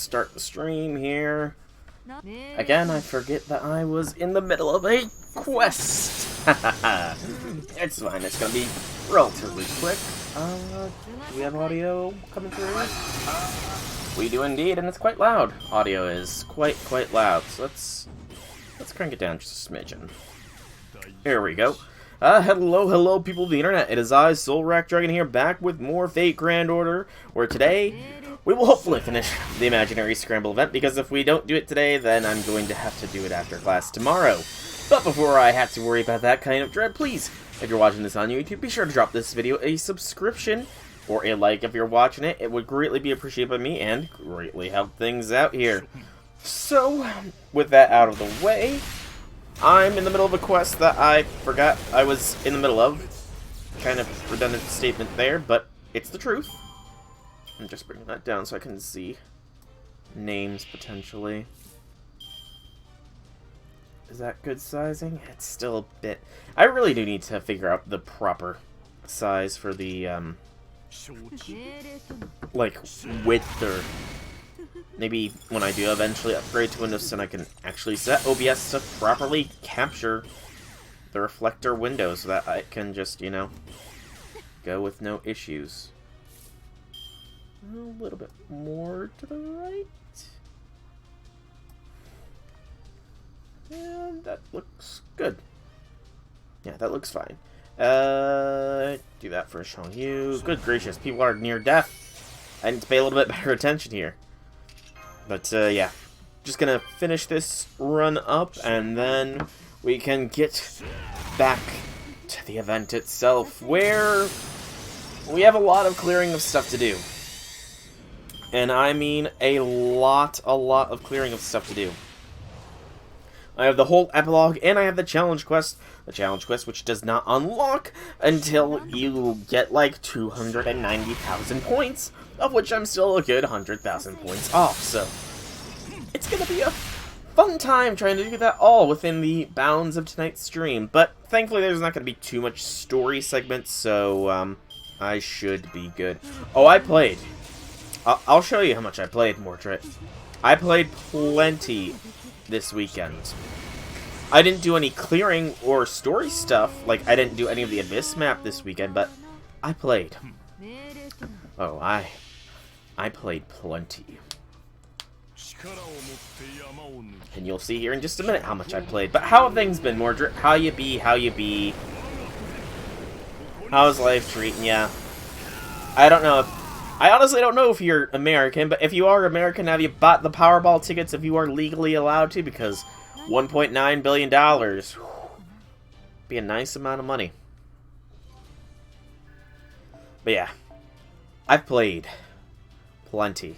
start the stream here. Again, I forget that I was in the middle of a quest. It's fine, it's gonna be relatively quick. Do we have audio coming through? We do indeed, and it's quite loud. Audio is quite loud. So let's crank it down just a smidgen. There we go. Hello, people of the internet. It is I, Soulrack Dragon here, back with more Fate Grand Order, where today we will hopefully finish the Imaginary Scramble event, because if we don't do it today, then I'm going to have to do it after class tomorrow. But before I have to worry about that kind of dread, please, if you're watching this on YouTube, be sure to drop this video a subscription or a like if you're watching it. It would greatly be appreciated by me and greatly help things out here. So, with that out of the way, I'm in the middle of a quest that I forgot I was in the middle of. Kind of redundant statement there, but it's the truth. I'm just bringing that down so I can see names potentially. Is that good sizing? It's still a bit... I really do need to figure out the proper size for the, like, width, or maybe when I do eventually upgrade to Windows 10, I can actually set OBS to properly capture the reflector window so that I can just, you know, go with no issues. A little bit more to the right. And that looks good. Yeah, that looks fine. Do that for Shang Yu. Good gracious, people are near death. I need to pay a little bit better attention here. But, yeah. Just gonna finish this run up, and then we can get back to the event itself, where we have a lot of clearing of stuff to do. And I mean a lot of clearing of stuff to do. I have the whole epilogue, and I have the challenge quest. The challenge quest, which does not unlock until you get like 290,000 points, of which I'm still a good 100,000 points off. So it's gonna be a fun time trying to do that all within the bounds of tonight's stream. But thankfully, there's not gonna be too much story segments, so I should be good. Oh, I played. I'll show you how much I played, Mordred. I played plenty this weekend. I didn't do any clearing or story stuff, like I didn't do any of the Abyss map this weekend, but I played. Oh, I played plenty. And you'll see here in just a minute how much I played. But how have things been, Mordred? How you be? How you be? How's life treating ya? I don't know. I honestly don't know if you're American, but if you are American, have you bought the Powerball tickets if you are legally allowed to? Because $1.9 billion, whew, be a nice amount of money. But yeah, I've played plenty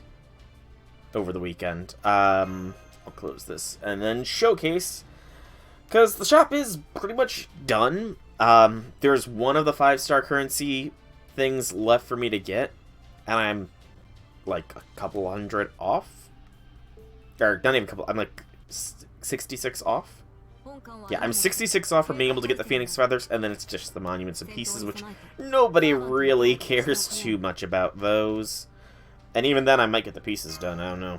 over the weekend. I'll close this and then showcase, because the shop is pretty much done. There's one of the 5-star currency things left for me to get. And I'm, like, a couple hundred off. Or, not even a couple, I'm, like, 66 off. Yeah, I'm 66 off from being able to get the Phoenix Feathers, and then it's just the Monuments and Pieces, which nobody really cares too much about those. And even then, I might get the pieces done, I don't know.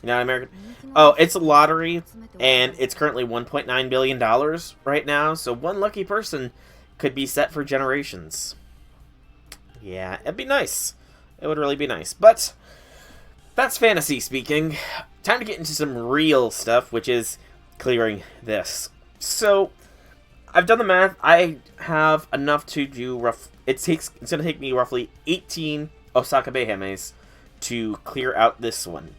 You're not American? Oh, it's a lottery, and it's currently $1.9 billion right now, so one lucky person could be set for generations. Yeah, it'd be nice. It would really be nice. But that's fantasy speaking. Time to get into some real stuff, which is clearing this. So, I've done the math. I have enough to do it's going to take me roughly 18 Osaka Bay Hemes to clear out this one.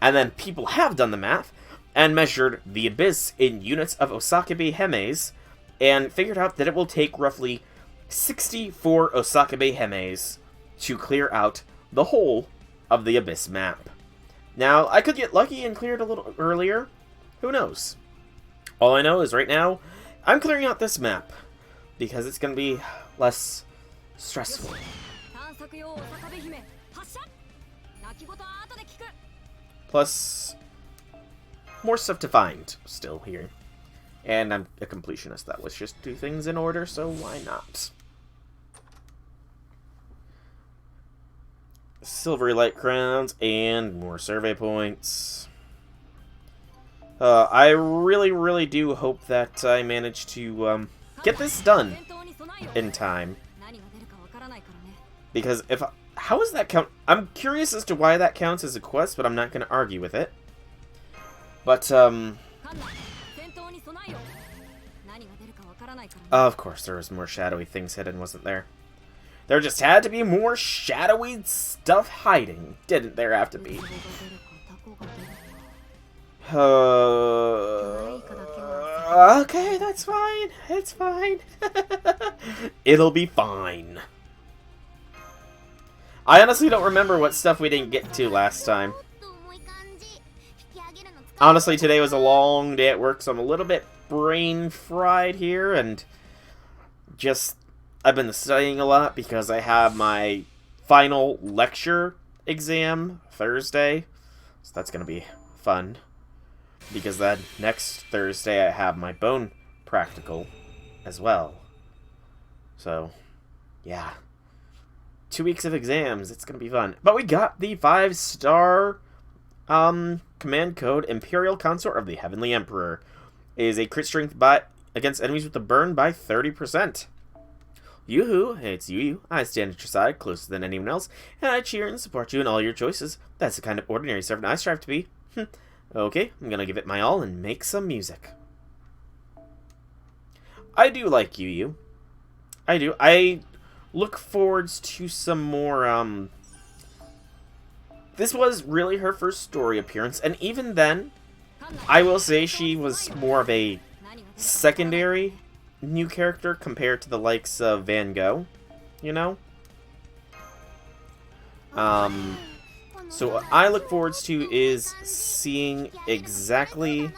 And then people have done the math and measured the Abyss in units of Osaka Bay Hemes and figured out that it will take roughly 64 Osaka Bay Hemes to clear out the whole of the Abyss map. Now, I could get lucky and clear it a little earlier. Who knows? All I know is right now, I'm clearing out this map because it's going to be less stressful. Plus, more stuff to find still here. And I'm a completionist that was just do things in order, so why not? Silvery light crowns and more survey points. I really do hope that I manage to get this done in time. Because how does that count? I'm curious as to why that counts as a quest, but I'm not going to argue with it. But, of course there was more shadowy things hidden, wasn't there? There just had to be more shadowy stuff hiding, didn't there have to be? Okay, that's fine. It's fine. It'll be fine. I honestly don't remember what stuff we didn't get to last time. Honestly, today was a long day at work, so I'm a little bit brain fried here, and just, I've been studying a lot because I have my final lecture exam Thursday, so that's going to be fun. Because then next Thursday I have my bone practical as well. So, yeah. 2 weeks of exams, it's going to be fun. But we got the 5-star command code. Imperial Consort of the Heavenly Emperor is a crit strength against enemies with a burn by 30%. Yoo-hoo, it's you. I stand at your side, closer than anyone else, and I cheer and support you in all your choices. That's the kind of ordinary servant I strive to be. Okay, I'm gonna give it my all and make some music. I do like Yu. I do. I look forward to some more, This was really her first story appearance, and even then, I will say she was more of a secondary new character compared to the likes of Van Gogh, you know? So what I look forward to is seeing exactly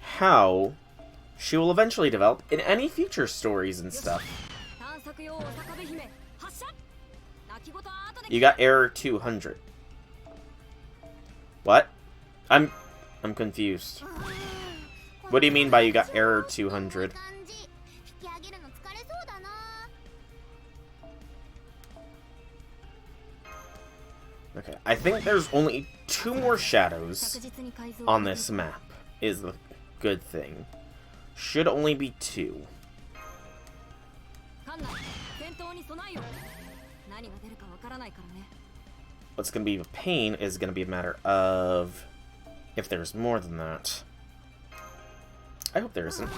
how she will eventually develop in any future stories and stuff. You got error 200. What? I'm confused. What do you mean by you got error 200? Okay, I think there's only 2 more shadows on this map, is the good thing. Should only be 2. What's going to be a pain is going to be a matter of if there's more than that. I hope there isn't.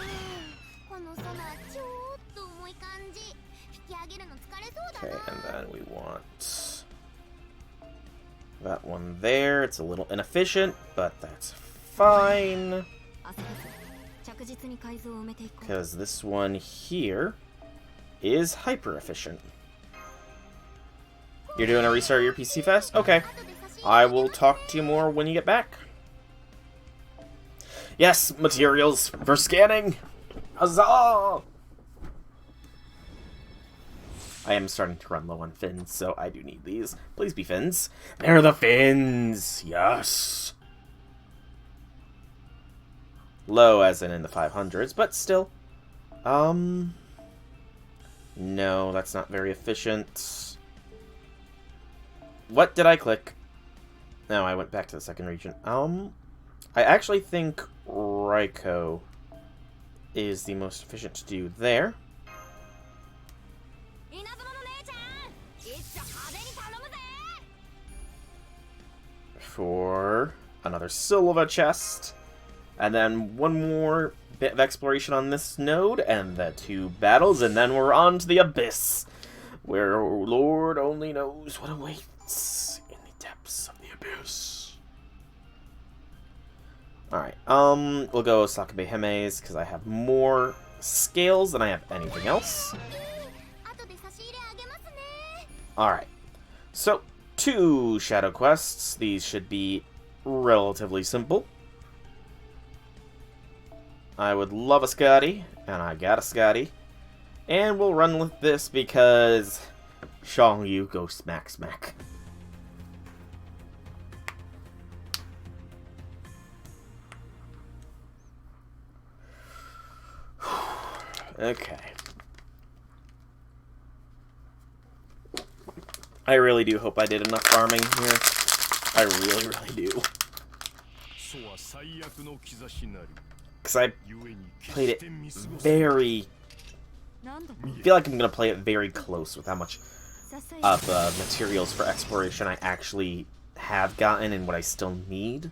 Okay, and then we want that one there. It's a little inefficient, but that's fine. Because this one here is hyper efficient. You're doing a restart of your PC fast? Okay. I will talk to you more when you get back. Yes, materials for scanning! Huzzah! I am starting to run low on fins, so I do need these. Please be fins. They're the fins! Yes! Low as in the 500s, but still. No, that's not very efficient. What did I click? No, I went back to the second region. I actually think Raiko is the most efficient to do there. For another silver chest. And then one more bit of exploration on this node, and the 2 battles, and then we're on to the Abyss, where Lord only knows what awaits in the depths of the Abyss. Alright, we'll go Sakabe Hime's, because I have more scales than I have anything else. Alright, so 2 shadow quests. These should be relatively simple. I would love a Scotty, and I got a Scotty. And we'll run with this because Shang Yu go smack smack. Okay. I really do hope I did enough farming here. I really, really do. Because I played it very... I feel like I'm going to play it very close with how much of materials for exploration I actually have gotten and what I still need.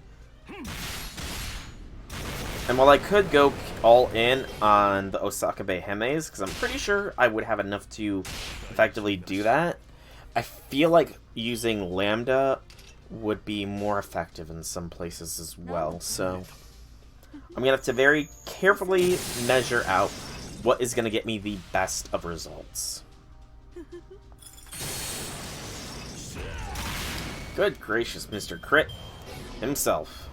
And while I could go all in on the Osaka Bay Hemes, because I'm pretty sure I would have enough to effectively do that, I feel like using Lambda would be more effective in some places as well. So I'm going to have to very carefully measure out what is going to get me the best of results. Good gracious, Mr. Crit himself.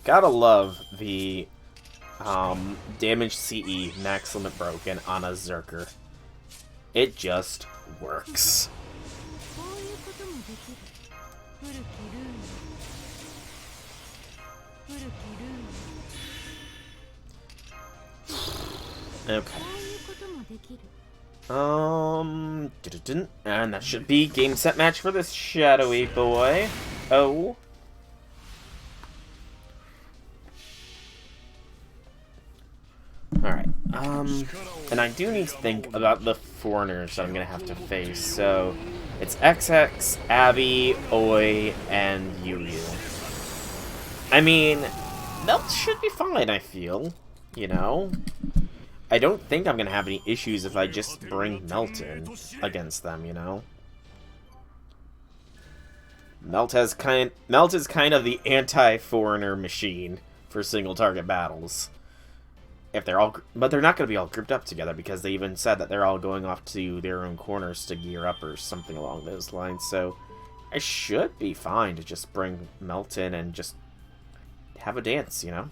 Gotta love the damage CE max limit broken on a Zerker. It just works. Okay. And that should be game set match for this shadowy boy. Oh. Alright, and I do need to think about the foreigners that I'm gonna have to face, so it's XX, Abby, Oi, and Yu. I mean, that should be fine, I feel, you know? I don't think I'm gonna have any issues if I just bring Melton against them, you know? Melt is kind of the anti-foreigner machine for single-target battles. If they're all, but they're not going to be all grouped up together because they even said that they're all going off to their own corners to gear up or something along those lines. So I should be fine to just bring Melton and just have a dance, you know?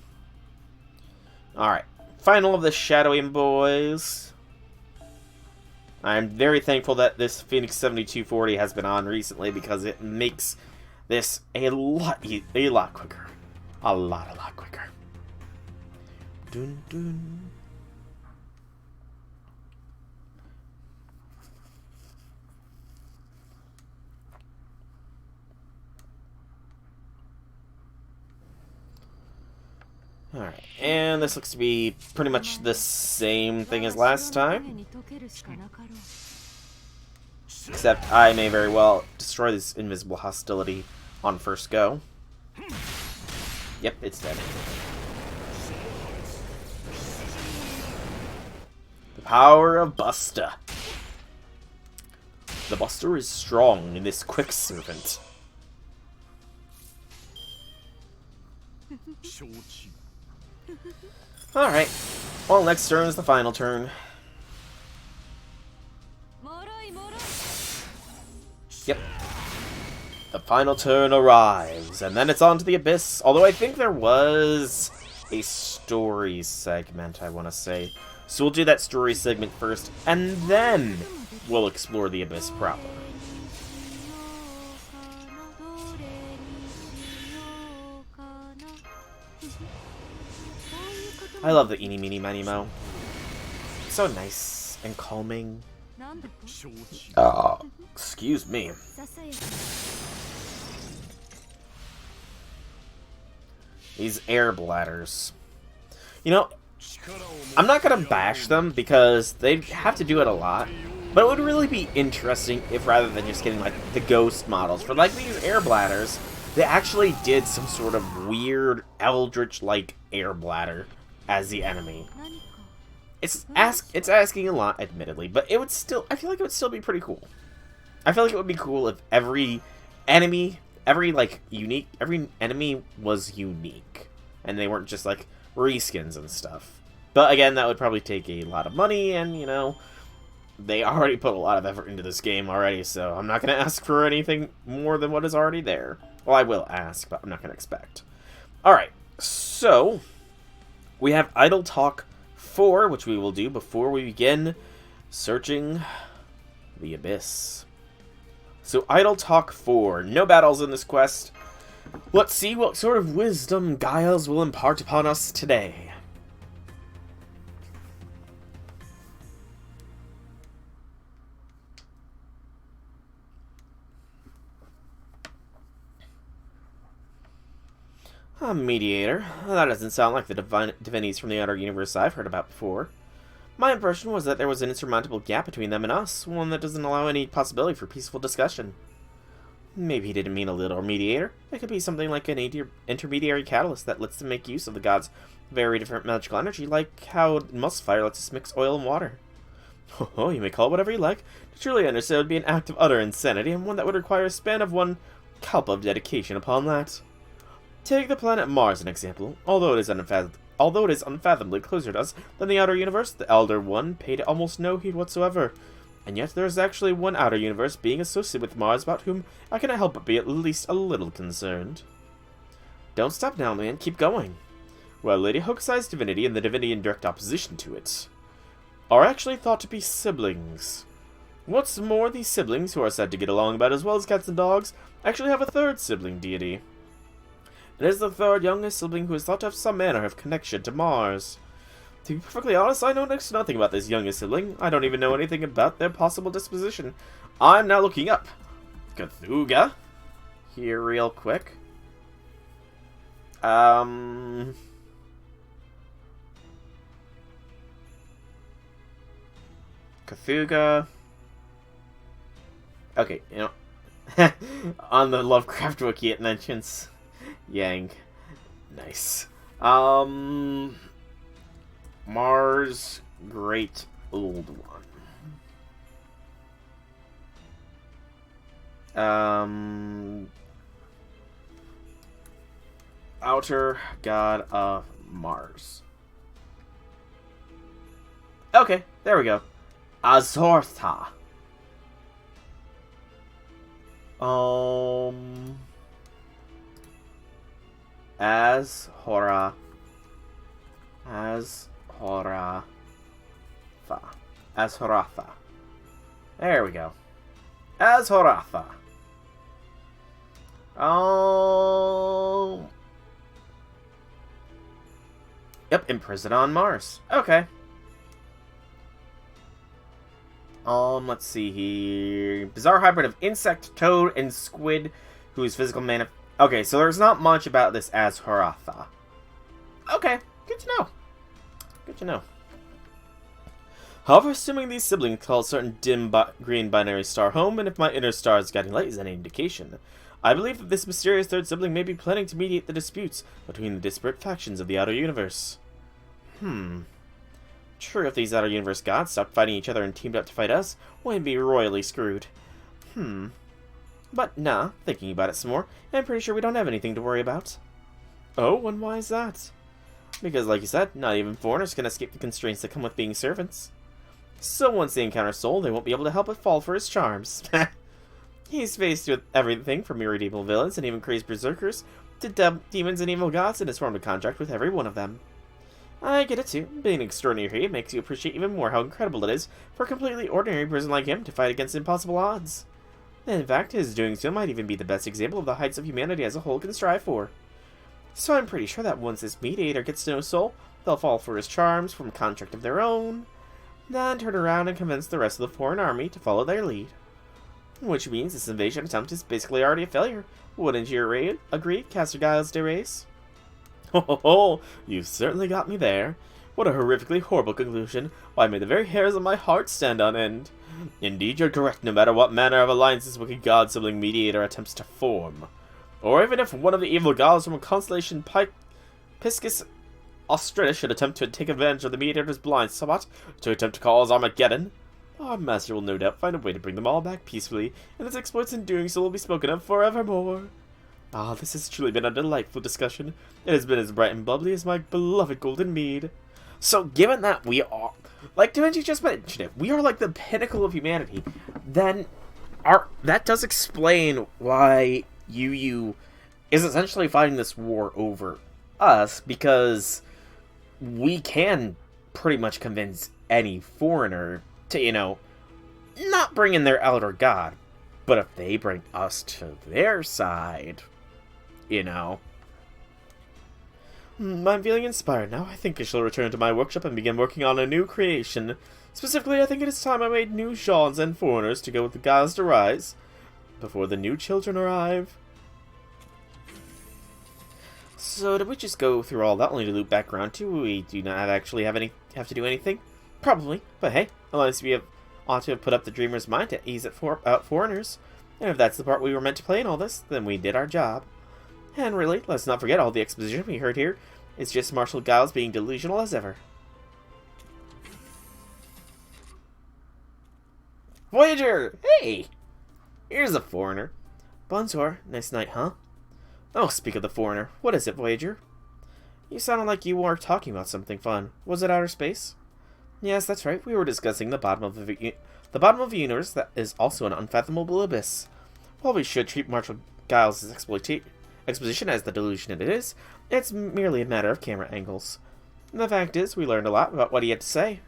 Alright, final of the shadowing boys. I'm very thankful that this Phoenix 7240 has been on recently because it makes this a lot quicker. A lot quicker. Dun, dun. Alright, and this looks to be pretty much the same thing as last time. Except I may very well destroy this invisible hostility on first go. Yep, it's dead. The power of Buster. The Buster is strong in this quick servant. Alright. Well, next turn is the final turn. Yep. The final turn arrives, and then it's on to the Abyss. Although I think there was a story segment, I want to say. So we'll do that story segment first, and then we'll explore the Abyss proper. I love the Eeny Meeny Miny Mo. It's so nice and calming. Excuse me. These air bladders. You know, I'm not gonna bash them because they have to do it a lot. But it would really be interesting if rather than just getting like the ghost models for like these air bladders, they actually did some sort of weird eldritch-like air bladder as the enemy. It's asking a lot, admittedly, but it would still, I feel like it would still be pretty cool. I feel like it would be cool if every enemy, every enemy was unique, and they weren't just like reskins and stuff. But again, that would probably take a lot of money, and you know, they already put a lot of effort into this game already, so I'm not going to ask for anything more than what is already there. Well, I will ask, but I'm not going to expect. Alright, so we have Idle Talk 4, which we will do before we begin searching the Abyss. So, Idle Talk 4. No battles in this quest. Let's see what sort of wisdom Giles will impart upon us today. A mediator? That doesn't sound like the divinities from the outer universe I've heard about before. My impression was that there was an insurmountable gap between them and us, one that doesn't allow any possibility for peaceful discussion. Maybe he didn't mean a little mediator. It could be something like an intermediary catalyst that lets them make use of the gods' very different magical energy, like how Muskfire lets us mix oil and water. Oh, you may call it whatever you like. To truly understand would be an act of utter insanity, and one that would require a span of one kalpa of dedication upon that. Take the planet Mars, an example. Although it is unfathomably closer to us than the outer universe, the Elder One paid almost no heed whatsoever. And yet there is actually one outer universe being associated with Mars about whom I cannot help but be at least a little concerned. Don't stop now, man. Keep going. Well, Lady Hokusai's divinity and the divinity in direct opposition to it are actually thought to be siblings. What's more, these siblings, who are said to get along about as well as cats and dogs, actually have a third sibling deity. It is the third youngest sibling who is thought to have some manner of connection to Mars. To be perfectly honest, I know next to nothing about this youngest sibling. I don't even know anything about their possible disposition. I'm now looking up Cthulhu here real quick. Cthulhu. Okay, you know, on the Lovecraft wiki it mentions Yang. Nice. Mars, Great Old One. Outer God of Mars. Okay, there we go. Azortha. Azhoratha. There we go. Azhoratha. Yep, imprisoned on Mars. Okay. Let's see here. Bizarre hybrid of insect, toad, and squid, whose physical Okay, so there's not much about this Azhoratha. Okay, good to know. Good to know. However, assuming these siblings call a certain dim green binary star home, and if my inner star is guiding light is any indication, I believe that this mysterious third sibling may be planning to mediate the disputes between the disparate factions of the outer universe. True, if these outer universe gods stopped fighting each other and teamed up to fight us, we'd be royally screwed. But nah, thinking about it some more, I'm pretty sure we don't have anything to worry about. Oh, and why is that? Because, like you said, not even foreigners can escape the constraints that come with being servants. So once they encounter Soul, they won't be able to help but fall for his charms. He's faced with everything from irredeemable villains and even crazed berserkers, to demons and evil gods, and has formed a contract with every one of them. I get it too. Being an extraordinary makes you appreciate even more how incredible it is for a completely ordinary person like him to fight against impossible odds. In fact, his doing so might even be the best example of the heights of humanity as a whole can strive for. So I'm pretty sure that once this mediator gets to know Soul, they'll fall for his charms, form a contract of their own, then turn around and convince the rest of the foreign army to follow their lead. Which means this invasion attempt is basically already a failure. Wouldn't you agree, Caster Giles de Reyes? Ho, you've certainly got me there. What a horrifically horrible conclusion. Why, may the very hairs on my heart stand on end. Indeed, you're correct no matter what manner of alliance this wicked god-sibling mediator attempts to form. Or even if one of the evil gods from a constellation Piscis Australis should attempt to take advantage of the mediator's blind spot to attempt to cause Armageddon, our master will no doubt find a way to bring them all back peacefully, and his exploits in doing so will be spoken of forevermore. This has truly been a delightful discussion. It has been as bright and bubbly as my beloved Golden Mead. So, given that we are, like Dimension just mentioned it, we are like the pinnacle of humanity, then that does explain why Yu is essentially fighting this war over us, because we can pretty much convince any foreigner to, not bring in their elder god, but if they bring us to their side, I'm feeling inspired now. I think I shall return to my workshop and begin working on a new creation. Specifically, I think it is time I made new shawls and foreigners to go with the gods to rise, before the new children arrive. So did we just go through all that only to loop back around to we do not actually have to do anything? Probably, but hey, unless we ought to have put up the dreamer's mind to ease out foreigners. And if that's the part we were meant to play in all this, then we did our job. And really, let's not forget all the exposition we heard here. It's just Marshal Giles being delusional as ever. Voyager! Hey! Here's a foreigner. Bonsoir. Nice night, huh? Oh, speak of the foreigner. What is it, Voyager? You sounded like you were talking about something fun. Was it outer space? Yes, that's right. We were discussing the bottom of the universe that is also an unfathomable abyss. While we should treat Marshal Giles' exposition as the delusion it is, it's merely a matter of camera angles. And the fact is, we learned a lot about what he had to say.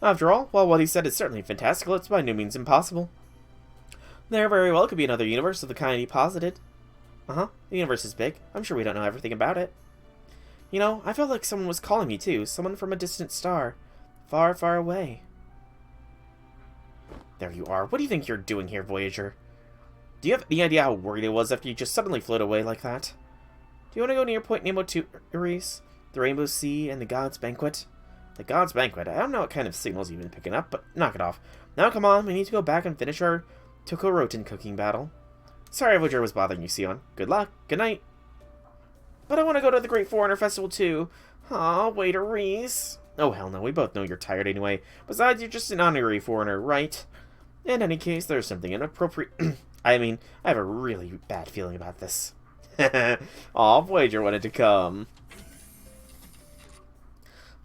After all, while what he said is certainly fantastical, it's by no means impossible. There very well could be another universe of the kind he posited. The universe is big. I'm sure we don't know everything about it. You know, I felt like someone was calling me too. Someone from a distant star. Far, far away. There you are. What do you think you're doing here, Voyager? Do you have any idea how worried I was after you just suddenly float away like that? Do you want to go near Point Nemo 2, Iris? The Rainbow Sea and the God's Banquet? The God's Banquet? I don't know what kind of signals you've been picking up, but knock it off. Now come on, we need to go back and finish our Tokoroten cooking battle. Sorry Voyager was bothering you, Sion. Good luck. Good night. But I want to go to the Great Foreigner Festival too. Aw, wait a Reese. Oh hell no, we both know you're tired anyway. Besides, you're just an honorary foreigner, right? In any case, there's something inappropriate. I mean, I have a really bad feeling about this. Aw, Voyager wanted to come.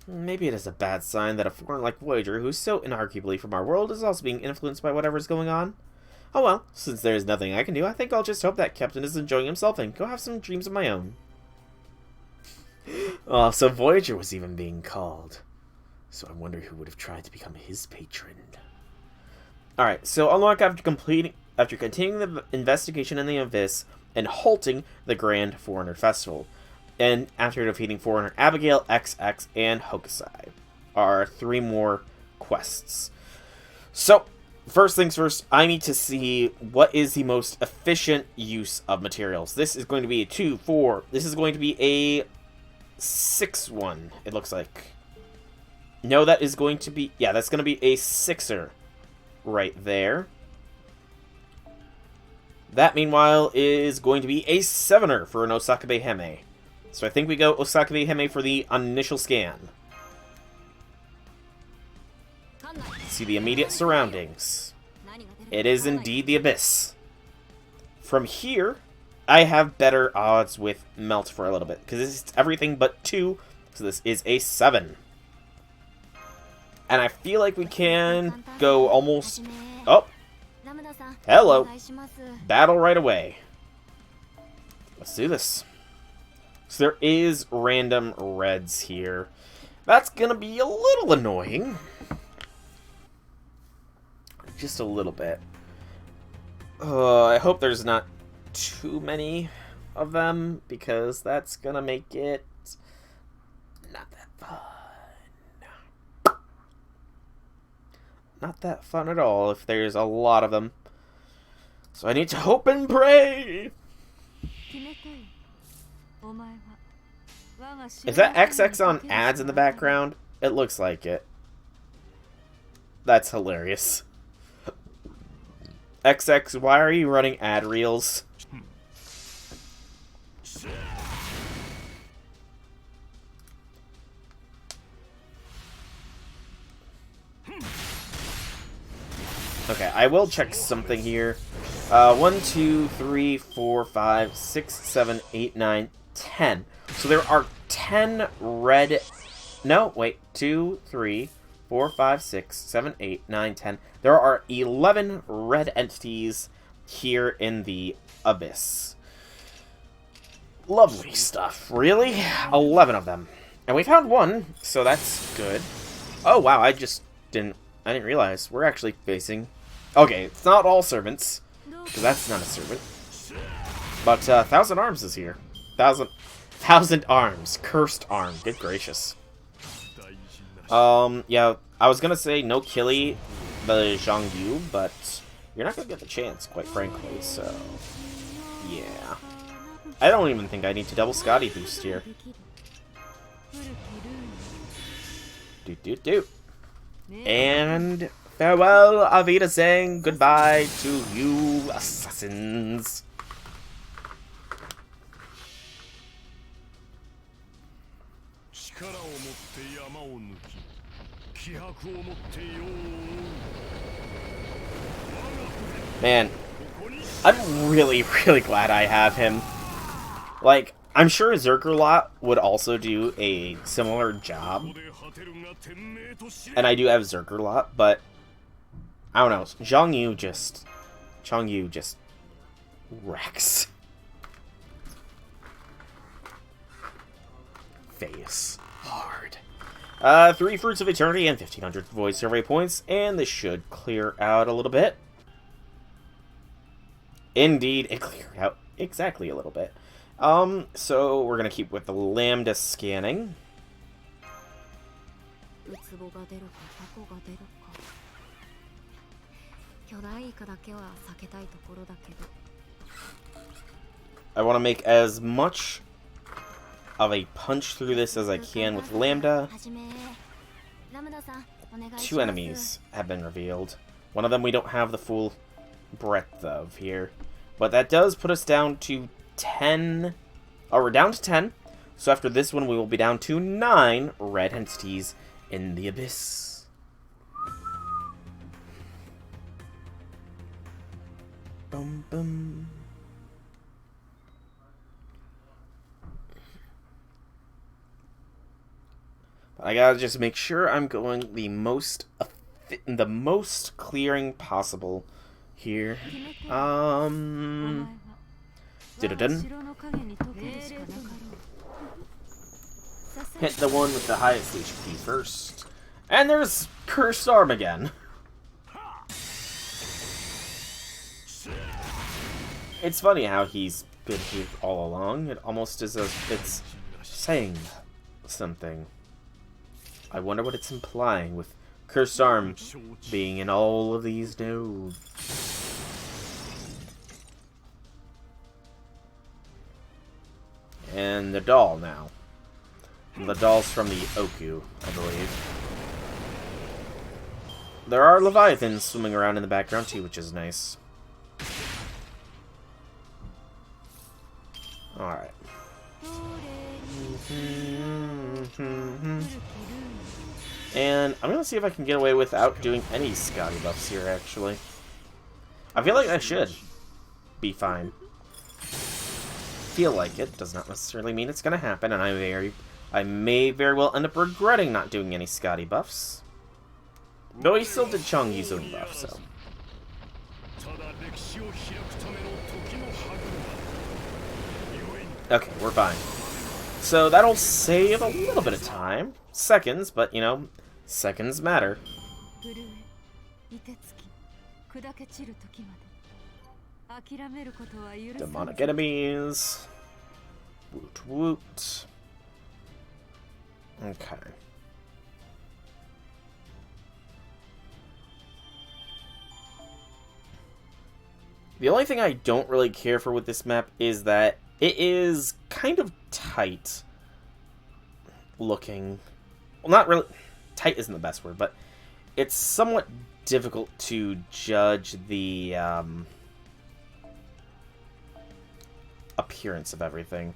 Maybe it is a bad sign that a foreigner like Voyager, who's so inarguably from our world, is also being influenced by whatever's going on. Oh well, since there's nothing I can do, I think I'll just hope that Captain is enjoying himself and go have some dreams of my own. Oh, so Voyager was even being called. So I wonder who would have tried to become his patron. Alright, so unlock after continuing the investigation in the Abyss and halting the Grand Foreigner Festival. And after defeating Foreigner Abigail, XX, and Hokusai are 3 more quests. So, first things first, I need to see what is the most efficient use of materials. This is going to be a 2, 4, this is going to be a 6 one, it looks like. No, that is going to be, yeah, that's going to be a 6er right there. That, meanwhile, is going to be a 7er for an Osakabe Hime. So I think we go Osakabe Hime for the initial scan. See the immediate surroundings. It is indeed the Abyss. From here, I have better odds with Melt for a little bit, because it's everything but 2, so this is a 7. And I feel like we can go almost... Oh! Hello! Battle right away. Let's do this. So there is random reds here. That's gonna be a little annoying. Just a little bit. I hope there's not too many of them, because that's gonna make it not that fun. Not that fun at all if there's a lot of them. So I need to hope and pray. Is that XX on ads in the background? It looks like it. That's hilarious. XX, why are you running ad reels? Okay, I will check something here. 1, 2, 3, 4, 5, 6, 7, 8, 9, 10. So there are 10 red... No, wait. 2, 3, 4, 5, 6, 7, 8, 9, 10. There are 11 red entities here in the Abyss. Lovely stuff. Really? 11 of them. And we found one, so that's good. Oh, wow, I didn't realize. We're actually facing... Okay, it's not all servants, because that's not a servant. But, Thousand Arms is here. Thousand Arms. Cursed Arm. Good gracious. Yeah, I was gonna say no Killy the Zhangyu, but you're not gonna get the chance, quite frankly, so... Yeah. I don't even think I need to double Scotty boost here. Doot. And farewell, Avita saying goodbye to you, assassins. Man, I'm really glad I have him. Like, I'm sure Zerkerlot would also do a similar job. And I do have Zerkerlot, but I don't know. Zhang Yu just wrecks. Face hard. 3 Fruits of Eternity and 1,500 Void Survey points, and this should clear out a little bit. Indeed, it cleared out exactly a little bit. So we're gonna keep with the Lambda scanning. I want to make as much of a punch through this as I can with Lambda. 2 enemies have been revealed. One of them we don't have the full breadth of here. But that does put us down to 10. Oh, we're down to 10. So after this one, we will be down to 9 red entities in the abyss. Boom, boom. But I gotta just make sure I'm going the most clearing possible here. Hit the one with the highest HP first. And there's Cursed Arm again. It's funny how he's been here all along. It almost is as if it's saying something. I wonder what it's implying with Cursed Arm being in all of these nodes. And the doll now. The doll's from the Oku, I believe. There are Leviathans swimming around in the background too, which is nice. Alright. And I'm gonna see if I can get away without doing any Scotty buffs here, actually. I feel like I should be fine. Feel like it does not necessarily mean it's gonna happen, and I may very well end up regretting not doing any Scotty buffs. Though he still did Chong Yu's own buff, so. Okay, we're fine. So that'll save a little bit of time. Seconds, but you know, seconds matter. Demonic enemies. Woot woot. Okay. The only thing I don't really care for with this map is that it is kind of tight looking. Well, not really. Tight isn't the best word, but it's somewhat difficult to judge the appearance of everything.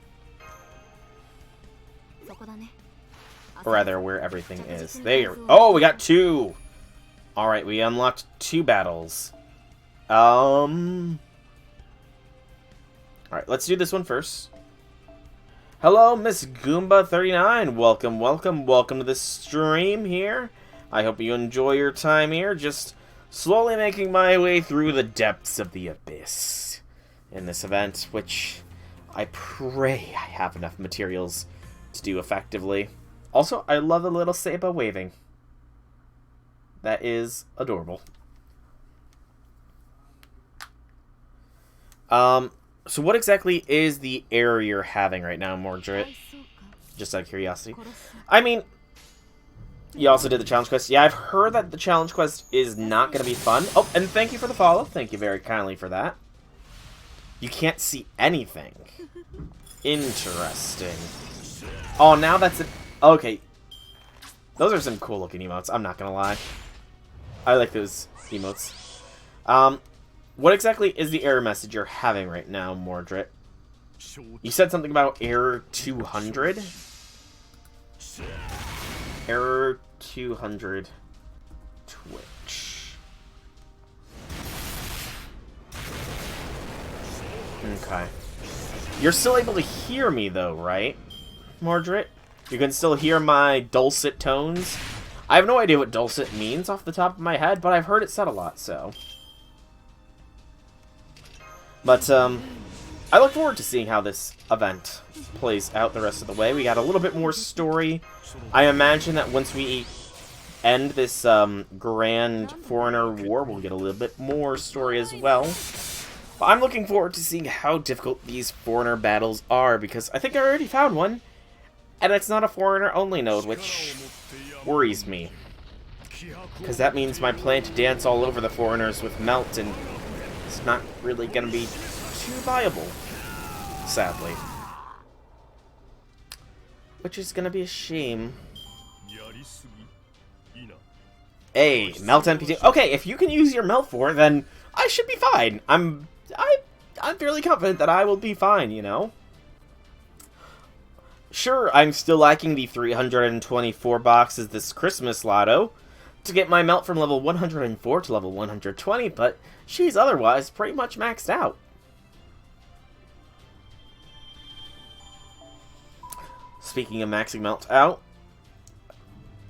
Or rather, where everything is. There. Oh, we got 2! Alright, we unlocked 2 battles. Alright, let's do this one first. Hello, Miss Goomba39. Welcome to the stream here. I hope you enjoy your time here. Just slowly making my way through the depths of the abyss in this event, which I pray I have enough materials to do effectively. Also, I love the little Seba waving. That is adorable. So what exactly is the error you're having right now, Mordred? Just out of curiosity. I mean, you also did the challenge quest. Yeah, I've heard that the challenge quest is not going to be fun. Oh, and thank you for the follow. Thank you very kindly for that. You can't see anything. Interesting. Oh, now that's it. Okay. Those are some cool looking emotes, I'm not gonna lie. I like those emotes. What exactly is the error message you're having right now, Mordred? You said something about error 200? Error 200 Twitch. Okay. You're still able to hear me, though, right, Mordred? You can still hear my dulcet tones? I have no idea what dulcet means off the top of my head, but I've heard it said a lot, so... But, I look forward to seeing how this event plays out the rest of the way. We got a little bit more story. I imagine that once we end this, grand foreigner war, we'll get a little bit more story as well. But I'm looking forward to seeing how difficult these foreigner battles are, because I think I already found one. And it's not a foreigner-only node, which worries me. Because that means my plan to dance all over the foreigners with Melt, and it's not really going to be too viable, sadly. Which is going to be a shame. Hey, Melt MP2. Okay, if you can use your Melt for it, then I should be fine. I'm fairly confident that I will be fine, you know? Sure, I'm still lacking the 324 boxes this Christmas lotto to get my Melt from level 104 to level 120, but she's otherwise pretty much maxed out. Speaking of maxing Melt out,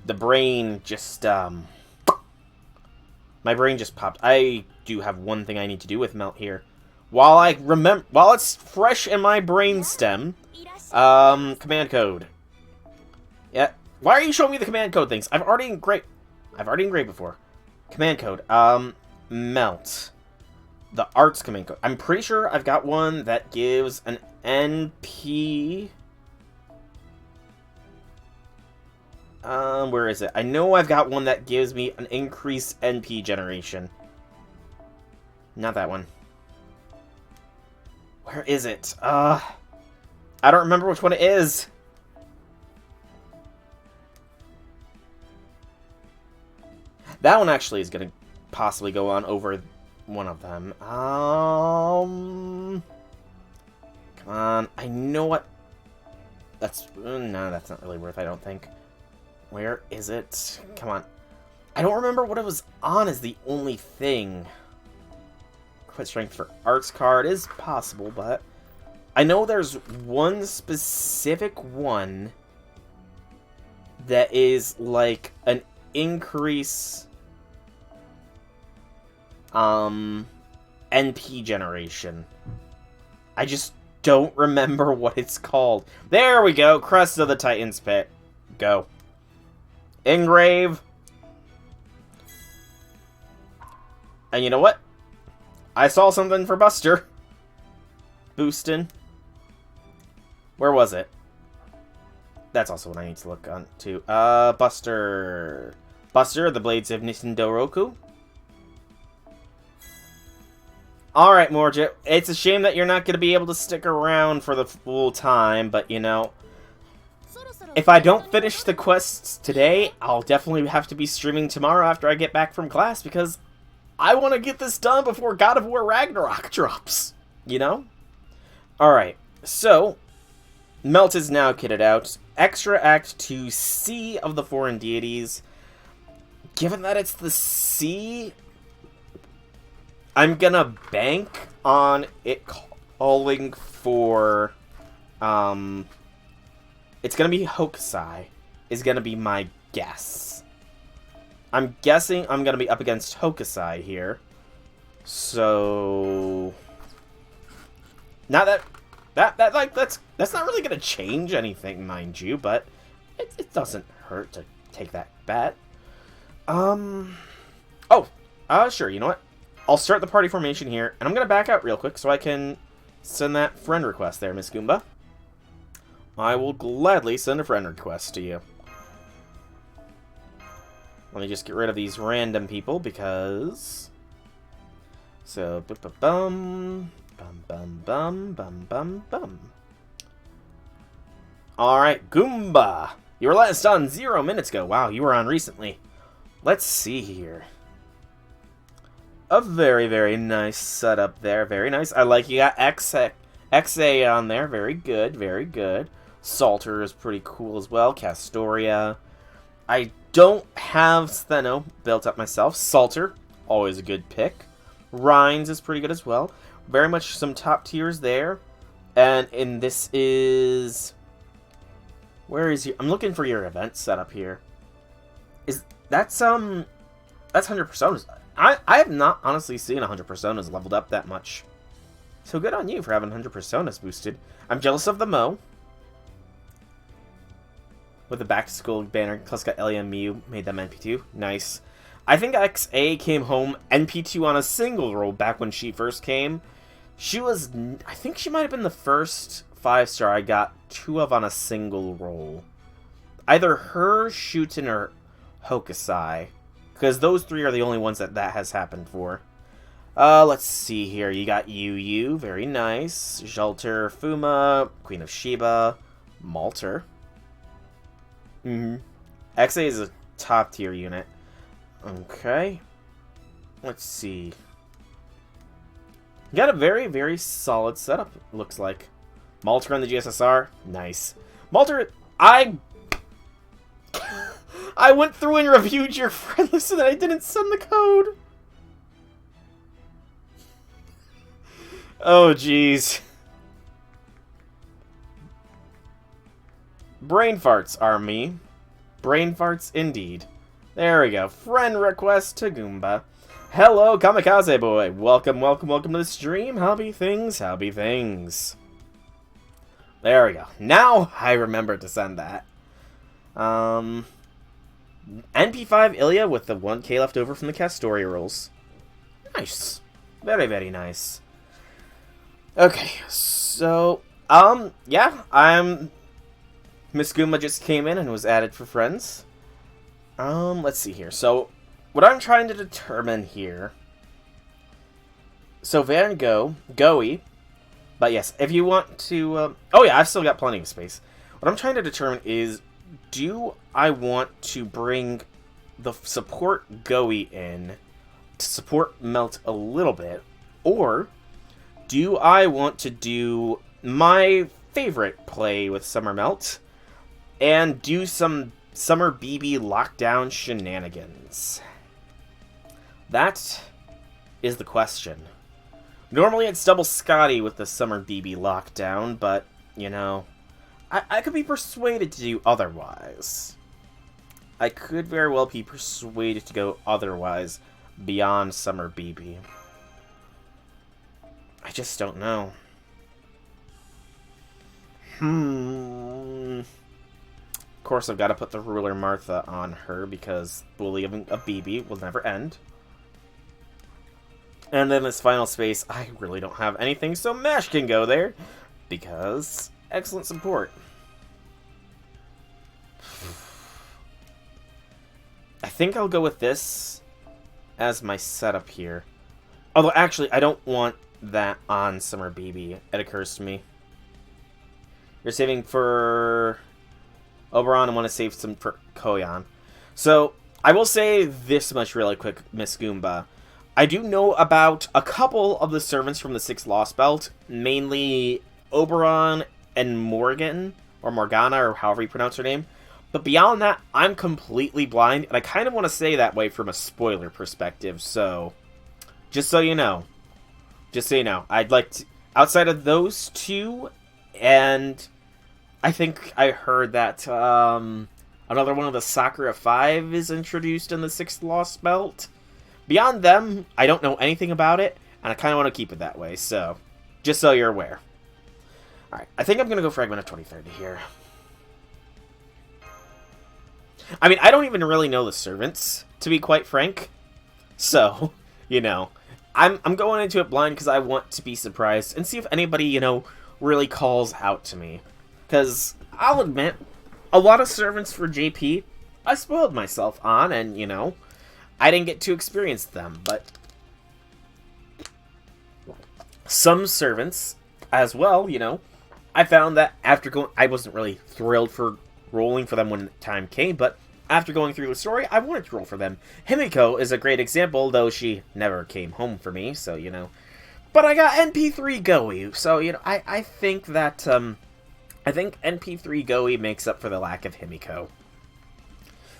the brain just, my brain just popped. I do have one thing I need to do with Melt here. While it's fresh in my brain stem, command code. Yeah. Why are you showing me the command code things? I've already engraved before. Command code. Melt. The arts command code. I'm pretty sure I've got one that gives an NP. Where is it? I know I've got one that gives me an increased NP generation. Not that one. Where is it? I don't remember which one it is. That one actually is going to possibly go on over one of them. Come on. I know what... No, that's not really worth it, I don't think. Where is it? Come on. I don't remember what it was on is the only thing. Quit strength for arts card is possible, but... I know there's one specific one that is like an increase NP generation. I just don't remember what it's called. There we go, Crest of the Titan's Pit. Go. Engrave. And you know what? I saw something for Buster. Boostin'. Where was it? That's also what I need to look on to. Buster. Buster, the Blades of Nintendo. Alright, Morja. It's a shame that you're not going to be able to stick around for the full time, but you know, if I don't finish the quests today, I'll definitely have to be streaming tomorrow after I get back from class, because I want to get this done before God of War Ragnarok drops. You know? Alright, so Melt is now kitted out. Extra Act 2C of the Foreign Deities. Given that it's the C, I'm gonna bank on it calling for, it's gonna be Hokusai, is gonna be my guess. I'm guessing I'm gonna be up against Hokusai here. So... Not that's not really gonna change anything, mind you, but it doesn't hurt to take that bet. Sure, you know what? I'll start the party formation here, and I'm gonna back out real quick so I can send that friend request there, Miss Goomba. I will gladly send a friend request to you. Let me just get rid of these random people, because... So, Bum, bum, bum, bum, bum, bum. Alright, Goomba. You were last on 0 minutes ago. Wow, you were on recently. Let's see here. A very, very nice setup there. Very nice. I like you got XA on there. Very good, very good. Salter is pretty cool as well. Castoria. I don't have Stheno built up myself. Salter, always a good pick. Rhines is pretty good as well. Very much some top tiers there. And this is... Where is your... I'm looking for your event setup here. That's 100 personas. I have not honestly seen 100 personas leveled up that much. So good on you for having 100 personas boosted. I'm jealous of the Mo. With the back to school banner, plus got Ellie and Miu, made them NP2. Nice. I think XA came home NP2 on a single roll back when she first came. She was... I think she might have been the first 5-star I got 2 of on a single roll. Either her, Shootin, or Hokusai. Because those 3 are the only ones that has happened for. Let's see here. You got Yu, very nice. Jalter, Fuma, Queen of Sheba, Malter. XA is a top tier unit. Okay. Let's see. You got a very, very solid setup, looks like. Malter on the GSSR, nice. Malter, I went through and reviewed your friend list and I didn't send the code. Oh, jeez. Brain farts are me. Brain farts indeed. There we go. Friend request to Goomba. Hello, Kamikaze Boy. Welcome, welcome, welcome to the stream. How be things? How be things? There we go. Now I remember to send that. NP5 Ilya with the 1k left over from the Castoria rolls. Nice. Very, very nice. Okay, so, yeah, Miss Goomba just came in and was added for friends. Let's see here. So, what I'm trying to determine here... So, Van Gogh, Goey... But yes, if you want to... oh yeah, I've still got plenty of space. What I'm trying to determine is, do I want to bring the support Goey in to support Melt a little bit? Or do I want to do my favorite play with Summer Melt and do some Summer BB lockdown shenanigans? That is the question. Normally it's double Scotty with the Summer BB lockdown, but, you know, I could be persuaded to do otherwise. I could very well be persuaded to go otherwise beyond Summer BB. I just don't know. Of course, I've got to put the Ruler Martha on her because bullying a BB will never end. And then this final space, I really don't have anything, so Mash can go there, because excellent support. I think I'll go with this as my setup here. Although, actually, I don't want that on Summer BB. It occurs to me. You're saving for Oberon and want to save some for Koyan. So, I will say this much really quick, Miss Goomba. I do know about a couple of the servants from the 6th Lost Belt, mainly Oberon and Morgan, or Morgana, or however you pronounce her name. But beyond that, I'm completely blind, and I kind of want to say that way from a spoiler perspective, so just so you know. Just so you know. I'd like to, outside of those two, and I think I heard that another one of the Sakura 5 is introduced in the 6th Lost Belt. Beyond them, I don't know anything about it, and I kind of want to keep it that way, so just so you're aware. Alright, I think I'm going to go Fragment of 2030 here. I mean, I don't even really know the servants, to be quite frank. So, you know, I'm going into it blind because I want to be surprised and see if anybody, you know, really calls out to me. Because, I'll admit, a lot of servants for JP, I spoiled myself on, and, you know, I didn't get to experience them, but some servants as well, you know. I found that after going... I wasn't really thrilled for rolling for them when the time came, but after going through the story, I wanted to roll for them. Himiko is a great example, though she never came home for me, so, you know. But I got NP3 Goei, so, you know, I think that, I think NP3 Goei makes up for the lack of Himiko.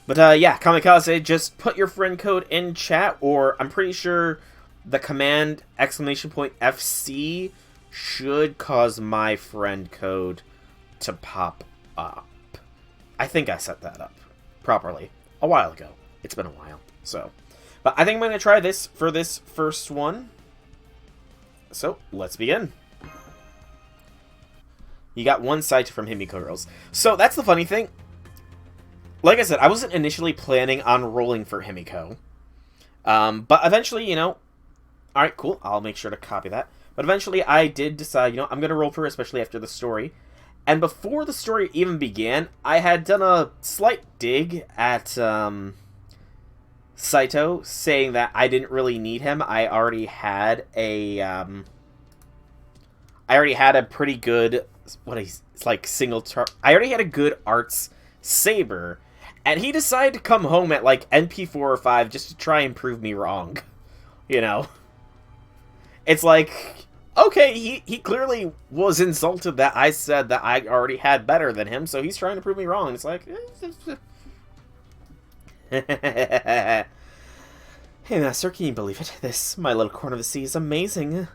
But, yeah, Kamikaze, just put your friend code in chat, or I'm pretty sure the command !FC should cause my friend code to pop up. I think I set that up properly a while ago. It's been a while, so. But I think I'm going to try this for this first one. So, let's begin. You got one sight from Himiko Girls. So, that's the funny thing. Like I said, I wasn't initially planning on rolling for Himiko. But eventually, you know... Alright, cool. I'll make sure to copy that. But eventually, I did decide, you know, I'm going to roll for her, especially after the story. And before the story even began, I had done a slight dig at Saito, saying that I didn't really need him. I already had a pretty good, I already had a good arts saber, and he decided to come home at like NP4 or 5 just to try and prove me wrong. You know? It's like, okay, he clearly was insulted that I said that I already had better than him, so he's trying to prove me wrong. It's like... Hey, Master, can you believe it? This, my little corner of the sea, is amazing.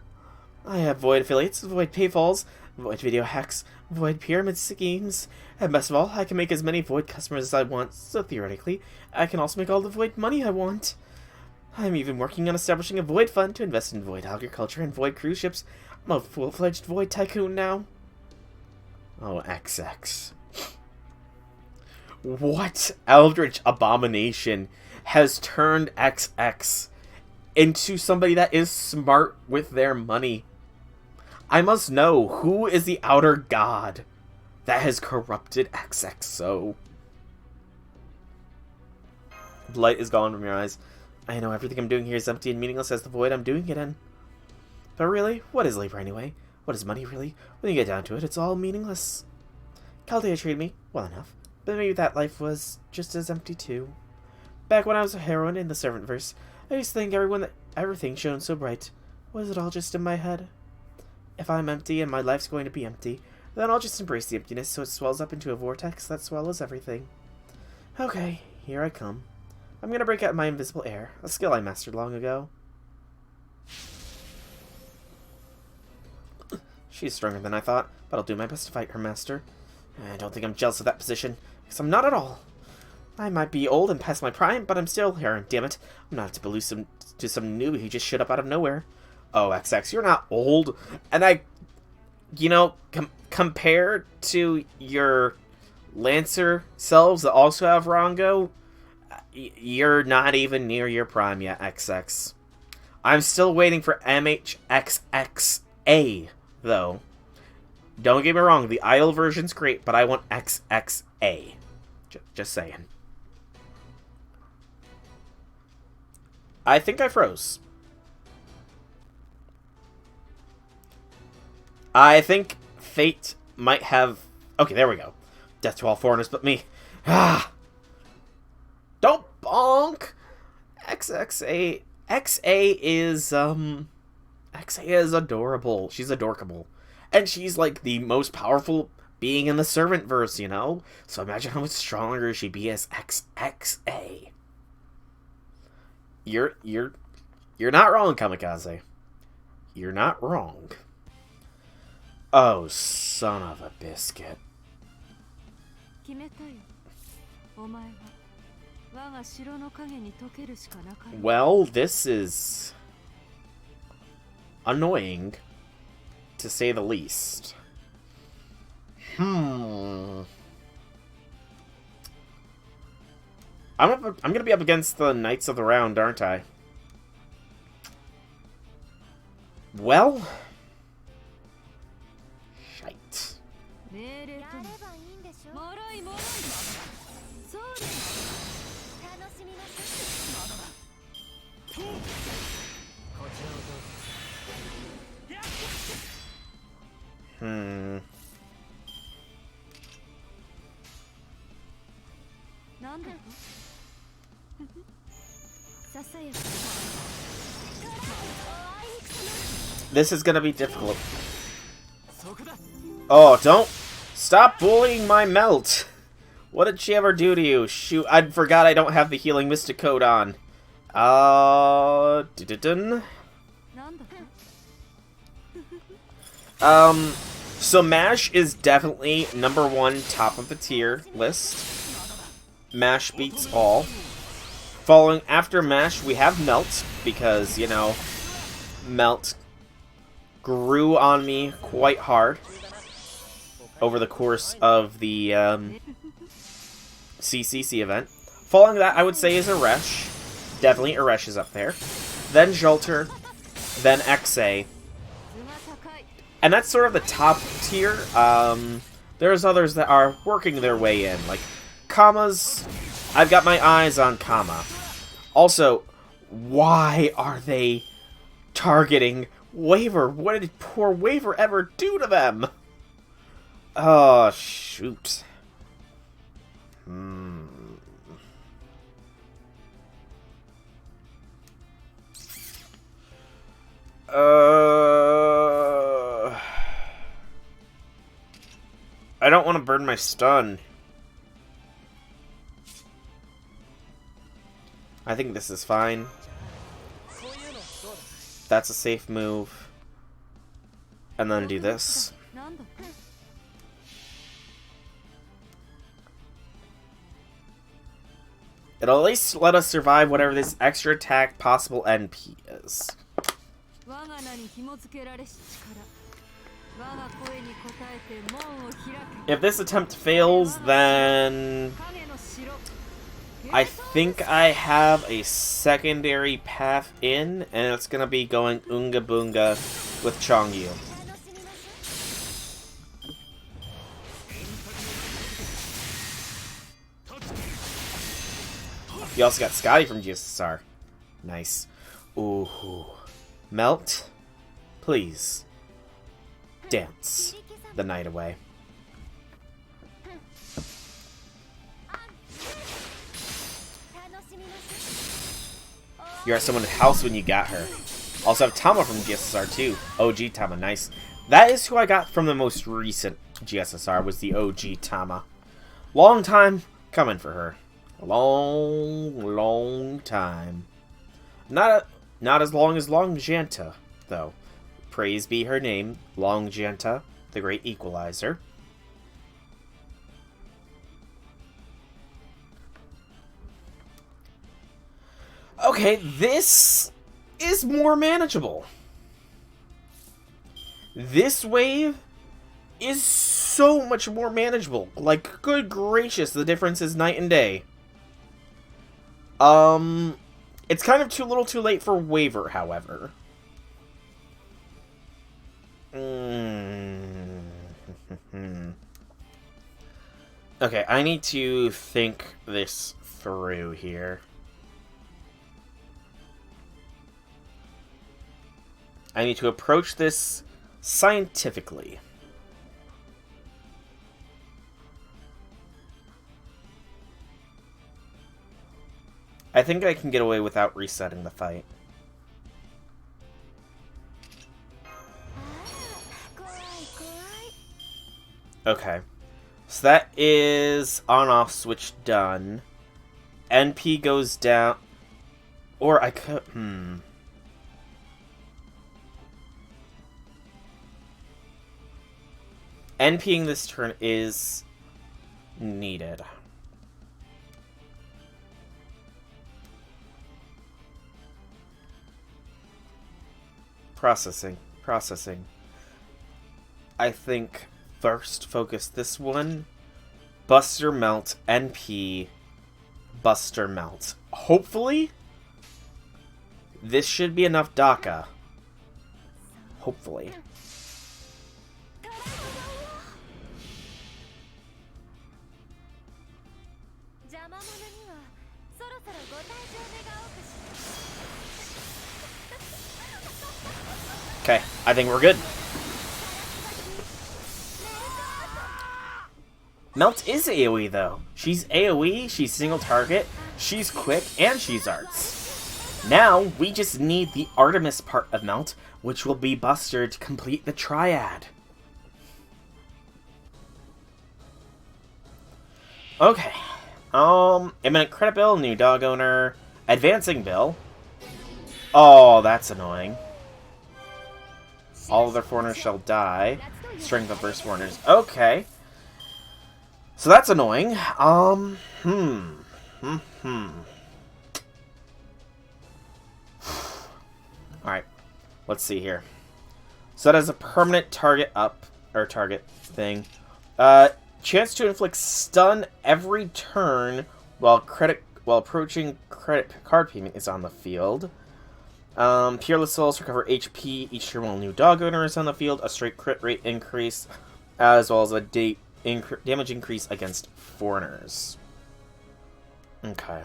I have Void affiliates, Void payfalls, Void video hacks, Void pyramid schemes, and best of all, I can make as many Void customers as I want, so theoretically, I can also make all the Void money I want. I'm even working on establishing a Void fund to invest in Void agriculture and Void cruise ships. I'm a full-fledged Void tycoon now. Oh, XX. What eldritch abomination has turned XX into somebody that is smart with their money? I must know, who is the outer god that has corrupted XX so? The light is gone from your eyes. I know everything I'm doing here is empty and meaningless as the void I'm doing it in. But really, what is labor anyway? What is money really? When you get down to it, it's all meaningless. Chaldea treated me well enough, but maybe that life was just as empty too. Back when I was a heroine in the servant verse, I used to think everything shone so bright. Was it all just in my head? If I'm empty and my life's going to be empty, then I'll just embrace the emptiness so it swells up into a vortex that swallows everything. Okay, here I come. I'm gonna break out my invisible air, a skill I mastered long ago. She's stronger than I thought, but I'll do my best to fight her, master. I don't think I'm jealous of that position, because I'm not at all. I might be old and past my prime, but I'm still here, and damn it, I'm not to be some newbie who just showed up out of nowhere. Oh, XX, you're not old, and you know, compared to your Lancer selves that also have Rongo, you're not even near your prime yet, XX. I'm still waiting for MHXXA, though. Don't get me wrong, the idle version's great, but I want XXA. Just saying. I think I froze. I think fate might have... Okay, there we go. Death to all foreigners but me. Ah! Don't bonk! XXA... XA is, XA is adorable. She's adorkable. And she's, like, the most powerful being in the servant verse, you know? So imagine how much stronger she'd be as XXA. You're not wrong, Kamikaze. You're not wrong. Oh, son of a biscuit. Well, this is annoying, to say the least. I'm gonna be up against the Knights of the Round, aren't I? Well... Shite. Hmm. This is gonna be difficult. Oh, don't stop bullying my melt. What did she ever do to you? Shoot, I forgot I don't have the healing mystic code on. So MASH is definitely #1 top of the tier list. MASH beats all. Following after MASH, we have Melt, because, you know, Melt grew on me quite hard over the course of the CCC event. Following that, I would say, is Aresh. Definitely Aresh is up there. Then Jolter. Then XA. And that's sort of the top tier. There's others that are working their way in. Like, Kama's... I've got my eyes on Kama. Also, why are they targeting Waver? What did poor Waver ever do to them? Oh, shoot. I don't want to burn my stun. I think this is fine. That's a safe move. And then do this. It'll at least let us survive whatever this extra attack possible NP is. If this attempt fails, then I think I have a secondary path in, and it's gonna be going Unga Boonga with Chongyu. You also got Scotty from GSSR. Nice. Ooh. Melt, please. Dance the night away. You're at someone's house when you got her. Also have Tama from GSSR too. OG Tama, nice. That is who I got from the most recent GSSR, was the OG Tama. Long time coming for her. A long time. Not as long as Longjanta, though. Praise be her name, Longjanta, the great equalizer. Okay, this is more manageable. This wave is so much more manageable. Like, good gracious, the difference is night and day. It's kind of too little too late for Waver, however. Okay, I need to think this through here. I need to approach this scientifically. I think I can get away without resetting the fight. Okay. So that is on-off switch done. NP goes down. Or I could... NPing this turn is needed. Processing. I think first focus this one. Buster Melt, NP, Buster Melt. Hopefully, this should be enough DACA. Hopefully. Okay, I think we're good. Melt is AoE, though. She's AoE, she's single target, she's quick, and she's arts. Now, we just need the Artemis part of Melt, which will be Buster to complete the triad. Okay. Imminent credit bill, new dog owner, advancing bill. Oh, that's annoying. All other foreigners shall die. Strength of first foreigners. Okay. So that's annoying. Alright. Let's see here. So that is a permanent target up, or target thing. Chance to inflict stun every turn while approaching credit card payment is on the field. Peerless Souls recover HP each turn while new dog owner is on the field. A straight crit rate increase, as well as a damage increase against foreigners. Okay.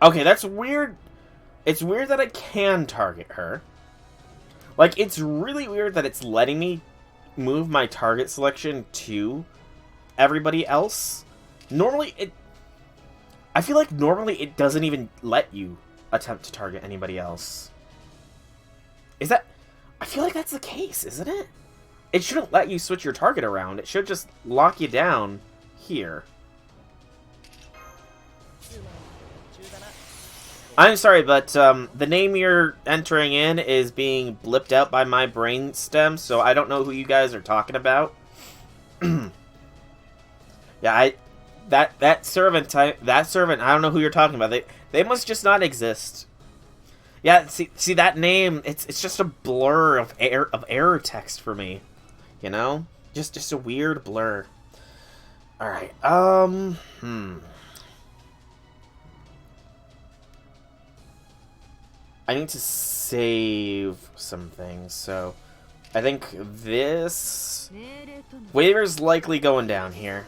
Okay, that's weird. It's weird that I can target her. Like, it's really weird that it's letting me move my target selection to everybody else. Normally, I feel like normally it doesn't even let you attempt to target anybody else. Is that... I feel like that's the case, isn't it? It shouldn't let you switch your target around. It should just lock you down here. I'm sorry, but the name you're entering in is being blipped out by my brain stem, so I don't know who you guys are talking about. Yeah, that servant, I don't know who you're talking about. They must just not exist. Yeah, see that name, it's just a blur of error text for me. You know? Just a weird blur. All right. I need to save some things, so I think this waiver's likely going down here.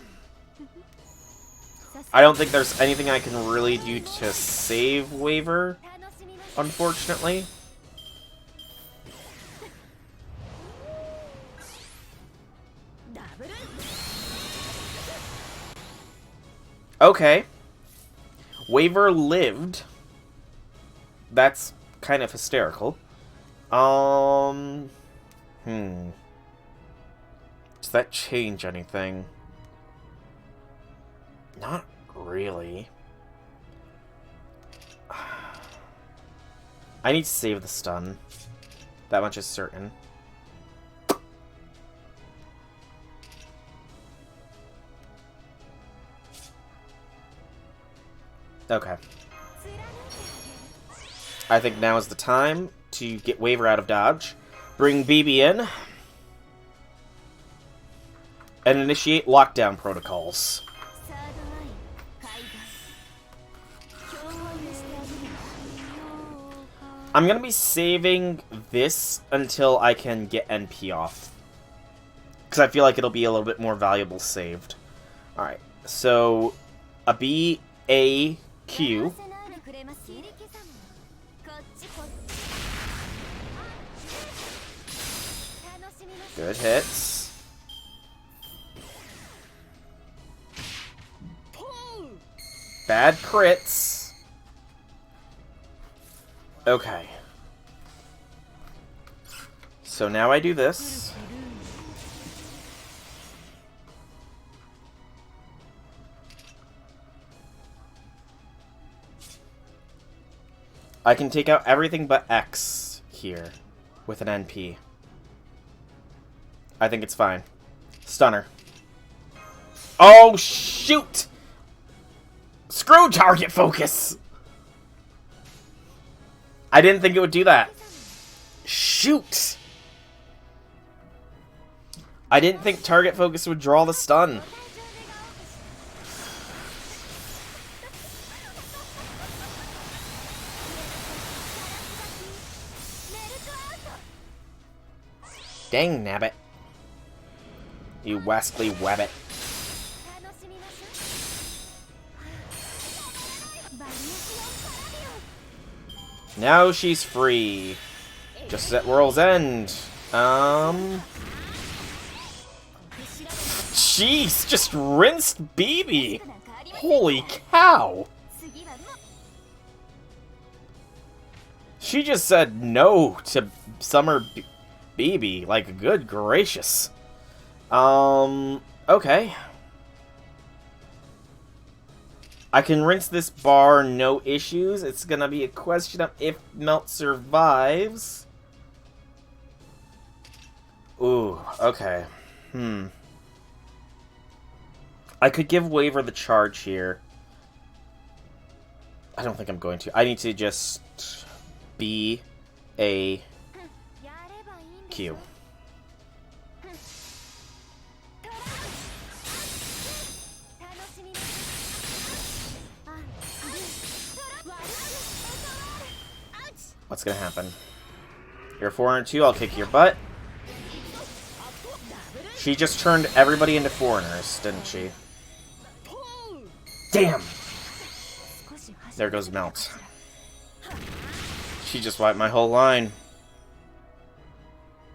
I don't think there's anything I can really do to save waiver, unfortunately. Okay. Waiver lived. That's kind of hysterical. Does that change anything? Not really. I need to save the stun. That much is certain. Okay. I think now is the time to get waiver out of dodge, bring BB in, and initiate lockdown protocols. I'm going to be saving this until I can get NP off, because I feel like it'll be a little bit more valuable saved. Alright, so a B, A, Q. Good hits. Bad crits. Okay. So now I do this. I can take out everything but X here with an NP. I think it's fine. Stunner. Oh, shoot! Screw target focus! I didn't think it would do that. Shoot! I didn't think target focus would draw the stun. Dang nabbit. You wascally wabbit. Now she's free. Just at World's End. Jeez, just rinsed BB. Holy cow. She just said no to Summer BB. Like, good gracious. Okay. I can rinse this bar, no issues. It's gonna be a question of if Melt survives. Ooh, okay. I could give Waver the charge here. I don't think I'm going to. I need to just be a Q. What's gonna happen? You're 402, I'll kick your butt. She just turned everybody into foreigners, didn't she? Damn! There goes Melt. She just wiped my whole line.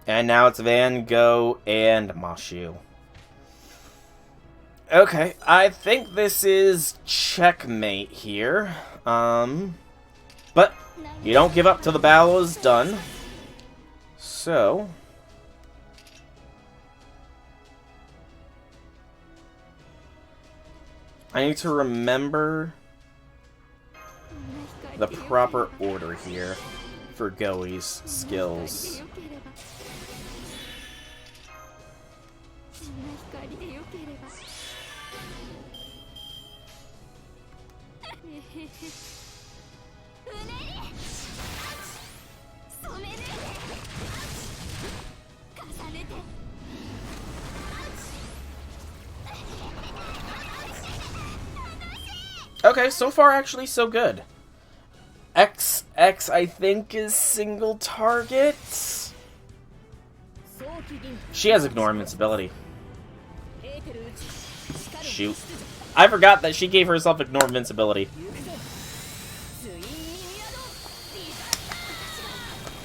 And now it's Van Gogh and Mashu. Okay, I think this is checkmate here. But you don't give up till the battle is done. So I need to remember the proper order here for Goey's skills. Okay, so far actually so good. XX, I think, is single target. She has Ignore Invincibility. Shoot. I forgot that she gave herself Ignore Invincibility.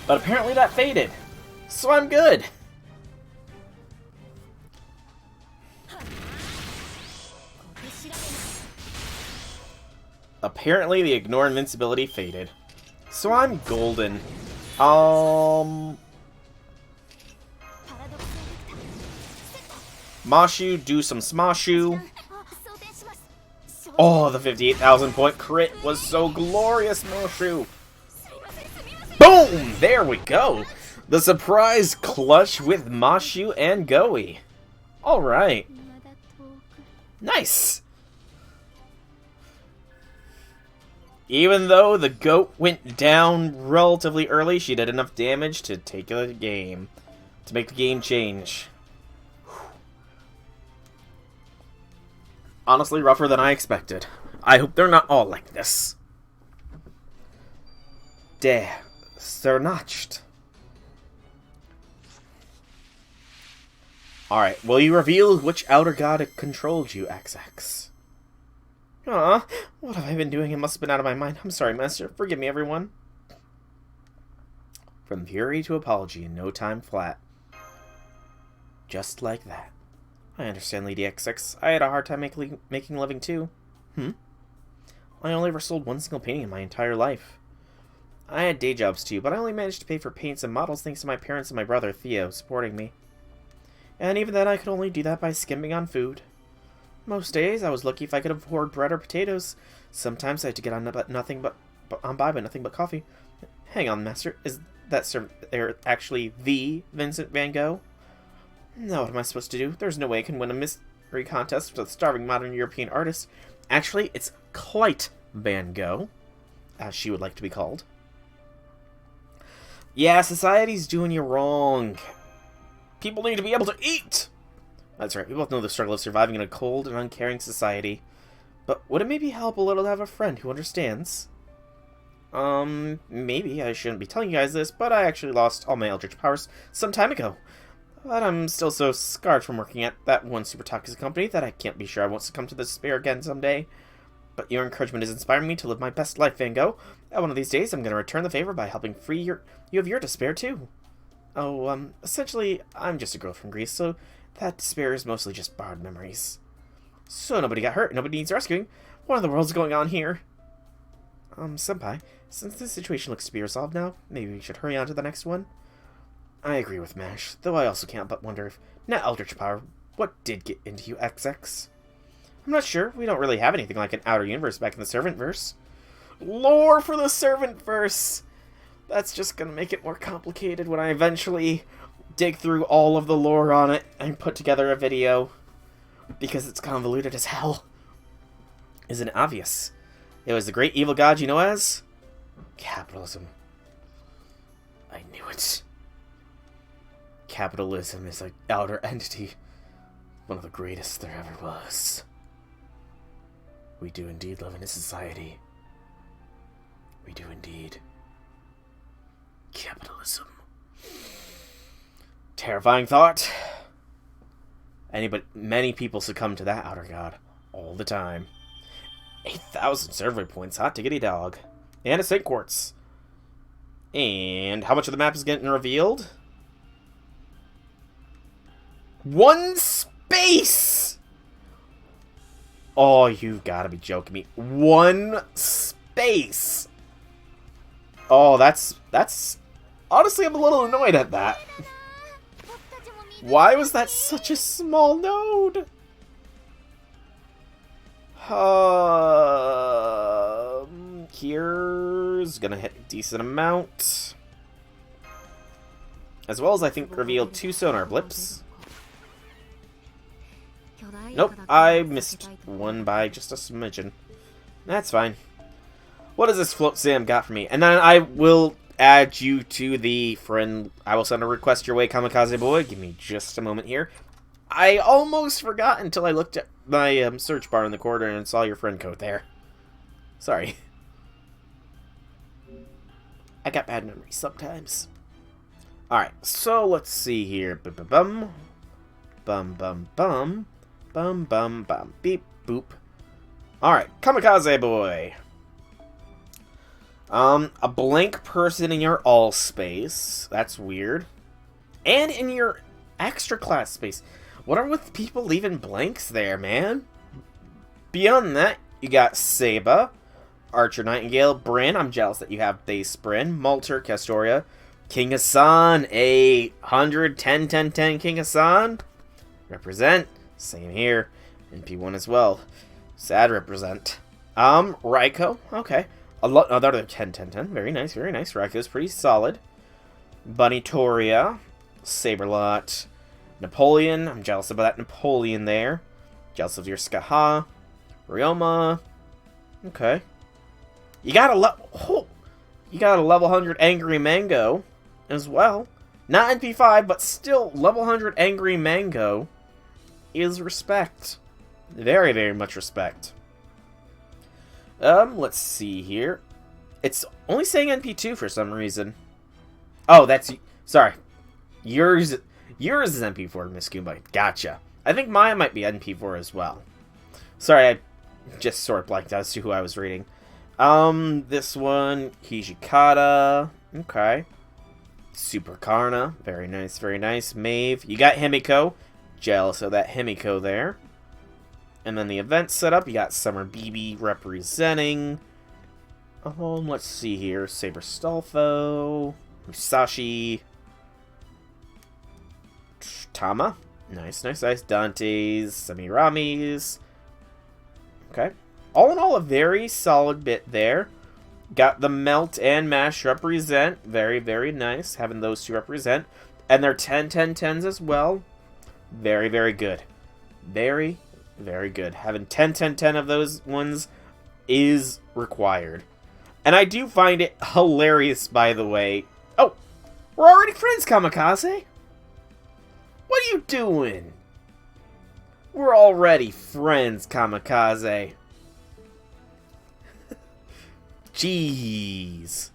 But apparently that faded. So I'm good. Apparently the Ignore Invincibility faded. So I'm golden. Mashu, do some Smashu. Oh, the 58,000 point crit was so glorious, Mashu. Boom! There we go. The surprise clutch with Mashu and Goey. Alright. Nice. Even though the goat went down relatively early, she did enough damage to take the game. To make the game change. Honestly, rougher than I expected. I hope they're not all like this. Der Zernacht. Alright, will you reveal which outer god controlled you, XX? Aw, what have I been doing? It must have been out of my mind. I'm sorry, Master. Forgive me, everyone. From fury to apology in no time flat. Just like that. I understand, Lady XX. I had a hard time making a living, too. I only ever sold one single painting in my entire life. I had day jobs, too, but I only managed to pay for paints and models thanks to my parents and my brother, Theo, supporting me. And even then, I could only do that by skimping on food. Most days, I was lucky if I could afford bread or potatoes. Sometimes I had to get on nothing but nothing but coffee. Hang on, Master. Is that actually the Vincent van Gogh? Now what am I supposed to do? There's no way I can win a mystery contest with a starving modern European artist. Actually, it's Clyte van Gogh, as she would like to be called. Yeah, society's doing you wrong. People need to be able to eat! That's right, we both know the struggle of surviving in a cold and uncaring society. But would it maybe help a little to have a friend who understands? Maybe I shouldn't be telling you guys this, but I actually lost all my eldritch powers some time ago. But I'm still so scarred from working at that one super toxic company that I can't be sure I won't succumb to despair again someday. But your encouragement is inspiring me to live my best life, Van Gogh. One of these days, I'm going to return the favor by helping free you of your despair, too. Oh, essentially, I'm just a girl from Greece, so that despair is mostly just borrowed memories. So nobody got hurt, nobody needs rescuing. What in the world's going on here? Senpai, since this situation looks to be resolved now, maybe we should hurry on to the next one? I agree with Mash, though I also can't but wonder if, not Eldritch Power, what did get into you, XX? I'm not sure. We don't really have anything like an outer universe back in the Servant verse. Lore for the Servant verse! That's just gonna make it more complicated when I eventually dig through all of the lore on it and put together a video. Because it's convoluted as hell. Isn't it obvious? It was the great evil god you know as? Capitalism. I knew it. Capitalism is an outer entity. One of the greatest there ever was. We do indeed live in a society. We do indeed. Capitalism. Terrifying thought. Many people succumb to that outer god all the time. 8,000 survey points, hot diggity dog. And a Saint Quartz. And how much of the map is getting revealed? 1 space! Oh, you've got to be joking me. 1 space! Oh, that's... Honestly, I'm a little annoyed at that. Why was that such a small node? Here's gonna hit a decent amount. As well as, I think, revealed 2 sonar blips. Nope, I missed one by just a smidgen. That's fine. What does this float Sam got for me? And then I will add you to the friend. I will send a request your way, Kamikaze Boy. Give me just a moment here. I almost forgot until I looked at my search bar in the corner and saw your friend code there. Sorry. I got bad memories sometimes. Alright, so let's see here. Bum, bum, bum, bum. Bum, bum, bum. Beep, boop. Alright, Kamikaze Boy. A blank person in your all space. That's weird. And in your extra class space. What are with people leaving blanks there, man? Beyond that, you got Seba, Archer Nightingale, Bryn. I'm jealous that you have base Bryn. Malter, Castoria, King Hassan, a 110, 10, 10 King Hassan. Represent. Same here. And P1 as well. Sad represent. Raiko. Okay. Another 10, 10, 10. Very nice, very nice. Raiko's pretty solid. Bunny Toria. Saberlot. Napoleon. I'm jealous about that Napoleon there. Jealous of your Skaha. Ryoma. Okay. You got a level 100 Angry Mango as well. Not NP5, but still level 100 Angry Mango is respect. Very, very much respect. Let's see here. It's only saying NP2 for some reason. Oh, that's... Sorry. Yours is NP4, Miss Goomba. Gotcha. I think mine might be NP4 as well. Sorry, I just sort of blanked out as to who I was reading. This one, Hijikata. Okay. Super Karna. Very nice, very nice. Maeve. You got Himiko. Jealous of that Himiko there. And then the event setup, you got Summer BB representing. Let's see here. Saber Stolfo. Musashi. Tama. Nice, nice, nice. Dante's. Semirami's. Okay. All in all, a very solid bit there. Got the Melt and Mash represent. Very, very nice. Having those two represent. And they're 10, 10, 10s as well. Very, very good. Very, very good. Having 10, 10, 10 of those ones is required. And I do find it hilarious, by the way. Oh, we're already friends, Kamikaze. What are you doing? We're already friends, Kamikaze. Jeez.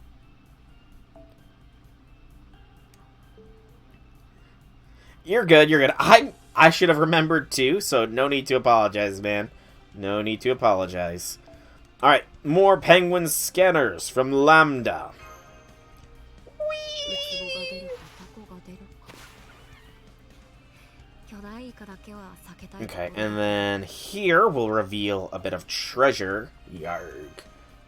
You're good, you're good. I should have remembered too, so no need to apologize, man. No need to apologize. Alright, more penguin scanners from Lambda. Okay, and then here we'll reveal a bit of treasure. Yarg.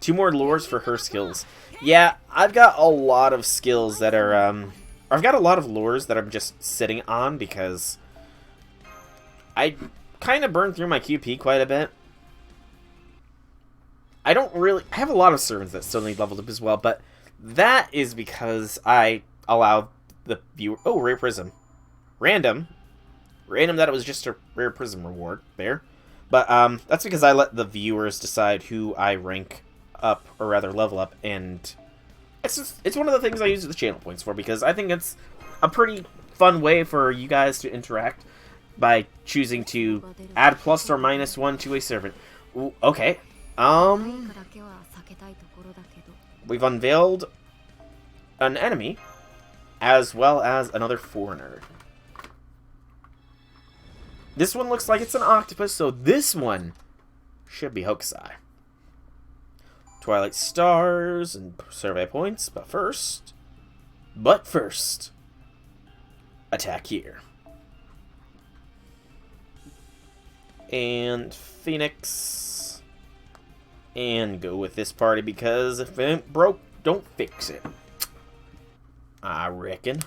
2 more lures for her skills. Yeah, I've got a lot of skills that are, I've got a lot of lures that I'm just sitting on because I kind of burned through my QP quite a bit. I have a lot of servants that still need leveled up as well, but that is because I allow the viewer... Oh, rare prism. Random that it was just a rare prism reward there. But that's because I let the viewers decide who I rank up, or rather level up, and it's one of the things I use the channel points for, because I think it's a pretty fun way for you guys to interact by choosing to add plus or minus 1 to a servant. Ooh, okay. We've unveiled an enemy, as well as another foreigner. This one looks like it's an octopus, so this one should be Hokusai. Twilight Stars and survey points, but first, attack here. And Phoenix. And go with this party, because if it ain't broke, don't fix it. I reckon.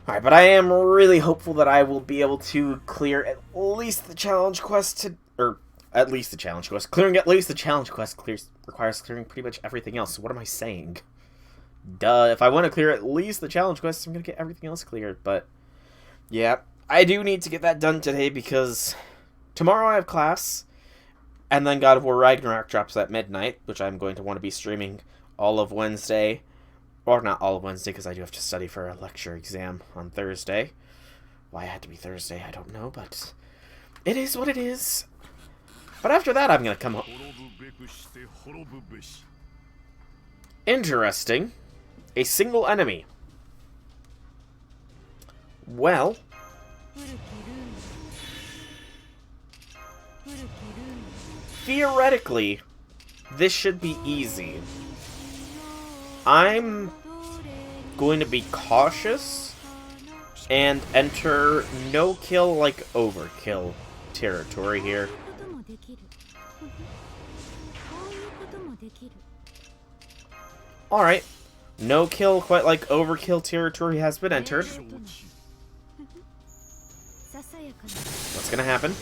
Alright, but I am really hopeful that I will be able to clear at least the challenge quest Clearing at least the challenge quest requires clearing pretty much everything else. So what am I saying? Duh, if I want to clear at least the challenge quest, I'm going to get everything else cleared. But, yeah, I do need to get that done today, because tomorrow I have class, and then God of War Ragnarok drops at midnight, which I'm going to want to be streaming all of Wednesday. Or not all of Wednesday, because I do have to study for a lecture exam on Thursday. Why it had to be Thursday, I don't know, but it is what it is. But after that, I'm going to come home. Interesting. A single enemy. Well, theoretically, this should be easy. I'm going to be cautious and enter no-kill, like, overkill territory here. Alright. No-kill, quite like overkill territory has been entered. What's gonna happen?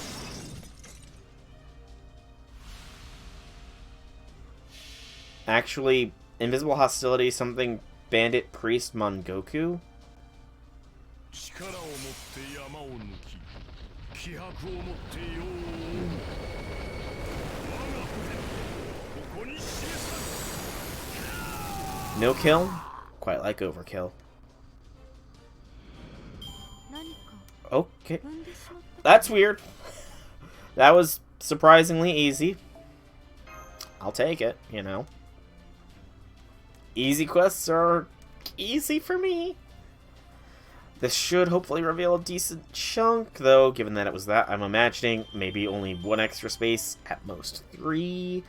Actually, invisible hostility, something bandit priest Mongoku. No kill? Quite like overkill. Okay. That's weird. That was surprisingly easy. I'll take it, you know. Easy quests are easy for me. This should hopefully reveal a decent chunk, though, given that it was that. I'm imagining maybe only 1 extra space, at most 3.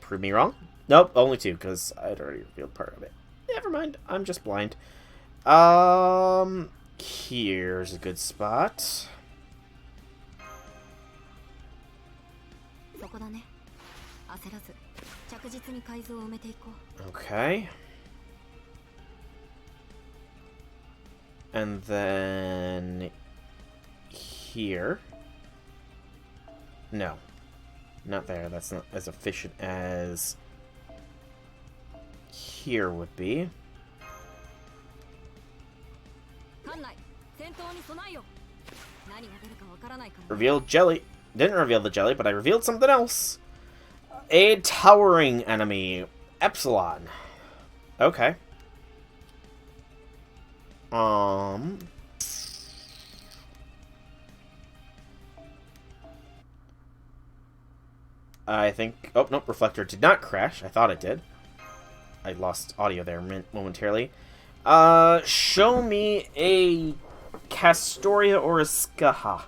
Prove me wrong. Nope, only 2, because I'd already revealed part of it. Never mind, I'm just blind. Here's a good spot. Okay. And then here. No. Not there. That's not as efficient as here would be. Revealed jelly. Didn't reveal the jelly, but I revealed something else. A towering enemy. Epsilon. Okay. I think... Oh, nope, Reflector did not crash. I thought it did. I lost audio there momentarily. Show me a Castoria or a Skaha.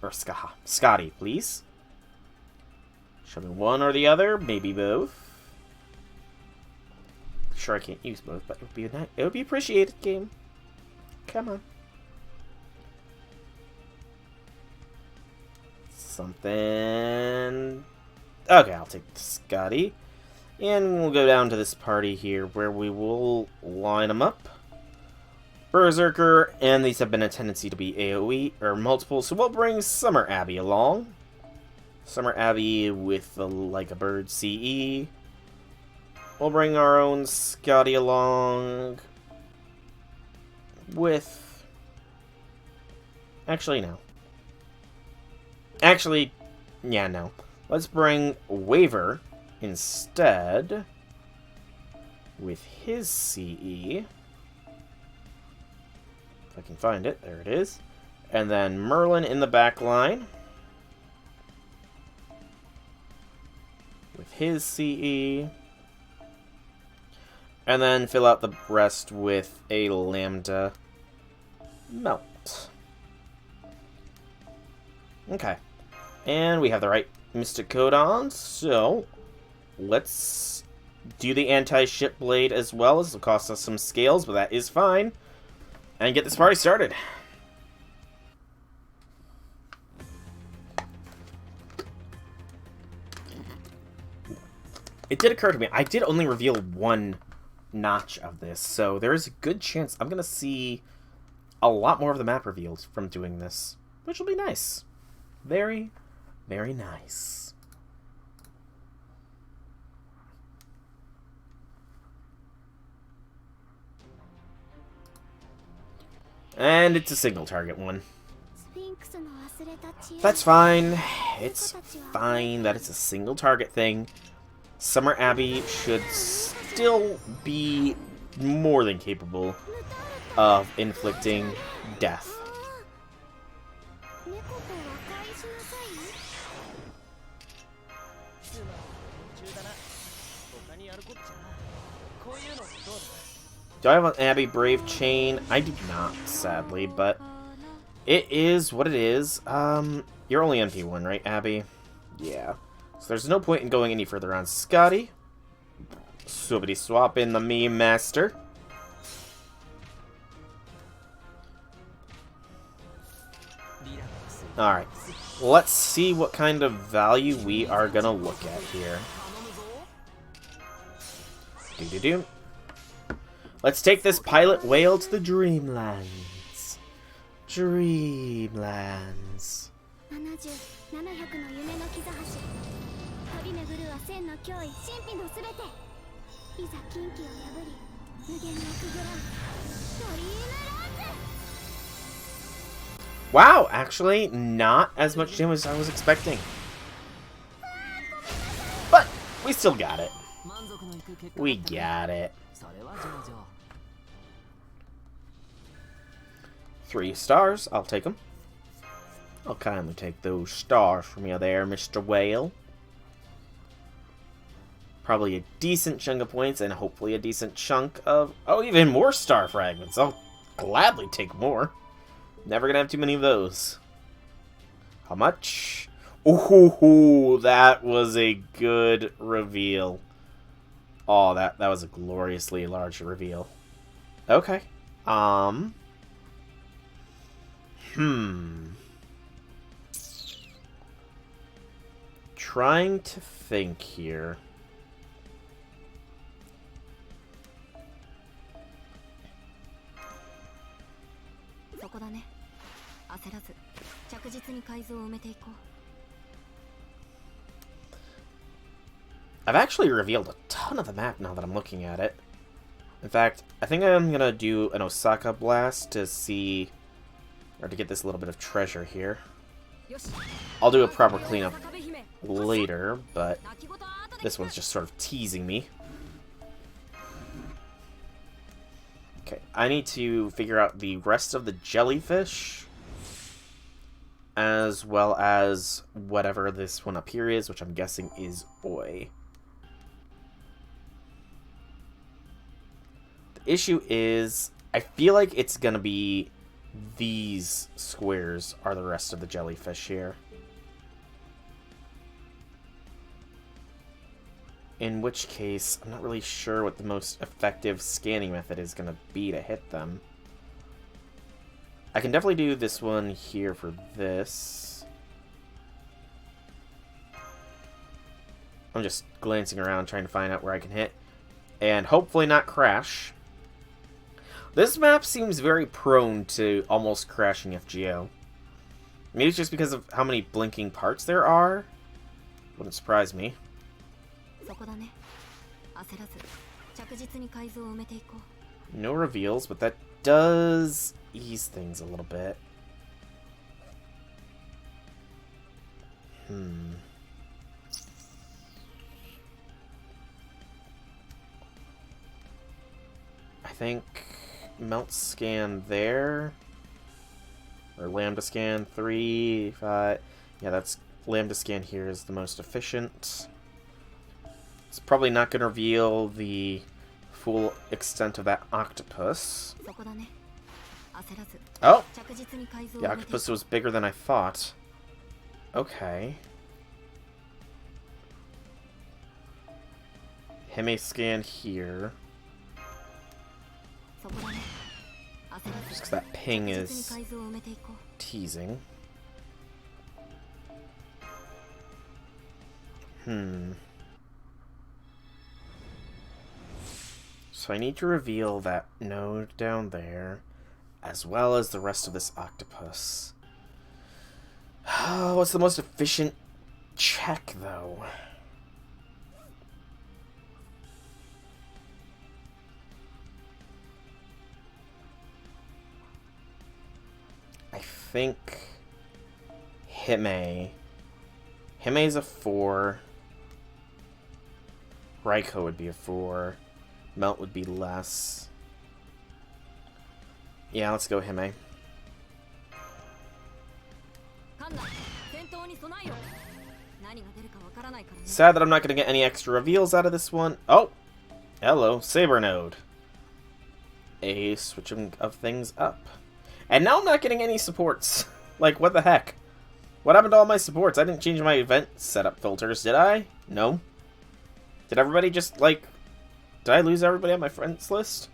Or Skaha. Scotty, please. Show me one or the other, maybe both. Sure, I can't use both, but it would be appreciated, game. Come on. Something. Okay, I'll take Scotty. And we'll go down to this party here where we will line them up. Berserker, and these have been a tendency to be AoE, or multiple, so we'll bring Summer Abbey along. Summer Abbey with the Like a Bird CE. We'll bring our own Scotty along with... Actually, no. Actually, yeah, no. Let's bring Waver instead with his CE. If I can find it. There it is. And then Merlin in the back line with his CE. And then fill out the rest with a Lambda Melt. Okay. And we have the right Mystic Code on, so let's do the anti-ship blade as well. This will cost us some scales, but that is fine. And get this party started. It did occur to me, I did only reveal one notch of this, so there is a good chance I'm going to see a lot more of the map revealed from doing this, which will be nice. Very, very nice. And it's a single target one. That's fine. It's fine that it's a single target thing. Summer Abbey should still be more than capable of inflicting death. Do I have an Abbey Brave chain? I do not, sadly, but it is what it is. You're only NP1, right, Abby? Yeah. So there's no point in going any further on Scotty. Swibbity swap in the meme master. Alright. Let's see what kind of value we are gonna look at here. Do-do-do. Let's take this pilot whale to the Dreamlands. Dreamlands. Wow, actually, not as much damage as I was expecting. But we still got it. We got it. 3 stars, I'll take them. I'll kindly take those stars from you there, Mr. Whale. Probably a decent chunk of points and hopefully a decent chunk of... Oh, even more star fragments. I'll gladly take more. Never gonna have too many of those. How much? Ooh, that was a good reveal. Oh, that was a gloriously large reveal. Okay. Trying to think here. I've actually revealed a ton of the map now that I'm looking at it. In fact, I think I'm gonna do an Osaka blast to see, or to get this little bit of treasure here. I'll do a proper cleanup later, but this one's just sort of teasing me. Okay, I need to figure out the rest of the jellyfish, as well as whatever this one up here is, which I'm guessing is Oi. The issue is, I feel like it's gonna be these squares are the rest of the jellyfish here. In which case, I'm not really sure what the most effective scanning method is going to be to hit them. I can definitely do this one here for this. I'm just glancing around trying to find out where I can hit. And hopefully not crash. This map seems very prone to almost crashing FGO. Maybe it's just because of how many blinking parts there are. Wouldn't surprise me. No reveals, but that does ease things a little bit. I think melt scan there. Or lambda scan 3, 5. Yeah, that's lambda scan here is the most efficient. It's probably not going to reveal the full extent of that octopus. Oh! The octopus was bigger than I thought. Okay. Hime scan here. Just because that ping is teasing. So I need to reveal that node down there, as well as the rest of this octopus. What's the most efficient check, though? I think Hime. Hime's a 4. Raiko would be a 4. Melt would be less. Yeah, let's go Hime. Sad that I'm not going to get any extra reveals out of this one. Oh! Hello, Saber Node. A switching of things up. And now I'm not getting any supports. Like, what the heck? What happened to all my supports? I didn't change my event setup filters, did I? No. Did everybody just, like... Did I lose everybody on my friends list?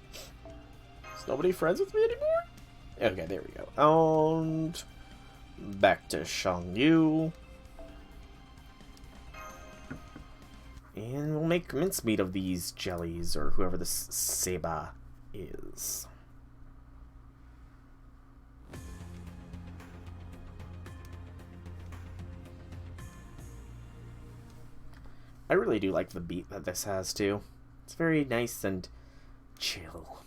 Is nobody friends with me anymore? Okay, there we go. And... back to Shangyu. And we'll make mincemeat of these jellies, or whoever this Seba is. I really do like the beat that this has, too. It's very nice and chill.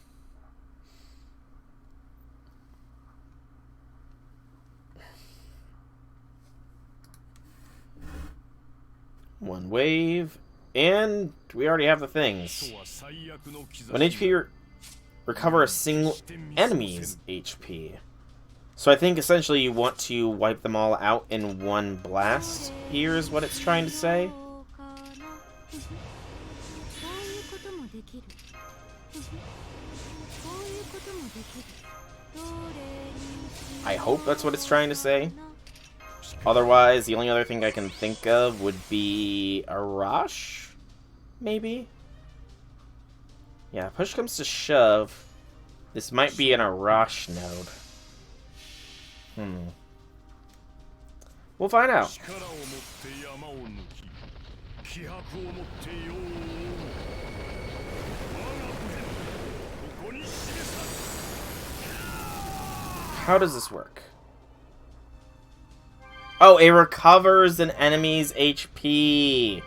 One wave, and we already have the things. When HP recover a single enemy's HP. So I think essentially you want to wipe them all out in one blast. Here is what it's trying to say. I hope that's what it's trying to say. Otherwise, the only other thing I can think of would be Arash? Maybe? Yeah, push comes to shove. This might be an Arash node. We'll find out. How does this work? Oh, it recovers an enemy's HP.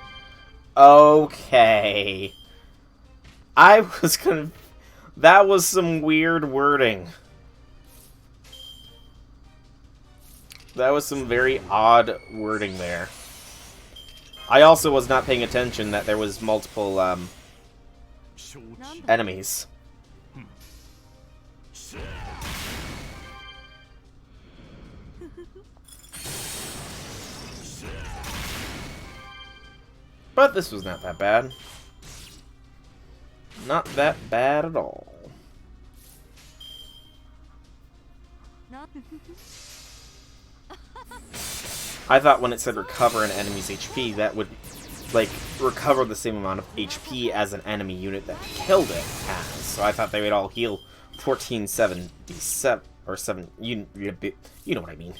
Okay. I was gonna... That was some weird wording. That was some very odd wording there. I also was not paying attention that there was multiple, enemies. But this was not that bad. Not that bad at all. I thought when it said recover an enemy's HP, that would like, recover the same amount of HP as an enemy unit that killed it has. So I thought they would all heal 1477, or 7, you know what I mean.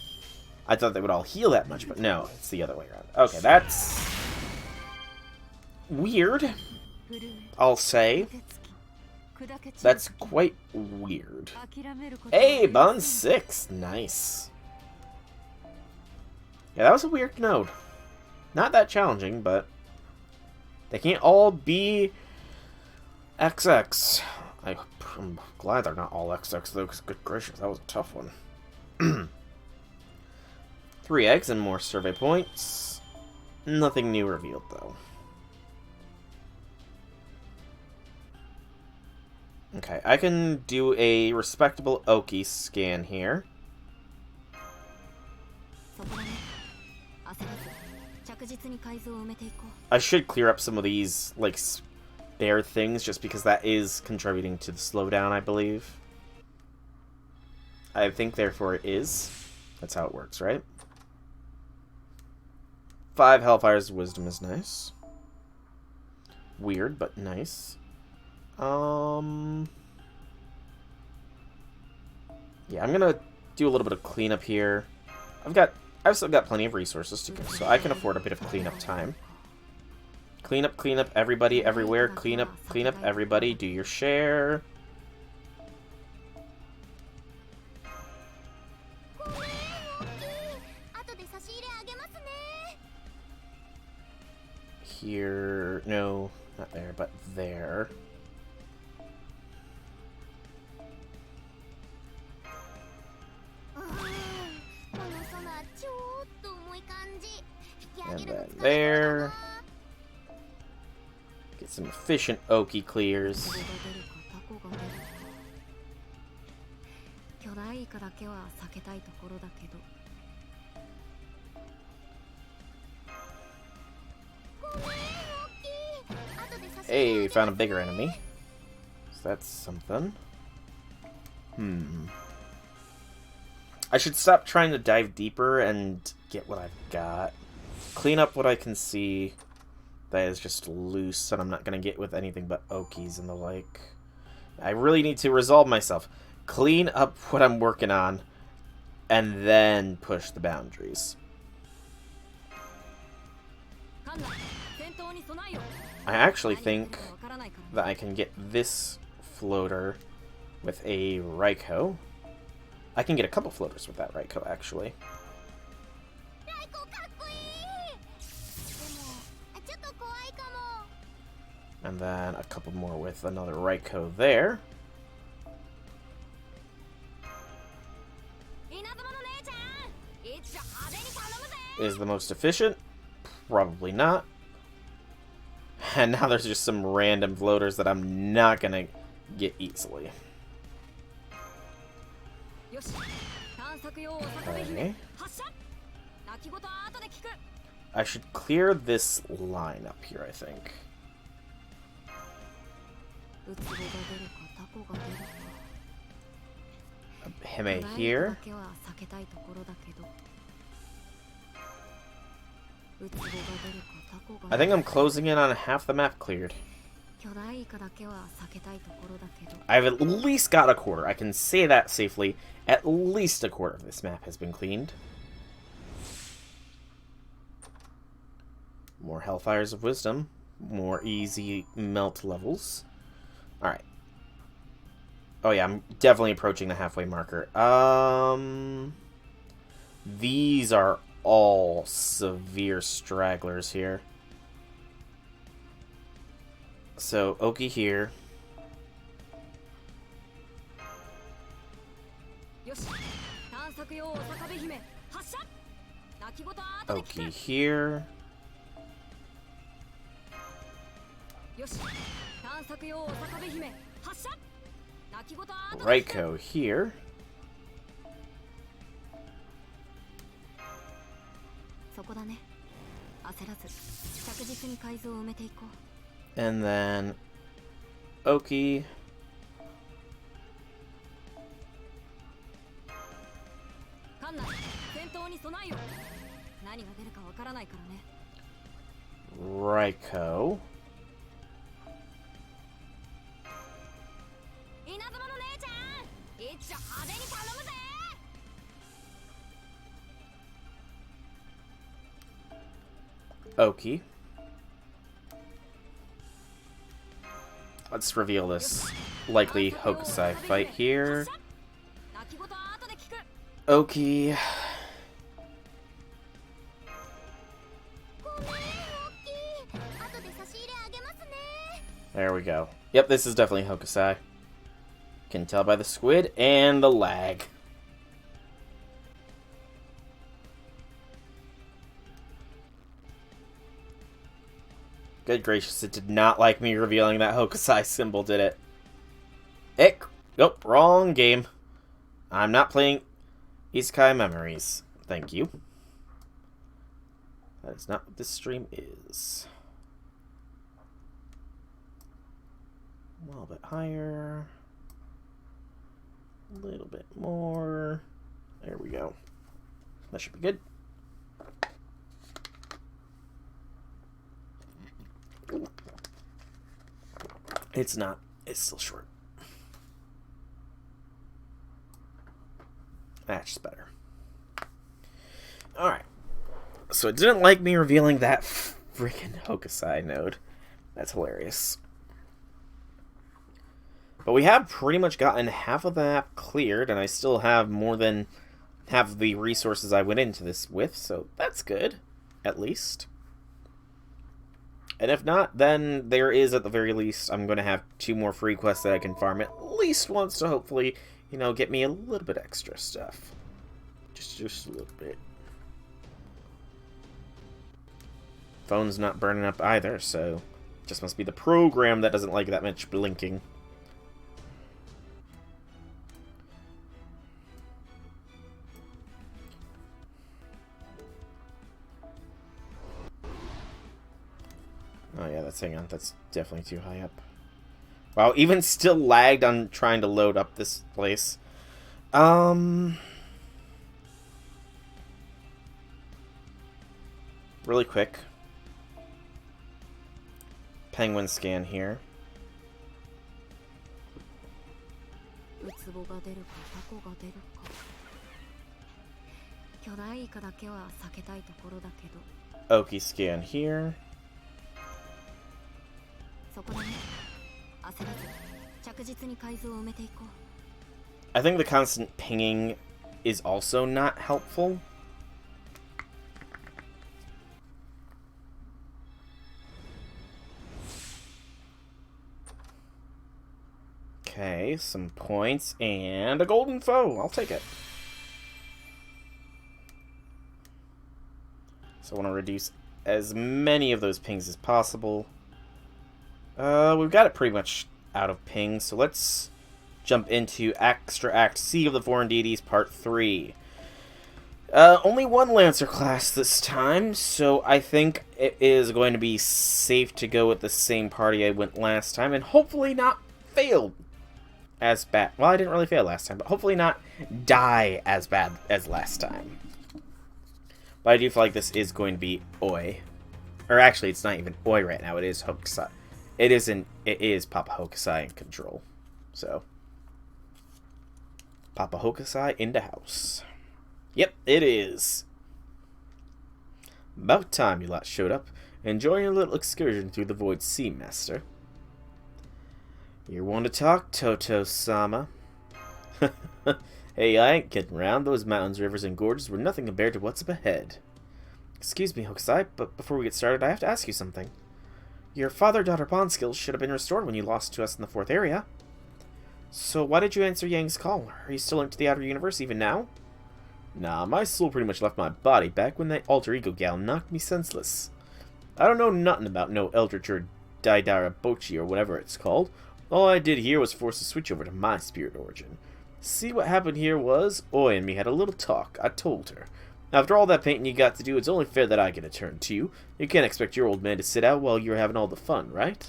I thought they would all heal that much, but no, it's the other way around. Okay, that's weird, I'll say. That's quite weird. Hey, Bond 6, nice. Yeah, that was a weird node. Not that challenging, but they can't all be XX. I'm glad they're not all XX, though, because good gracious, that was a tough one. 3 eggs and more survey points. Nothing new revealed, though. Okay, I can do a respectable Oki scan here. I should clear up some of these, like, spare things, just because that is contributing to the slowdown, I believe. I think, therefore, it is. That's how it works, right? 5 Hellfire's Wisdom is nice. Weird, but nice. Yeah, I'm gonna do a little bit of cleanup here. I've still got plenty of resources to go, so I can afford a bit of cleanup time. Clean up, everybody, everywhere. Clean up, everybody. Do your share. Here, no, not there, but there. And then there. Get some efficient Oki clears. Hey, we found a bigger enemy. So that's something. I should stop trying to dive deeper and get what I've got. Clean up what I can see that is just loose and I'm not going to get with anything but Okis and the like. I really need to resolve myself. Clean up what I'm working on and then push the boundaries. I actually think that I can get this floater with a Raikou. I can get a couple floaters with that Raikou, actually. And then a couple more with another Raikou there. Is the most efficient? Probably not. And now there's just some random floaters that I'm not gonna get easily. Okay. I should clear this line up here, I think. Hime here. I think I'm closing in on half the map cleared. I've at least got a quarter. I can say that safely. At least a quarter of this map has been cleaned. More Hellfires of Wisdom. More easy melt levels. Alright. Oh yeah, I'm definitely approaching the halfway marker. These are all severe stragglers here. So, Oki here. Oki here. Raikou here. And then Oki. Raiko. Oki. Let's reveal this likely Hokusai fight here. Oki. There we go. Yep, this is definitely Hokusai. Can tell by the squid and the lag. Good gracious, it did not like me revealing that Hokusai symbol, did it? Ick. Nope, wrong game. I'm not playing Isekai Memories. Thank you. That is not what this stream is. A little bit higher. A little bit more. There we go. That should be good. It's not. It's still short. That's better. Alright. So it didn't like me revealing that freaking Hokusai node. That's hilarious. But we have pretty much gotten half of the map cleared, and I still have more than half of the resources I went into this with, so that's good, at least. And if not, then there is, at the very least, I'm going to have 2 more free quests that I can farm at least once to hopefully, you know, get me a little bit extra stuff. Just a little bit. Phone's not burning up either, so just must be the program that doesn't like that much blinking. Oh yeah, hang on, that's definitely too high up. Wow, even still lagged on trying to load up this place. Really quick. Penguin scan here. Oki scan here. I think the constant pinging is also not helpful. Okay, some points and a golden foe. I'll take it. So I want to reduce as many of those pings as possible. We've got it pretty much out of ping, so let's jump into Extra Act C of the Foreign Deities Part 3. Only one Lancer class this time, so I think it is going to be safe to go with the same party I went last time, and hopefully not fail as bad. Well, I didn't really fail last time, but hopefully not die as bad as last time. But I do feel like this is going to be Oi. Or actually, it's not even Oi right now, it is Hokusai. It is Papa Hokusai in control. So, Papa Hokusai in the house. Yep, it is. About time you lot showed up. Enjoying a little excursion through the Void Sea, Master. You're one to talk, Toto-sama. Hey, I ain't kidding around. Those mountains, rivers, and gorges were nothing compared to what's up ahead. Excuse me, Hokusai, but before we get started, I have to ask you something. Your father-daughter bond skills should have been restored when you lost to us in the 4th area. So why did you answer Yang's call? Are you still linked to the outer universe even now? Nah, my soul pretty much left my body back when that alter ego gal knocked me senseless. I don't know nothing about no Eldritch or Daidara Bochi or whatever it's called. All I did here was force a switch over to my spirit origin. See, what happened here was, Oi and me had a little talk. I told her. After all that painting you got to do, it's only fair that I get a turn too. You can't expect your old man to sit out while you're having all the fun, right?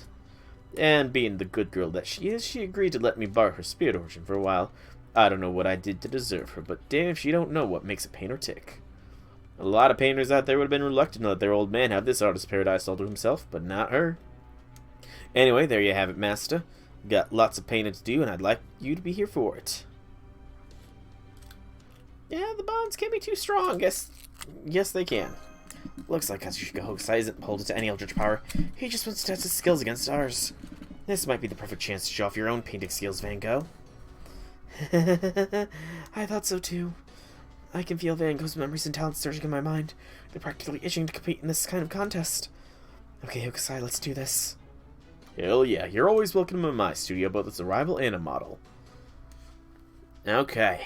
And being the good girl that she is, she agreed to let me borrow her spirit origin for a while. I don't know what I did to deserve her, but damn if she don't know what makes a painter tick. A lot of painters out there would have been reluctant to let their old man have this artist's paradise all to himself, but not her. Anyway, there you have it, Master. Got lots of painting to do, and I'd like you to be here for it. Yeah, the bonds can't be too strong. Yes, they can. Looks like Katsushika Hokusai isn't beholden to any eldritch power. He just wants to test his skills against ours. This might be the perfect chance to show off your own painting skills, Van Gogh. I thought so too. I can feel Van Gogh's memories and talents surging in my mind. They're practically itching to compete in this kind of contest. Okay, Hokusai, let's do this. Hell yeah, you're always welcome in my studio, both as a rival and a model. Okay.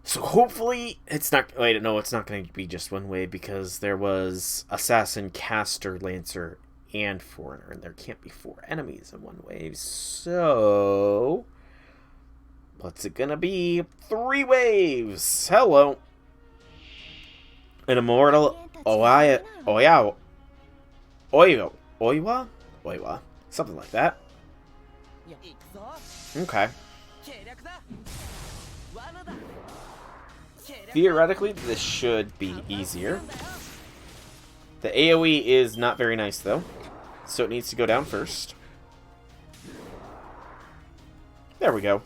So hopefully it's not... Wait, no, it's not going to be just one wave, because there was Assassin, Caster, Lancer, and Foreigner, and there can't be 4 enemies in one wave, so... What's it gonna be? 3 waves! Hello! An immortal Oiwa? Something like that. Okay. Theoretically, this should be easier. The AoE is not very nice, though. So it needs to go down first. There we go.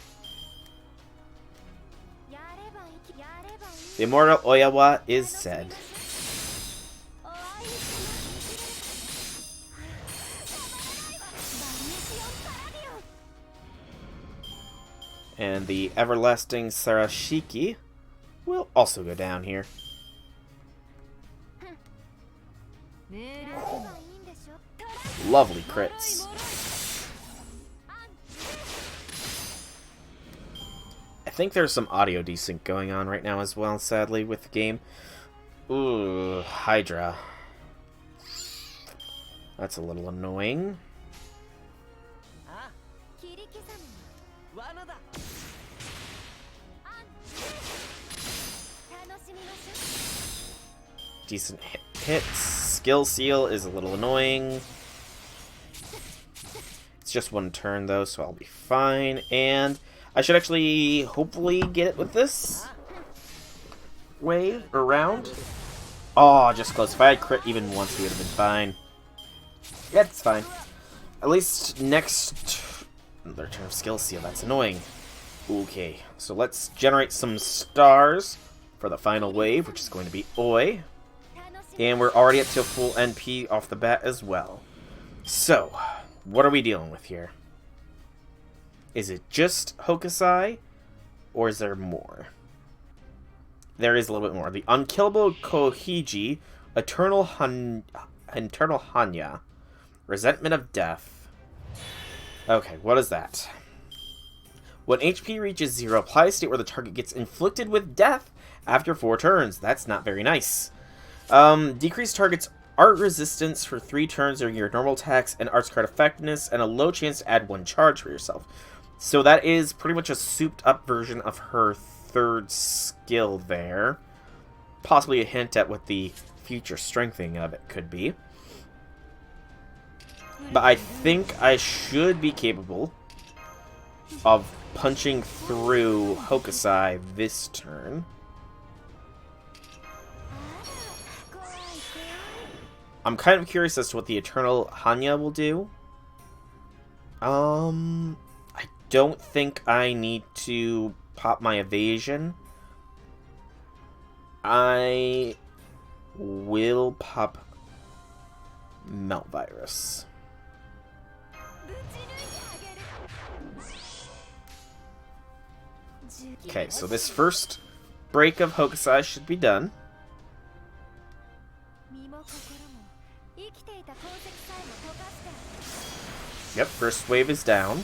The immortal Oiwa is said. And the everlasting Sarashiki will also go down here. Lovely crits. I think there's some audio desync going on right now as well, sadly, with the game. Ooh, Hydra. That's a little annoying. Decent hits. Skill Seal is a little annoying. It's just 1 turn, though, so I'll be fine. And I should actually, hopefully, get it with this wave or round. Oh, just close. If I had crit even once, we would have been fine. Yeah, it's fine. At least next... Another turn of Skill Seal. That's annoying. Okay, so let's generate some stars for the final wave, which is going to be Oi. And we're already up to a full NP off the bat as well. So, what are we dealing with here? Is it just Hokusai, or is there more? There is a little bit more. The Unkillable Kohiji, Eternal Hanya, Resentment of Death. Okay, what is that? When HP reaches 0, apply a state where the target gets inflicted with death after 4 turns. That's not very nice. Decrease target's art resistance for 3 turns during your normal attacks and arts card effectiveness, and a low chance to add 1 charge for yourself. So that is pretty much a souped-up version of her 3rd skill there. Possibly a hint at what the future strengthening of it could be. But I think I should be capable of punching through Hokusai this turn. I'm kind of curious as to what the Eternal Hanya will do. I don't think I need to pop my evasion. I will pop Melt Virus. Okay, so this first break of Hokusai should be done. Yep, first wave is down.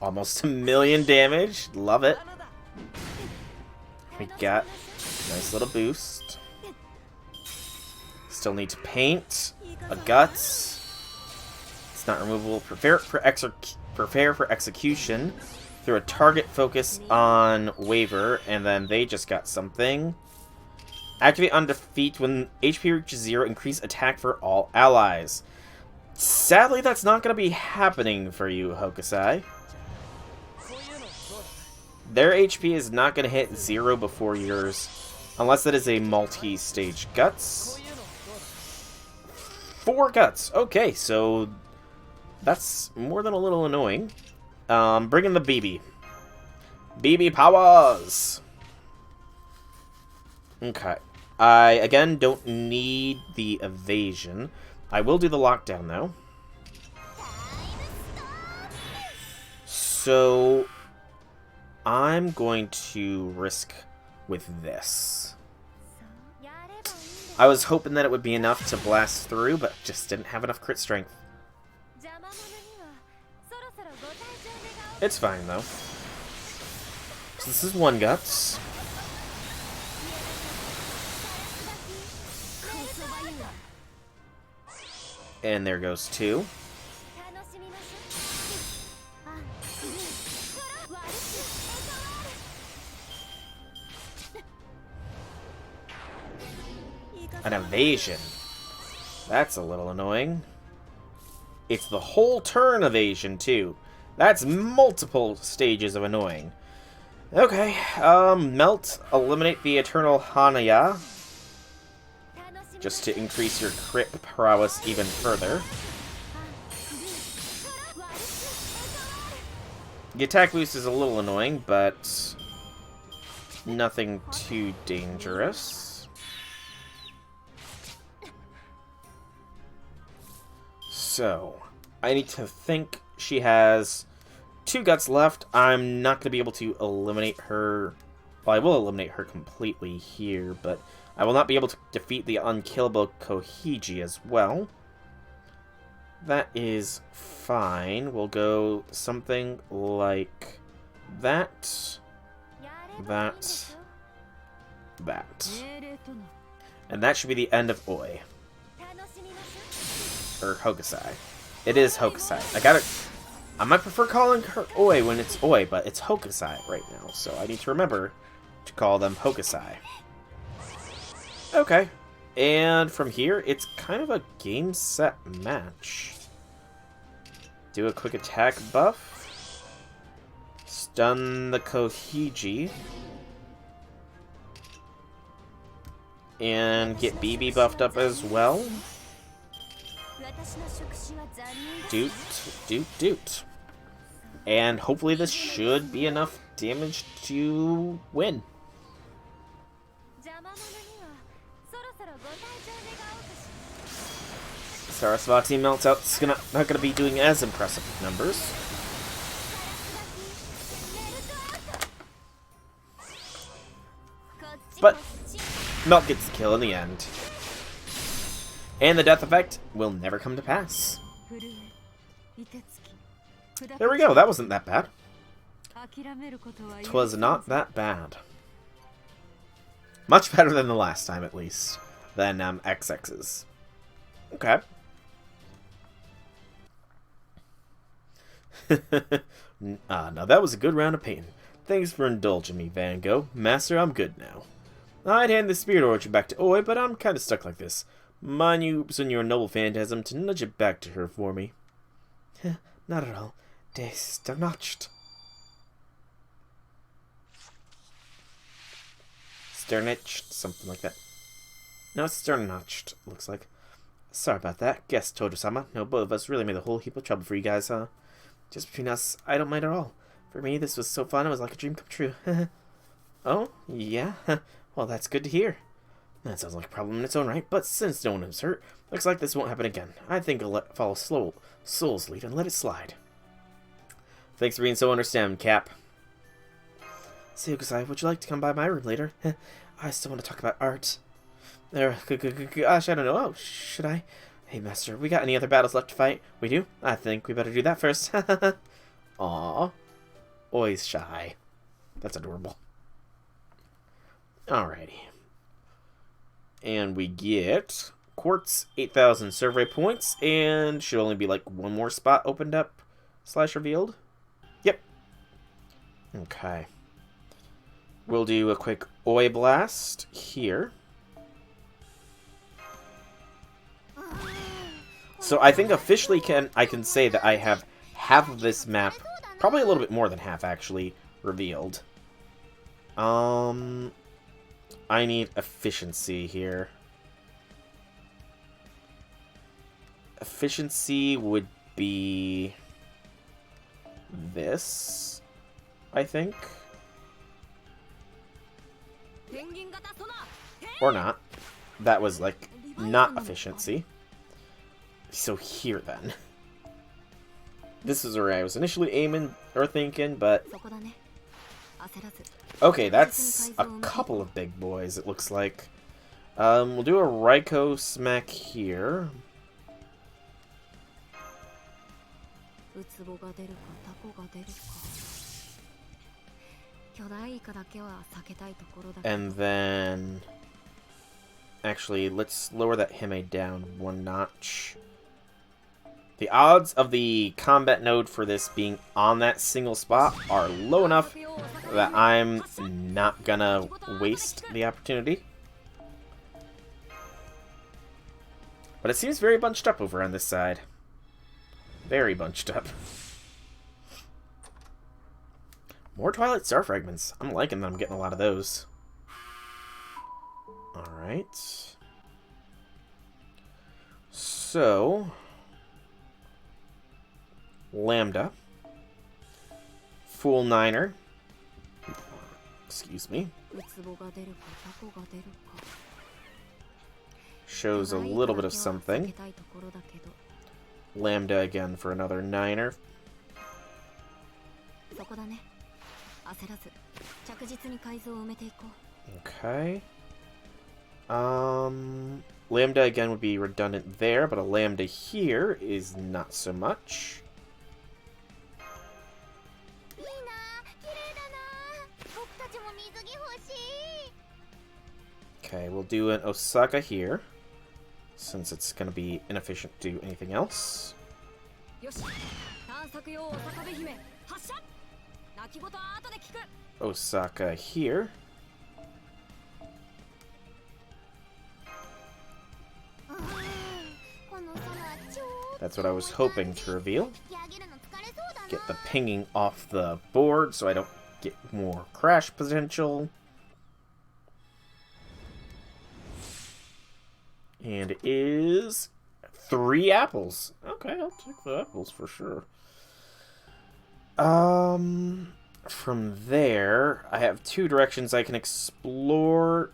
Almost 1,000,000 damage. Love it. We got a nice little boost. Still need to paint. A Guts. It's not removable. Prepare for execution through a target focus on Waver, and then they just got something. Activate on defeat when HP reaches 0. Increase attack for all allies. Sadly, that's not going to be happening for you, Hokusai. Their HP is not going to hit 0 before yours, unless that is a multi-stage guts. 4 guts. Okay, so that's more than a little annoying. Bring in the BB. BB powers! Okay. I, again, don't need the evasion. I will do the lockdown, though. So I'm going to risk with this. I was hoping that it would be enough to blast through, but just didn't have enough crit strength. It's fine, though. So this is 1 guts. And there goes 2. An evasion. That's a little annoying. It's the whole turn evasion, too. That's multiple stages of annoying. Okay, melt, eliminate the Eternal Hanaya. Just to increase your crit prowess even further. The attack boost is a little annoying, but nothing too dangerous. So, I need to think. She has 2 guts left. I'm not going to be able to eliminate her. Well, I will eliminate her completely here, but I will not be able to defeat the unkillable Kohiji as well. That is fine. We'll go something like that, that, that. And that should be the end of Oi. Or Hokusai. It is Hokusai. I gotta... I might prefer calling her Oi when it's Oi, but it's Hokusai right now, so I need to remember to call them Hokusai. Okay. And from here, it's kind of a game set match. Do a quick attack buff. Stun the Kohiji. And get BB buffed up as well. Doot, doot, doot. And hopefully this should be enough damage to win. Sarasvati melts out. It's not gonna be doing as impressive numbers. But Melt gets the kill in the end. And the death effect will never come to pass. There we go, that wasn't that bad. 'Twas not that bad. Much better than the last time, at least. Than XX's. Okay. Now that was a good round of pain. Thanks for indulging me, Van Gogh. Master, I'm good now. I'd hand the spirit orchard back to Oi, but I'm kinda stuck like this. Mind you and your noble phantasm to nudge it back to her for me. Not at all. Sternoched. Sternoched, something like that. No, it's sternoched, looks like. Sorry about that. Guess Todo-sama. No, both of us really made a whole heap of trouble for you guys, huh? Just between us, I don't mind at all. For me, this was so fun, it was like a dream come true. Oh, yeah? Well, that's good to hear. That sounds like a problem in its own right, but since no one was hurt, looks like this won't happen again. I think I'll follow Soul's lead and let it slide. Thanks for being so understanding, Cap. Sayukusai, would you like to come by my room later? I still want to talk about art. Gosh, I don't know. Oh, should I? Hey, Master, we got any other battles left to fight? We do? I think we better do that first. Aww. Always shy. That's adorable. Alrighty. And we get quartz, 8,000 survey points, and should only be like one more spot opened up / revealed. Yep. Okay. We'll do a quick Oi Blast here. So I think officially I can say that I have half of this map, probably a little bit more than half actually, revealed. I need efficiency here. Efficiency would be this, I think. Or not. That was, like, not efficiency. So here, then. This is where I was initially aiming or thinking, but... Okay, that's a couple of big boys, it looks like. We'll do a Raikou smack here. And then... Actually, let's lower that Hime down one notch. The odds of the combat node for this being on that single spot are low enough that I'm not gonna waste the opportunity. But it seems very bunched up over on this side. Very bunched up. More Twilight Star Fragments. I'm liking them. I'm getting a lot of those. Alright. So... Lambda. Full Niner. Excuse me. Shows a little bit of something. Lambda again for another Niner. Okay. Lambda again would be redundant there, but a Lambda here is not so much. Okay, we'll do an Osaka here, since it's going to be inefficient to do anything else. Osaka here. That's what I was hoping to reveal. Get the pinging off the board so I don't get more crash potential. And it is 3 apples. Okay, I'll take the apples for sure. From there, I have 2 directions I can explore.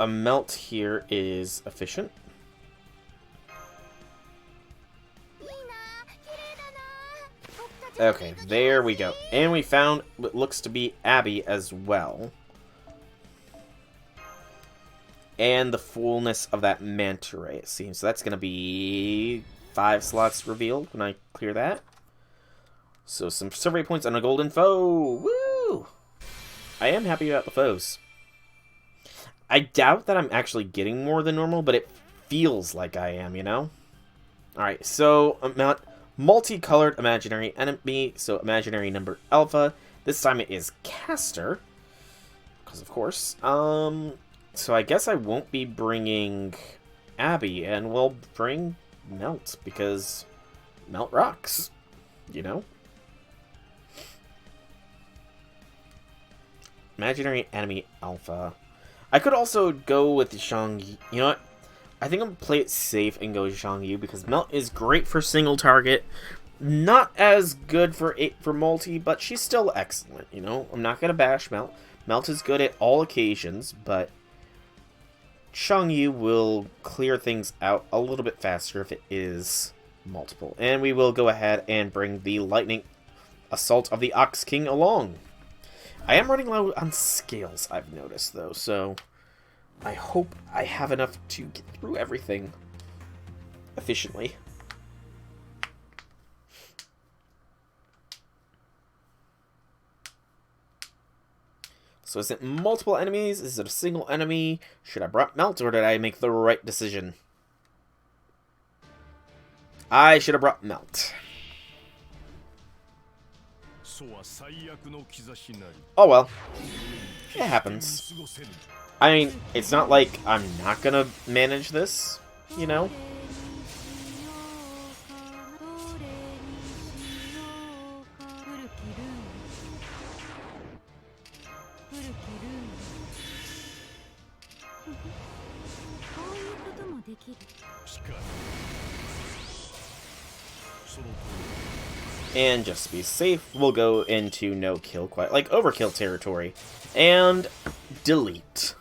A melt here is efficient. Okay, there we go. And we found what looks to be Abby as well. And the fullness of that manta ray, it seems. So that's going to be 5 slots revealed when I clear that. So some survey points on a golden foe. Woo! I am happy about the foes. I doubt that I'm actually getting more than normal, but it feels like I am, you know? Alright, so I'm not multicolored imaginary enemy, so imaginary number alpha. This time it is caster, because of course. So I guess I won't be bringing Abby, and we'll bring Melt, because Melt rocks, you know? Imaginary enemy alpha. I could also go with Zhang. You know what? I think I'm going to play it safe and go Zhang Yu, because Melt is great for single target. Not as good for multi, but she's still excellent, you know? I'm not going to bash Melt. Melt is good at all occasions, but Zhang Yu will clear things out a little bit faster if it is multiple. And we will go ahead and bring the Lightning Assault of the Ox King along. I am running low on scales, I've noticed, though, so I hope I have enough to get through everything efficiently. So is it multiple enemies? Is it a single enemy? Should I brought Melt, or did I make the right decision? I should have brought Melt. Oh well. It happens. I mean, it's not like I'm not gonna manage this, you know? And just to be safe, we'll go into no kill, quite like overkill territory. And delete.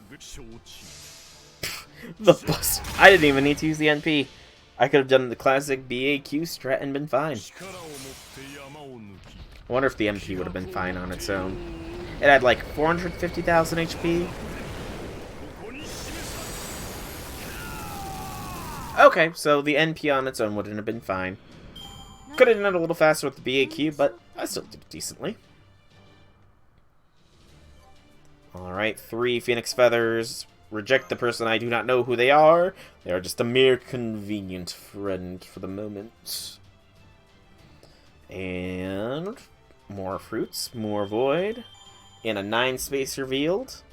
The bus. I didn't even need to use the NP. I could have done the classic BAQ strat and been fine. I wonder if the MP would have been fine on its own. It had like 450,000 HP. Okay, so the NP on its own wouldn't have been fine. Could have done it a little faster with the BAQ, but I still did it decently. Alright, 3 Phoenix Feathers. Reject the person, I do not know who they are. They are just a mere convenient friend for the moment. And more fruits, more void. And a 9 space revealed.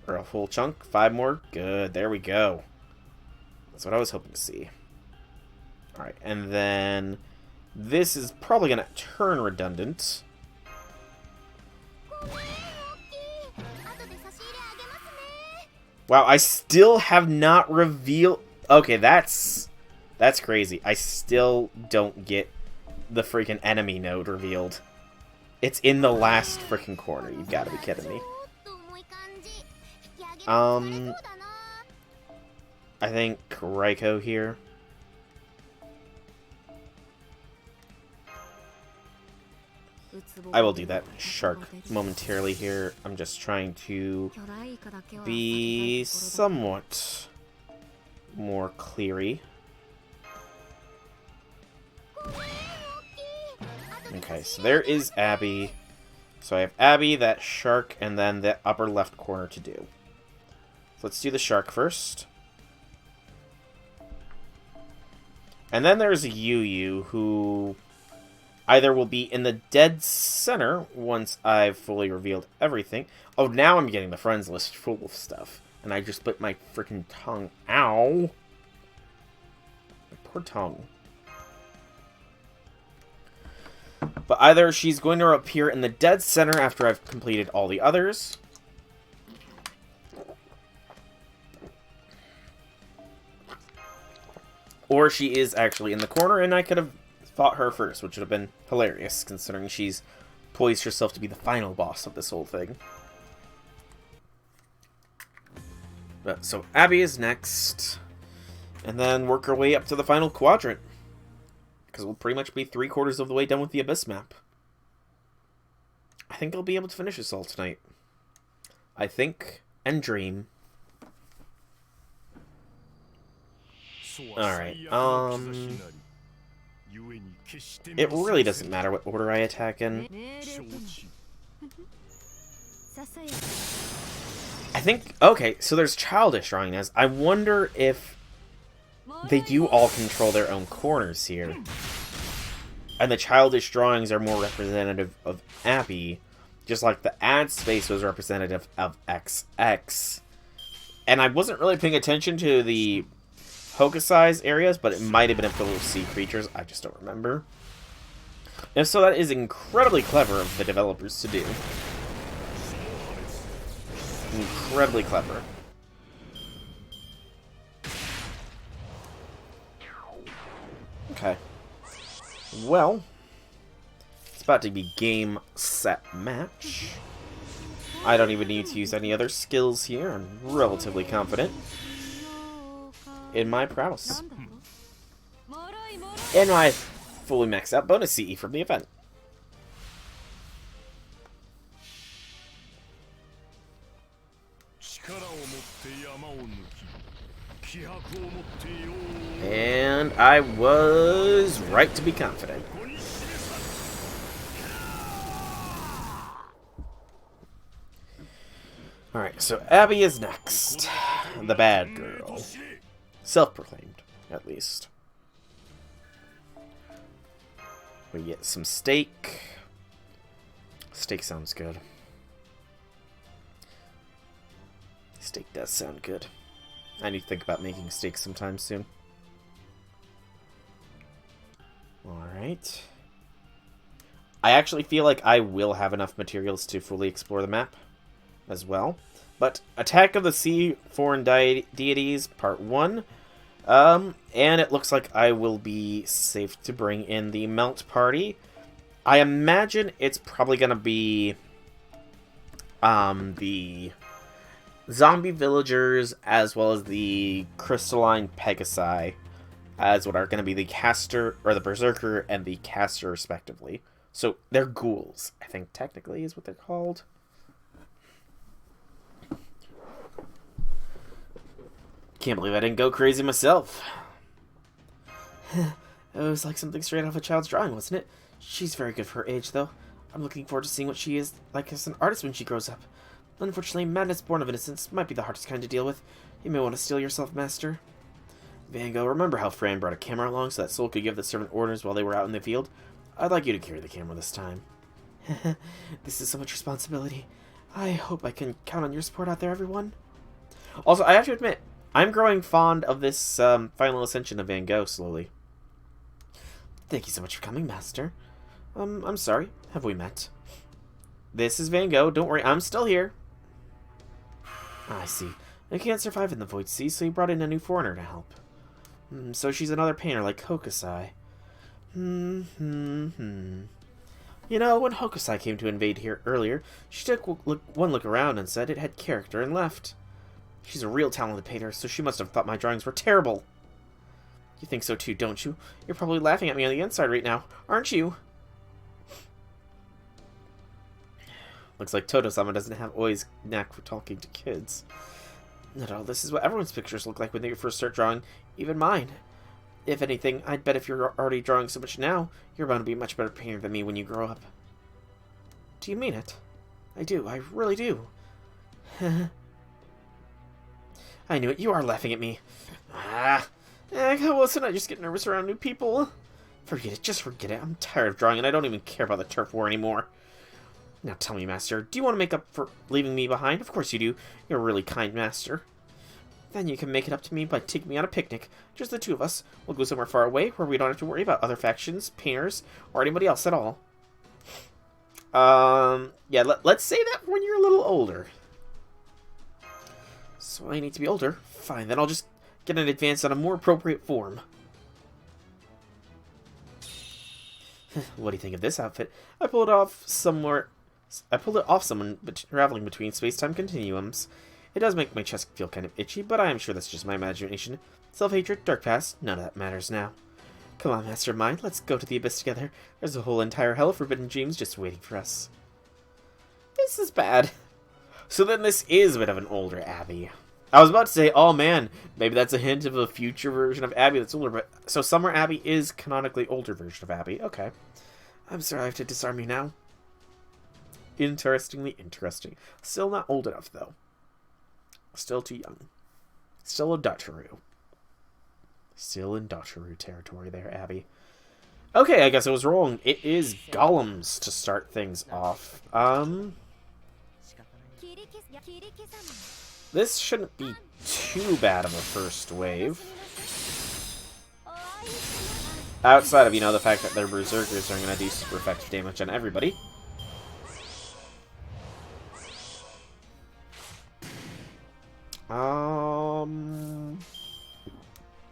Or a full chunk. 5 more. Good, there we go. That's what I was hoping to see. Alright, and then this is probably going to turn redundant. Wow, I still have not revealed... Okay, that's crazy. I still don't get the freaking enemy node revealed. It's in the last freaking corner. You've got to be kidding me. I think Raiko here. I will do that shark momentarily here. I'm just trying to be somewhat more cleary. Okay, so there is Abby. So I have Abby, that shark, and then the upper left corner to do. So let's do the shark first. And then there's Yu, who either will be in the dead center once I've fully revealed everything. Oh, now I'm getting the friends list full of stuff. And I just bit my freaking tongue. Ow! My poor tongue. But either she's going to appear in the dead center after I've completed all the others. Or she is actually in the corner, and I could have fought her first, which would have been hilarious, considering she's poised herself to be the final boss of this whole thing. But, so Abby is next, and then work our way up to the final quadrant, because we'll pretty much be 3/4 of the way done with the Abyss map. I think I'll be able to finish this all tonight. I think, and dream. Alright, it really doesn't matter what order I attack in. I think, okay, so there's childish drawing as. I wonder if they do all control their own corners here. And the childish drawings are more representative of Abby, just like the ad space was representative of XX. And I wasn't really paying attention to the Hokusai's areas, but it might have been if those sea creatures. I just don't remember. And so that is incredibly clever of the developers to do. Incredibly clever. Okay. Well, it's about to be game, set, match. I don't even need to use any other skills here. I'm relatively confident in my prowess. And my fully maxed out bonus CE from the event. And I was right to be confident. Alright, so Abby is next. The bad girl. Self-proclaimed, at least. We get some steak. Steak sounds good. Steak does sound good. I need to think about making steak sometime soon. Alright. I actually feel like I will have enough materials to fully explore the map as well. But Attack of the Sea Foreign Deities, Part 1. And it looks like I will be safe to bring in the melt party. I imagine it's probably gonna be, the zombie villagers as well as the crystalline pegasi as what are gonna be the caster, or the berserker, and the caster respectively. So they're ghouls, I think technically is what they're called. Can't believe I didn't go crazy myself. It was like something straight off a child's drawing, wasn't it? She's very good for her age, though. I'm looking forward to seeing what she is like as an artist when she grows up. Unfortunately, madness born of innocence might be the hardest kind to deal with. You may want to steel yourself, Master. Van Gogh, remember how Fran brought a camera along so that Soul could give the servant orders while they were out in the field? I'd like you to carry the camera this time. This is so much responsibility. I hope I can count on your support out there, everyone. Also, I have to admit, I'm growing fond of this final ascension of Van Gogh slowly. Thank you so much for coming, Master. I'm sorry. Have we met? This is Van Gogh. Don't worry, I'm still here. I see. I can't survive in the Void Sea, so you brought in a new foreigner to help. So she's another painter like Hokusai. You know, when Hokusai came to invade here earlier, she took one look around and said it had character and left. She's a real talented painter, so she must have thought my drawings were terrible. You think so too, don't you? You're probably laughing at me on the inside right now, aren't you? Looks like Toto-sama doesn't have always knack for talking to kids. Not all. This is what everyone's pictures look like when they first start drawing, even mine. If anything, I'd bet if you're already drawing so much now, you're bound to be a much better painter than me when you grow up. Do you mean it? I do. I really do. I knew it. You are laughing at me. How wasn't I just get nervous around new people? Forget it. Just forget it. I'm tired of drawing, and I don't even care about the turf war anymore. Now tell me, Master, do you want to make up for leaving me behind? Of course you do. You're a really kind Master. Then you can make it up to me by taking me on a picnic. Just the two of us. We'll go somewhere far away where we don't have to worry about other factions, painters, or anybody else at all. Yeah, let's say that when you're a little older. So I need to be older? Fine, then I'll just get an advance on a more appropriate form. What do you think of this outfit? I pulled it off someone traveling between space-time continuums. It does make my chest feel kind of itchy, but I am sure that's just my imagination. Self-hatred, dark past, none of that matters now. Come on, Master of Mind, let's go to the Abyss together. There's a whole entire hell of forbidden dreams just waiting for us. This is bad. So then this is a bit of an older Abby. I was about to say, oh man, maybe that's a hint of a future version of Abby that's older, but so Summer Abby is canonically older version of Abby. Okay. I'm sorry I have to disarm you now. Interestingly interesting. Still not old enough, though. Still too young. Still a Dotteru. Still in Dotteru territory there, Abby. Okay, I guess I was wrong. It is golems to start things off. This shouldn't be too bad of a first wave. Outside of, you know, the fact that their berserkers are going to do super effective damage on everybody.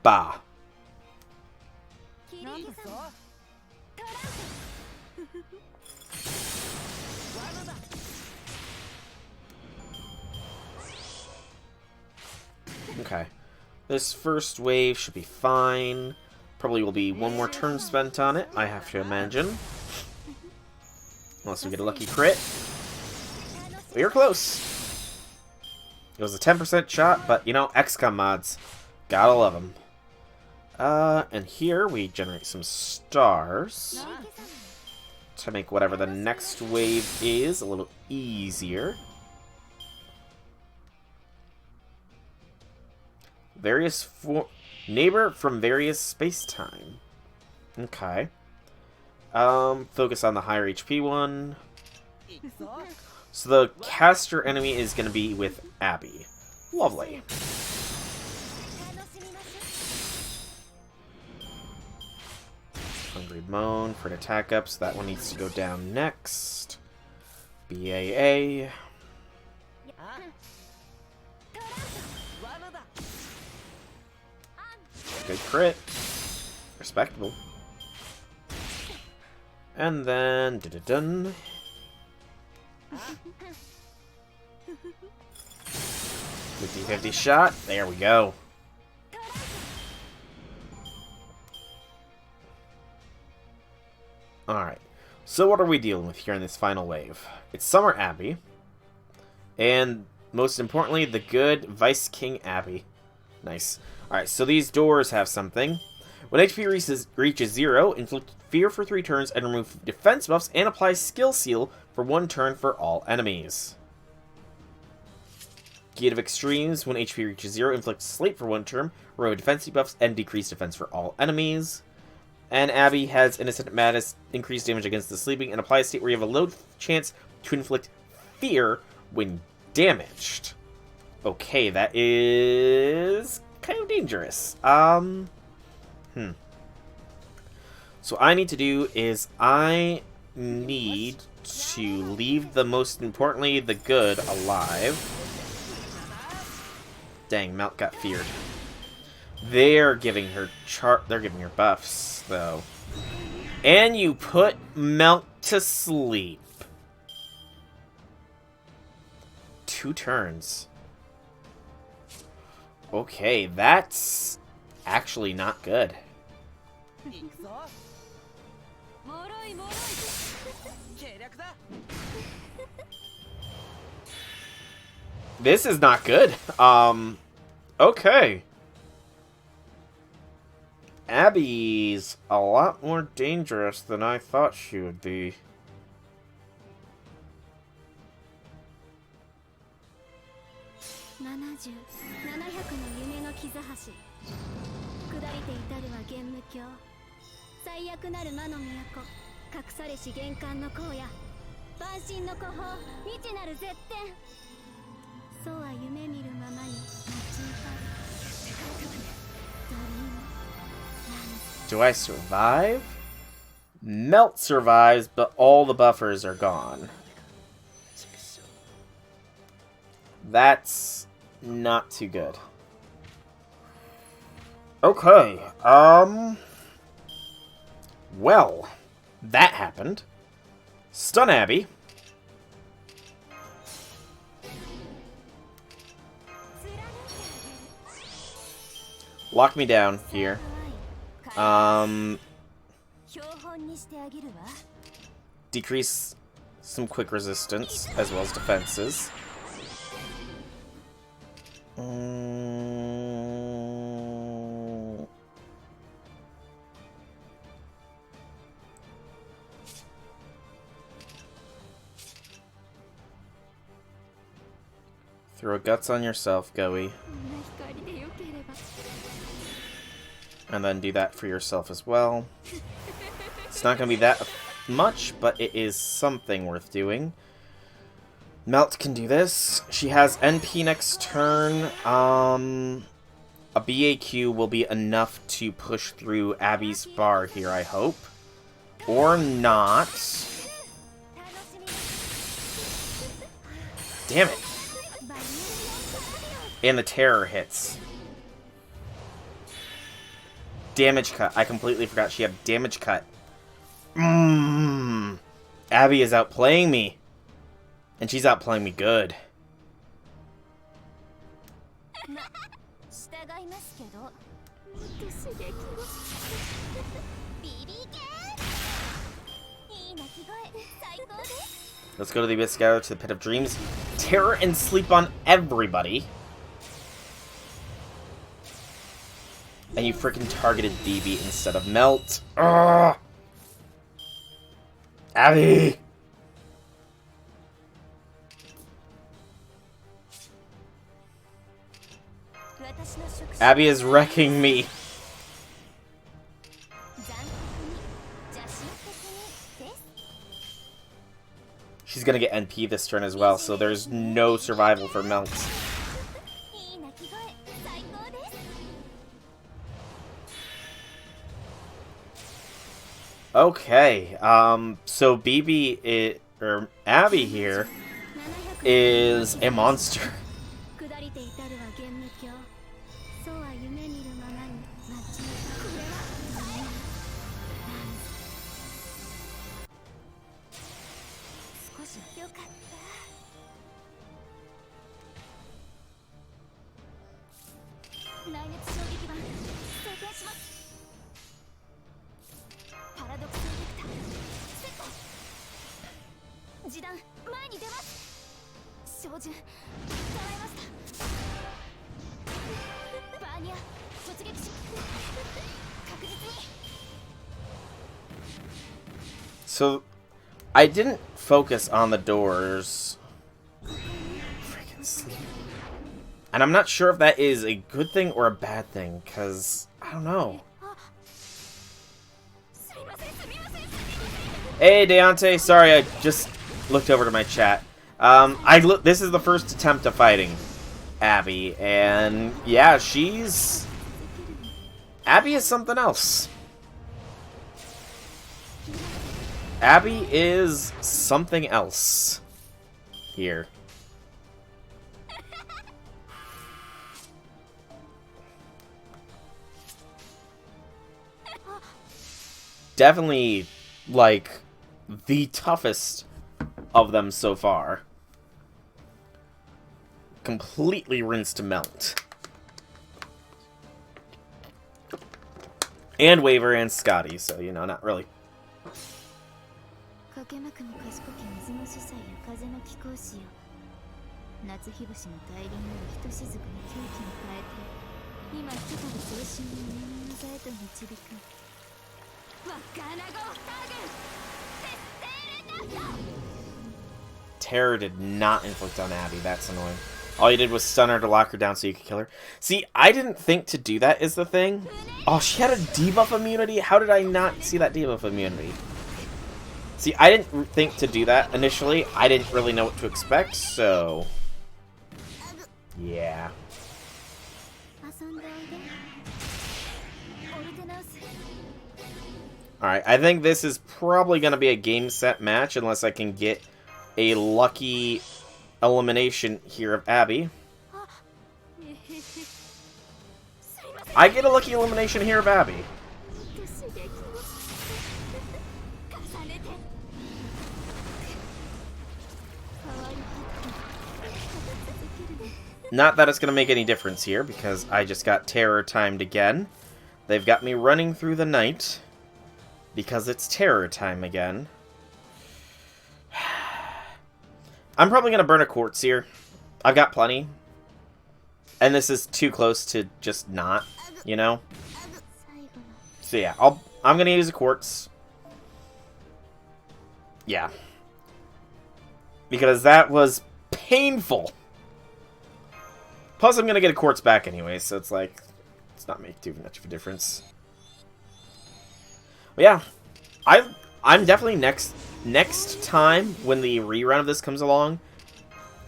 Bah. Okay. This first wave should be fine. Probably will be one more turn spent on it, I have to imagine. Unless we get a lucky crit. We are close. It was a 10% shot, but, you know, XCOM mods. Gotta love them. And here we generate some stars to make whatever the next wave is a little easier. Neighbor from various space-time. Okay. Focus on the higher HP one. So the caster enemy is going to be with Abby. Lovely. Hungry Moan for an attack up, so that one needs to go down next. BAA. Good crit. Respectable. And then... dun-dun-dun. 50-50 shot. There we go. Alright. So what are we dealing with here in this final wave? It's Summer Abbey. And, most importantly, the good Vice King Abbey. Nice. Alright, so these doors have something. When HP reaches 0, inflict fear for 3 turns and remove defense buffs and apply skill seal for 1 turn for all enemies. Gate of Extremes, when HP reaches 0, inflict sleep for 1 turn, remove defense debuffs, and decrease defense for all enemies. And Abby has Innocent Madness, increased damage against the sleeping, and apply a state where you have a low chance to inflict fear when damaged. Okay, that is kind of dangerous. So what I need to do is I need to leave most importantly, the good alive. Dang, Melt got feared. They're giving her buffs, though. And you put Melt to sleep. 2 turns. Okay, that's actually not good. This is not good. Okay. Abby's a lot more dangerous than I thought she would be. Do I survive? Melt survives, but all the buffers are gone. That's not too good. Okay, well, that happened. Stun Abby. Lock me down here. Decrease some quick resistance as well as defenses. Throw guts on yourself, Goey. And then do that for yourself as well. It's not going to be that much, but it is something worth doing. Melt can do this. She has NP next turn. A BAQ will be enough to push through Abby's bar here, I hope. Or not. Damn it. And the terror hits. Damage cut. I completely forgot she had damage cut. Abby is outplaying me. And she's outplaying me good. Let's go to the Abyss Scatter, to the Pit of Dreams. Terror and sleep on everybody. And you freaking targeted BB instead of Melt. Ugh! Abby! Abby is wrecking me. She's gonna get NP this turn as well, so there's no survival for Melt. Okay, so or Abby here is a monster. So, I didn't focus on the doors. Freaking sleep. And I'm not sure if that is a good thing or a bad thing, because I don't know. Hey, Deontay. Sorry, I just looked over to my chat. This is the first attempt of fighting Abby, and yeah, Abby is something else. Abby is something else here. Definitely, like, the toughest of them so far. Completely rinsed to melt. And Waver and Scotty, so, you know, not really. Terror did not inflict on Abby. That's annoying. All you did was stun her to lock her down so you could kill her. See, I didn't think to do that is the thing. Oh, she had a debuff immunity? How did I not see that debuff immunity? See, I didn't think to do that initially. I didn't really know what to expect, so... yeah. Alright, I think this is probably going to be a game set match unless I can get a lucky elimination here of Abby. I get a lucky elimination here of Abby. Not that it's going to make any difference here, because I just got terror timed again. They've got me running through the night, because it's terror time again. I'm probably going to burn a quartz here. I've got plenty. And this is too close to just not, you know? So yeah, I'm going to use a quartz. Yeah. Because that was painful. Plus, I'm going to get a quartz back anyway, so it's like, it's not make too much of a difference. But yeah, I'm definitely next time when the rerun of this comes along.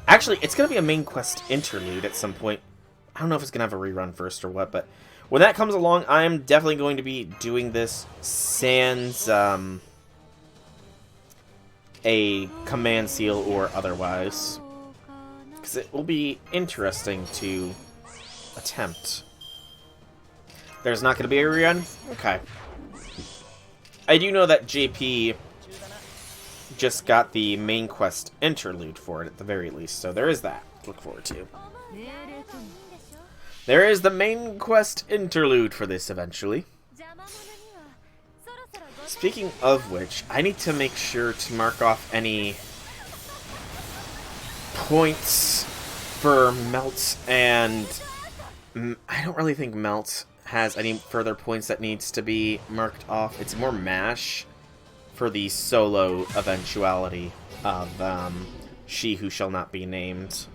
Actually, it's going to be a main quest interlude at some point. I don't know if it's going to have a rerun first or what, but when that comes along, I'm definitely going to be doing this sans a command seal or otherwise. Because it will be interesting to attempt. There's not going to be a rerun? Okay. I do know that JP just got the main quest interlude for it at the very least, so there is that to look forward to. There is the main quest interlude for this eventually. Speaking of which, I need to make sure to mark off any points for Melt, and I don't really think Melt has any further points that needs to be marked off. It's more MASH for the solo eventuality of She Who Shall Not Be Named.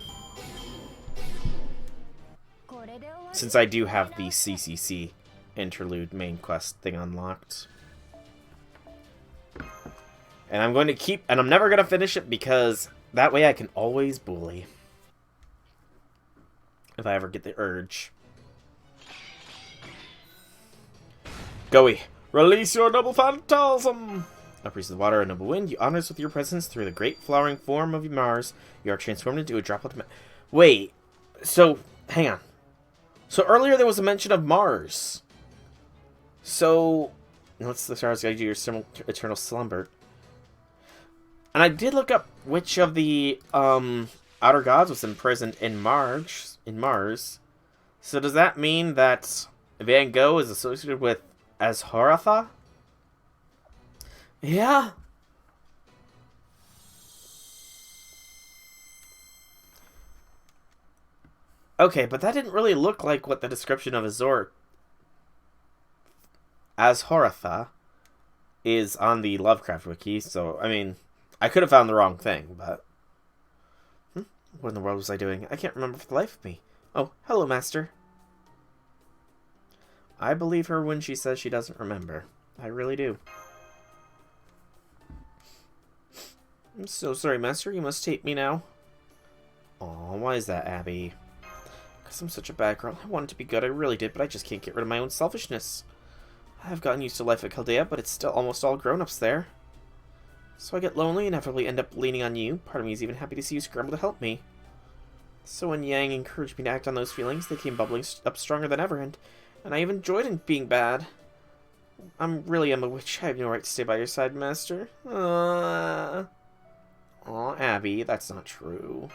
Since I do have the CCC interlude main quest thing unlocked. And I'm going to keep, and I'm never going to finish it because that way I can always bully. If I ever get the urge. Goey, release your noble phantasm! A priest of the water, a noble wind, you honor us with your presence through the great flowering form of Mars. You are transformed into a droplet of... Wait, so, hang on. So earlier there was a mention of Mars. So, what's the stars guide you your eternal slumber? And I did look up which of the outer gods was imprisoned in Mars. So does that mean that Van Gogh is associated with Azhoratha? Yeah. Okay, but that didn't really look like what the description of Azhoratha is on the Lovecraft wiki, so, I mean, I could have found the wrong thing, but... What in the world was I doing? I can't remember for the life of me. Oh, hello, Master. I believe her when she says she doesn't remember. I really do. I'm so sorry, Master. You must take me now. Aw, why is that, Abby? Because I'm such a bad girl. I wanted to be good, I really did, but I just can't get rid of my own selfishness. I've gotten used to life at Chaldea, but it's still almost all grown-ups there. So I get lonely and inevitably end up leaning on you. Part of me is even happy to see you scramble to help me. So when Yang encouraged me to act on those feelings, they came bubbling up stronger than ever, and I even enjoyed in being bad. I'm really a witch. I have no right to stay by your side, Master. Aw, Abby, that's not true.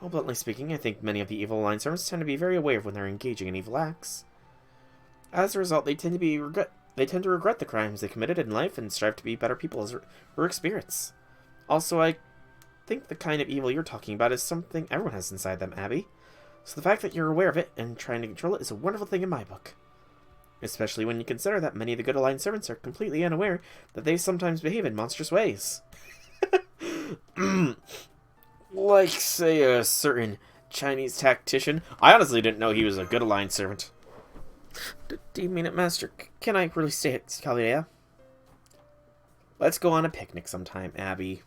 Well, bluntly speaking, I think many of the evil line servants tend to be very aware of when they're engaging in evil acts. As a result, they tend to regret the crimes they committed in life and strive to be better people as heroic spirits. Also, I think the kind of evil you're talking about is something everyone has inside them, Abby. So the fact that you're aware of it and trying to control it is a wonderful thing in my book. Especially when you consider that many of the good aligned servants are completely unaware that they sometimes behave in monstrous ways. Like, say, a certain Chinese tactician. I honestly didn't know he was a good aligned servant. Do you mean it, Master? Can I really stay at Chaldea? Let's go on a picnic sometime, Abby.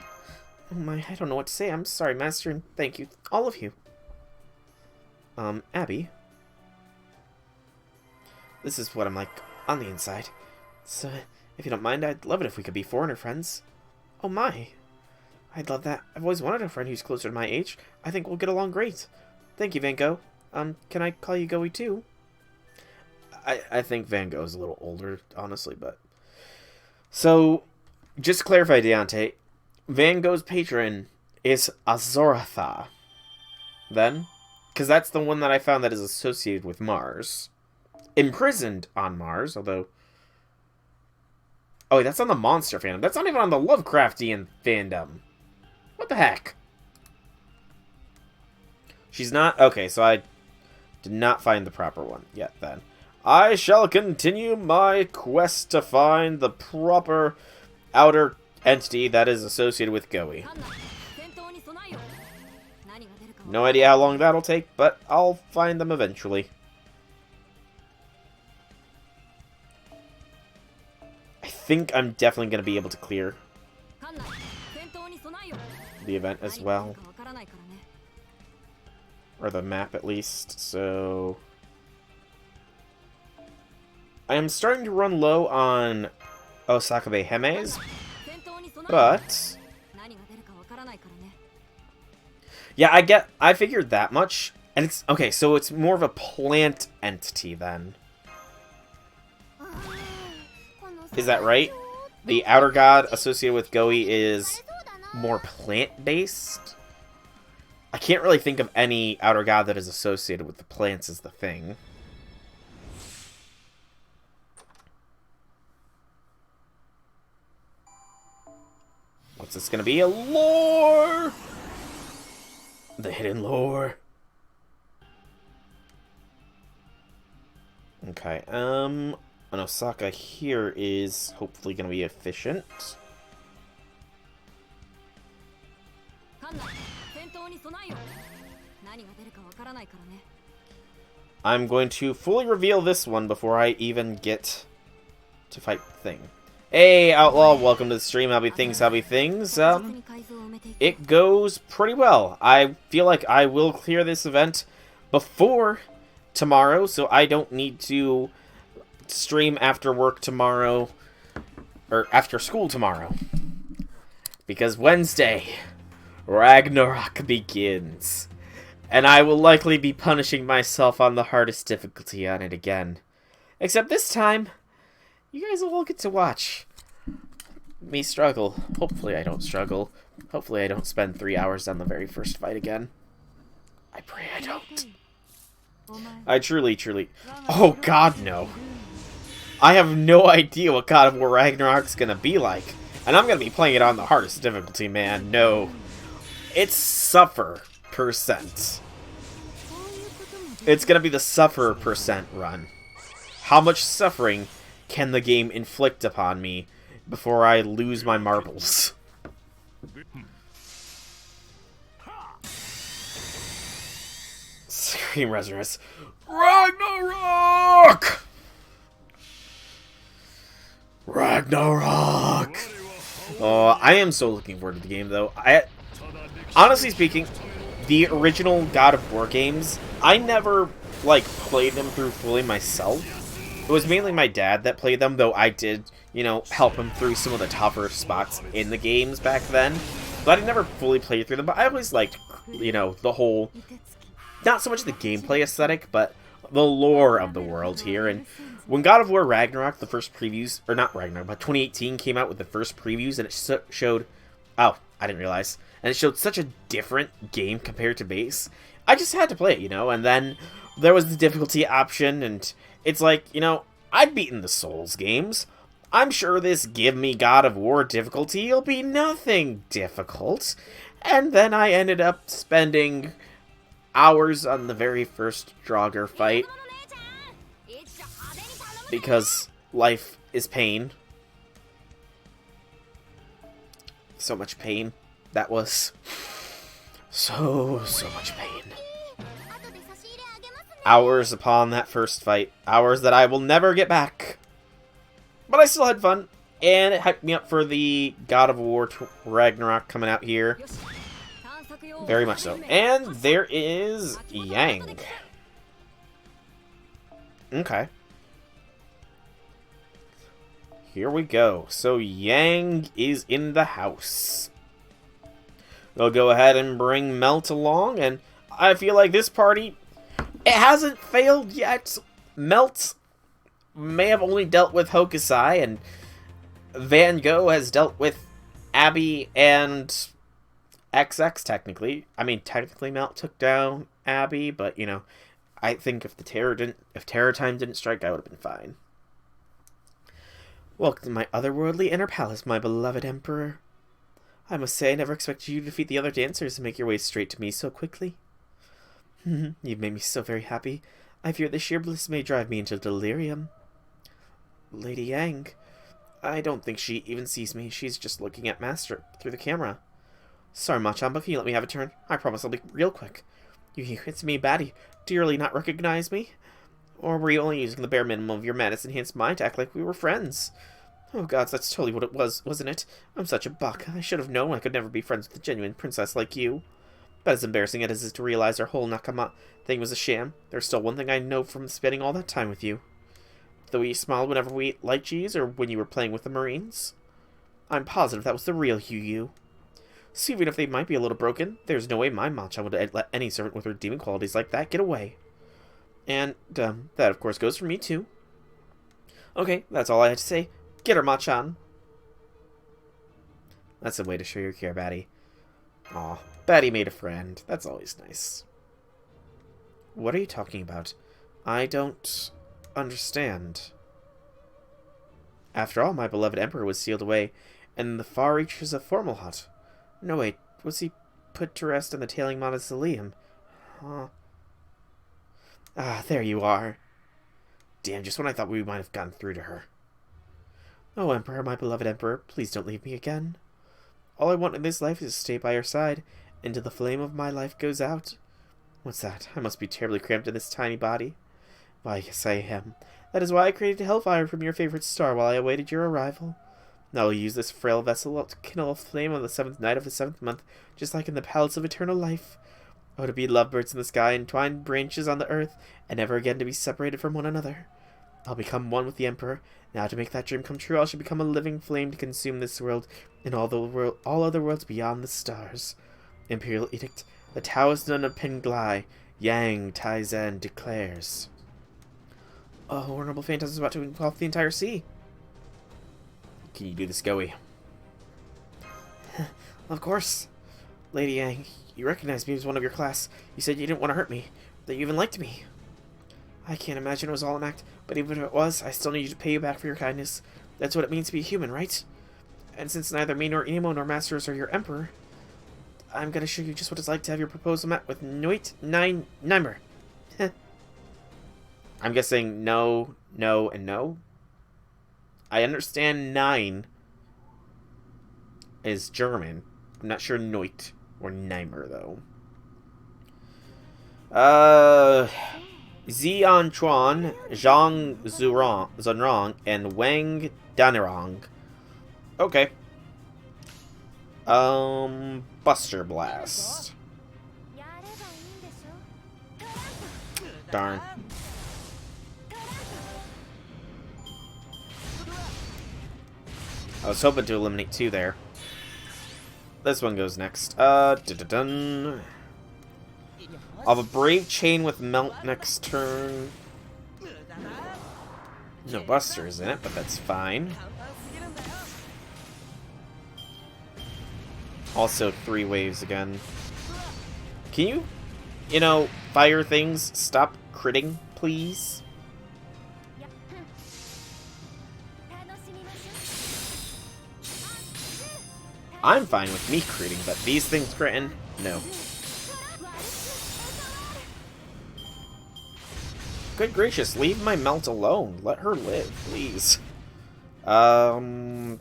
Oh my, I don't know what to say. I'm sorry, Master, and thank you, all of you. Abby? This is what I'm like on the inside. So, if you don't mind, I'd love it if we could be foreigner friends. Oh my. I'd love that. I've always wanted a friend who's closer to my age. I think we'll get along great. Thank you, Van Gogh. Can I call you Goey too? I think Van Gogh's a little older, honestly, but... So, just to clarify, Deontay, Van Gogh's patron is Azhoratha. Then? Because that's the one that I found that is associated with Mars. Imprisoned on Mars, although... Oh, wait, that's on the Monster fandom. That's not even on the Lovecraftian fandom. What the heck? She's not... Okay, so I did not find the proper one yet, then. I shall continue my quest to find the proper outer entity that is associated with Goey. No idea how long that'll take, but I'll find them eventually. I think I'm definitely going to be able to clear the event as well. Or the map, at least, so... I am starting to run low on Osakabe Hemes, but... Yeah, I figured that much. And it's... Okay, so it's more of a plant entity, then. Is that right? The outer god associated with Goey is more plant-based? I can't really think of any outer god that is associated with the plants as the thing. What's this gonna be? A lore! The hidden lore. Okay, an Osaka here is hopefully gonna be efficient. I'm going to fully reveal this one before I even get to fight the thing. Hey, Outlaw, welcome to the stream. How'y things? It goes pretty well. I feel like I will clear this event before tomorrow, so I don't need to stream after work tomorrow, or after school tomorrow. Because Wednesday, Ragnarok begins. And I will likely be punishing myself on the hardest difficulty on it again. Except this time, you guys will all get to watch me struggle. Hopefully I don't struggle. Hopefully I don't spend 3 hours on the very first fight again. I pray I don't. I truly... Oh god, no. I have no idea what God of War Ragnarok's gonna be like. And I'm gonna be playing it on the hardest difficulty, man. No. It's suffer %. It's gonna be the suffer % run. How much suffering can the game inflict upon me before I lose my marbles? Scream Resurrect. Ragnarok! Ragnarok! Oh, I am so looking forward to the game, though. Honestly speaking, the original God of War games, I never, like, played them through fully myself. It was mainly my dad that played them, though I did, you know, help him through some of the tougher spots in the games back then. But I never fully played through them, but I always liked, you know, the whole, not so much the gameplay aesthetic, but the lore of the world here. And when God of War Ragnarok, the first previews, or not Ragnarok, but 2018 came out with the first previews, and it showed, oh, I didn't realize, and it showed such a different game compared to base, I just had to play it, you know, and then there was the difficulty option, and it's like, you know, I've beaten the Souls games. I'm sure this Give Me God of War difficulty will be nothing difficult. And then I ended up spending hours on the very first Draugr fight. Because life is pain. So much pain. That was so much pain. Hours upon that first fight. Hours that I will never get back. But I still had fun. And it hyped me up for the God of War Ragnarok coming out here. Very much so. And there is Yang. Okay. Here we go. So Yang is in the house. We'll go ahead and bring Melt along. And I feel like this party, it hasn't failed yet. Melt may have only dealt with Hokusai, and Van Gogh has dealt with Abby and XX, technically. I mean, technically Melt took down Abby, but, you know, I think if Terror Time didn't strike, I would have been fine. Welcome to my otherworldly inner palace, my beloved Emperor. I must say, I never expected you to defeat the other dancers and make your way straight to me so quickly. You've made me so very happy. I fear the sheer bliss may drive me into delirium. Lady Yang, I don't think she even sees me. She's just looking at Master through the camera. Sorry, Machan, but can you let me have a turn? I promise I'll be real quick. It's me, Batty. Do you really not recognize me? Or were you only using the bare minimum of your madness-enhanced mind to act like we were friends? Oh gods, that's totally what it was, wasn't it? I'm such a buck. I should have known I could never be friends with a genuine princess like you. But as embarrassing as it is to realize our whole Nakama thing was a sham, there's still one thing I know from spending all that time with you. The way you smiled whenever we ate light cheese, or when you were playing with the Marines. I'm positive that was the real you. So even if they might be a little broken, there's no way my Machan would let any servant with redeeming qualities like that get away. And, that of course goes for me too. Okay, that's all I had to say. Get her, Machan. That's a way to show your care, Batty. Aw, Batty made a friend. That's always nice. What are you talking about? I don't understand. After all, my beloved Emperor was sealed away in the far reaches of Formalhaut. No, wait, was he put to rest in the Tailing Mausoleum? Huh. Ah, there you are. Damn, just when I thought we might have gotten through to her. Oh, Emperor, my beloved Emperor, please don't leave me again. All I want in this life is to stay by your side, until the flame of my life goes out. What's that? I must be terribly cramped in this tiny body. Why, yes, I am. That is why I created hellfire from your favorite star while I awaited your arrival. Now I'll use this frail vessel to kindle a flame on the 7th night of the 7th month, just like in the Palace of Eternal Life. Oh, to be lovebirds in the sky and twined branches on the earth, and never again to be separated from one another. I'll become one with the Emperor. Now, to make that dream come true, I shall become a living flame to consume this world and all other worlds beyond the stars. Imperial Edict, The Taoism of Penglai, Yang Taizen declares. A horrible phantasm is about to engulf the entire sea. Can you do this, Goey? Of course. Lady Yang, you recognized me as one of your class. You said you didn't want to hurt me, that you even liked me. I can't imagine it was all an act, but even if it was, I still need to pay you back for your kindness. That's what it means to be a human, right? And since neither me nor Emo nor Masters are your emperor, I'm gonna show you just what it's like to have your proposal met with Noit Nine Nimer. I'm guessing no, no, and no. I understand 9 is German. I'm not sure Noit or Nimer, though. Zian Chuan, Zhang Zunrong, and Wang Danirong. Okay. Buster Blast. Darn. I was hoping to eliminate 2 there. This one goes next. Dun-dun-dun. I'll have a Brave Chain with Melt next turn. No Busters in it, but that's fine. Also 3 waves again. Can you, fire things stop critting, please? I'm fine with me critting, but these things critting? No. Good gracious, leave my Melt alone. Let her live, please. QAB.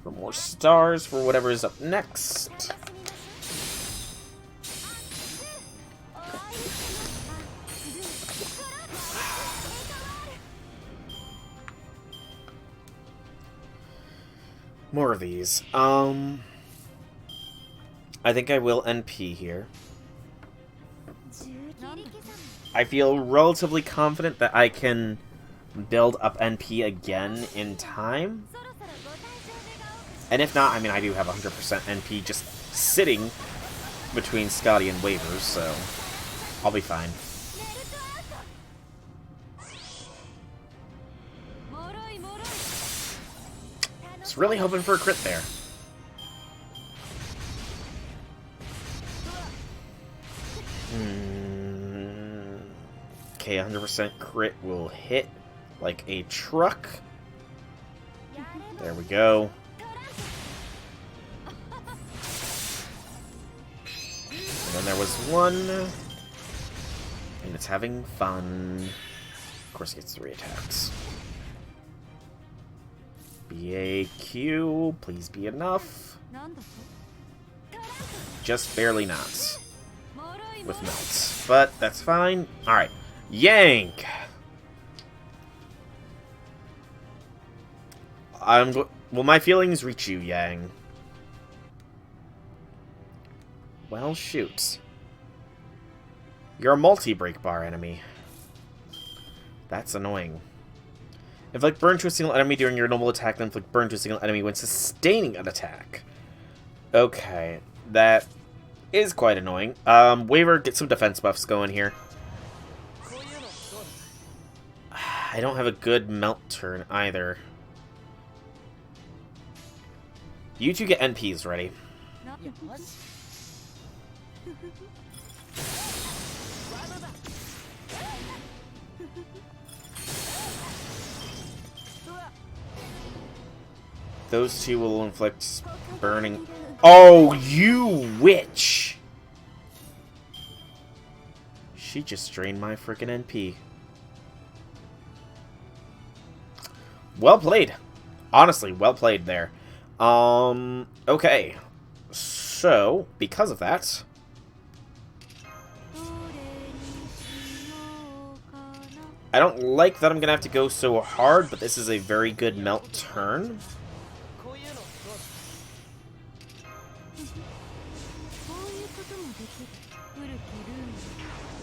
For more stars for whatever is up next. More of these. I think I will NP here. I feel relatively confident that I can build up NP again in time. And if not, I mean, I do have 100% NP just sitting between Scotty and waivers, so I'll be fine. Just really hoping for a crit there. Okay, 100% crit will hit like a truck. There we go. And then there was one. And it's having fun. Of course, it gets 3 attacks. BAQ, please be enough. Just barely not. With melts. But that's fine. Alright. Yank! Will my feelings reach you, Yang? Well, shoot. You're a multi-break bar enemy. That's annoying. Inflict burn to a single enemy during your normal attack, then inflict burn to a single enemy when sustaining an attack. Okay, that is quite annoying. Waver, get some defense buffs going here. I don't have a good melt turn either. You two get NPs ready. Those two will inflict burning. Oh, you witch! She just drained my frickin' NP. Well played. Honestly, well played there. Okay. So, because of that... I don't like that I'm gonna have to go so hard, but this is a very good melt turn.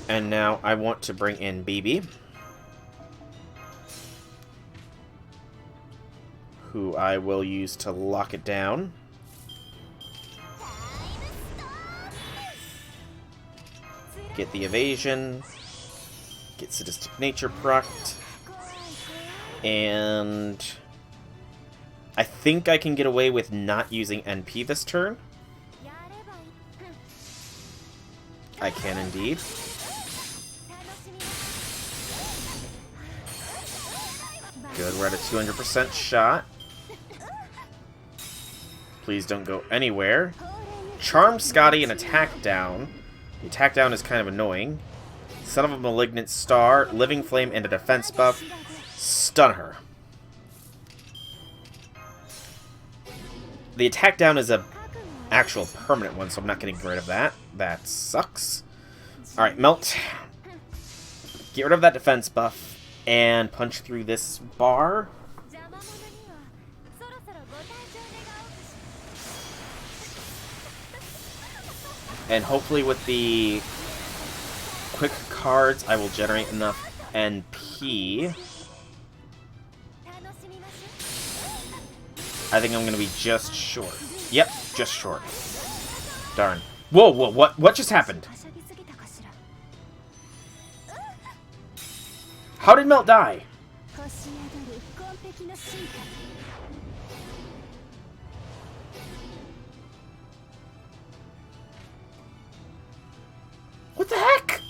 And now I want to bring in BB, who I will use to lock it down. Get the evasion. Get sadistic nature procced. And I think I can get away with not using NP this turn. I can indeed. Good, we're at a 200% shot. Please don't go anywhere. Charm Scotty and attack down. The attack down is kind of annoying. Son of a Malignant Star, Living Flame, and a defense buff. Stun her. The attack down is a actual permanent one, so I'm not getting rid of that. That sucks. Alright, Melt. Get rid of that defense buff and punch through this bar. And hopefully with the quick cards, I will generate enough NP. I think I'm going to be just short. Yep, just short. Darn. Whoa, whoa, what just happened? How did Melt die? What the heck?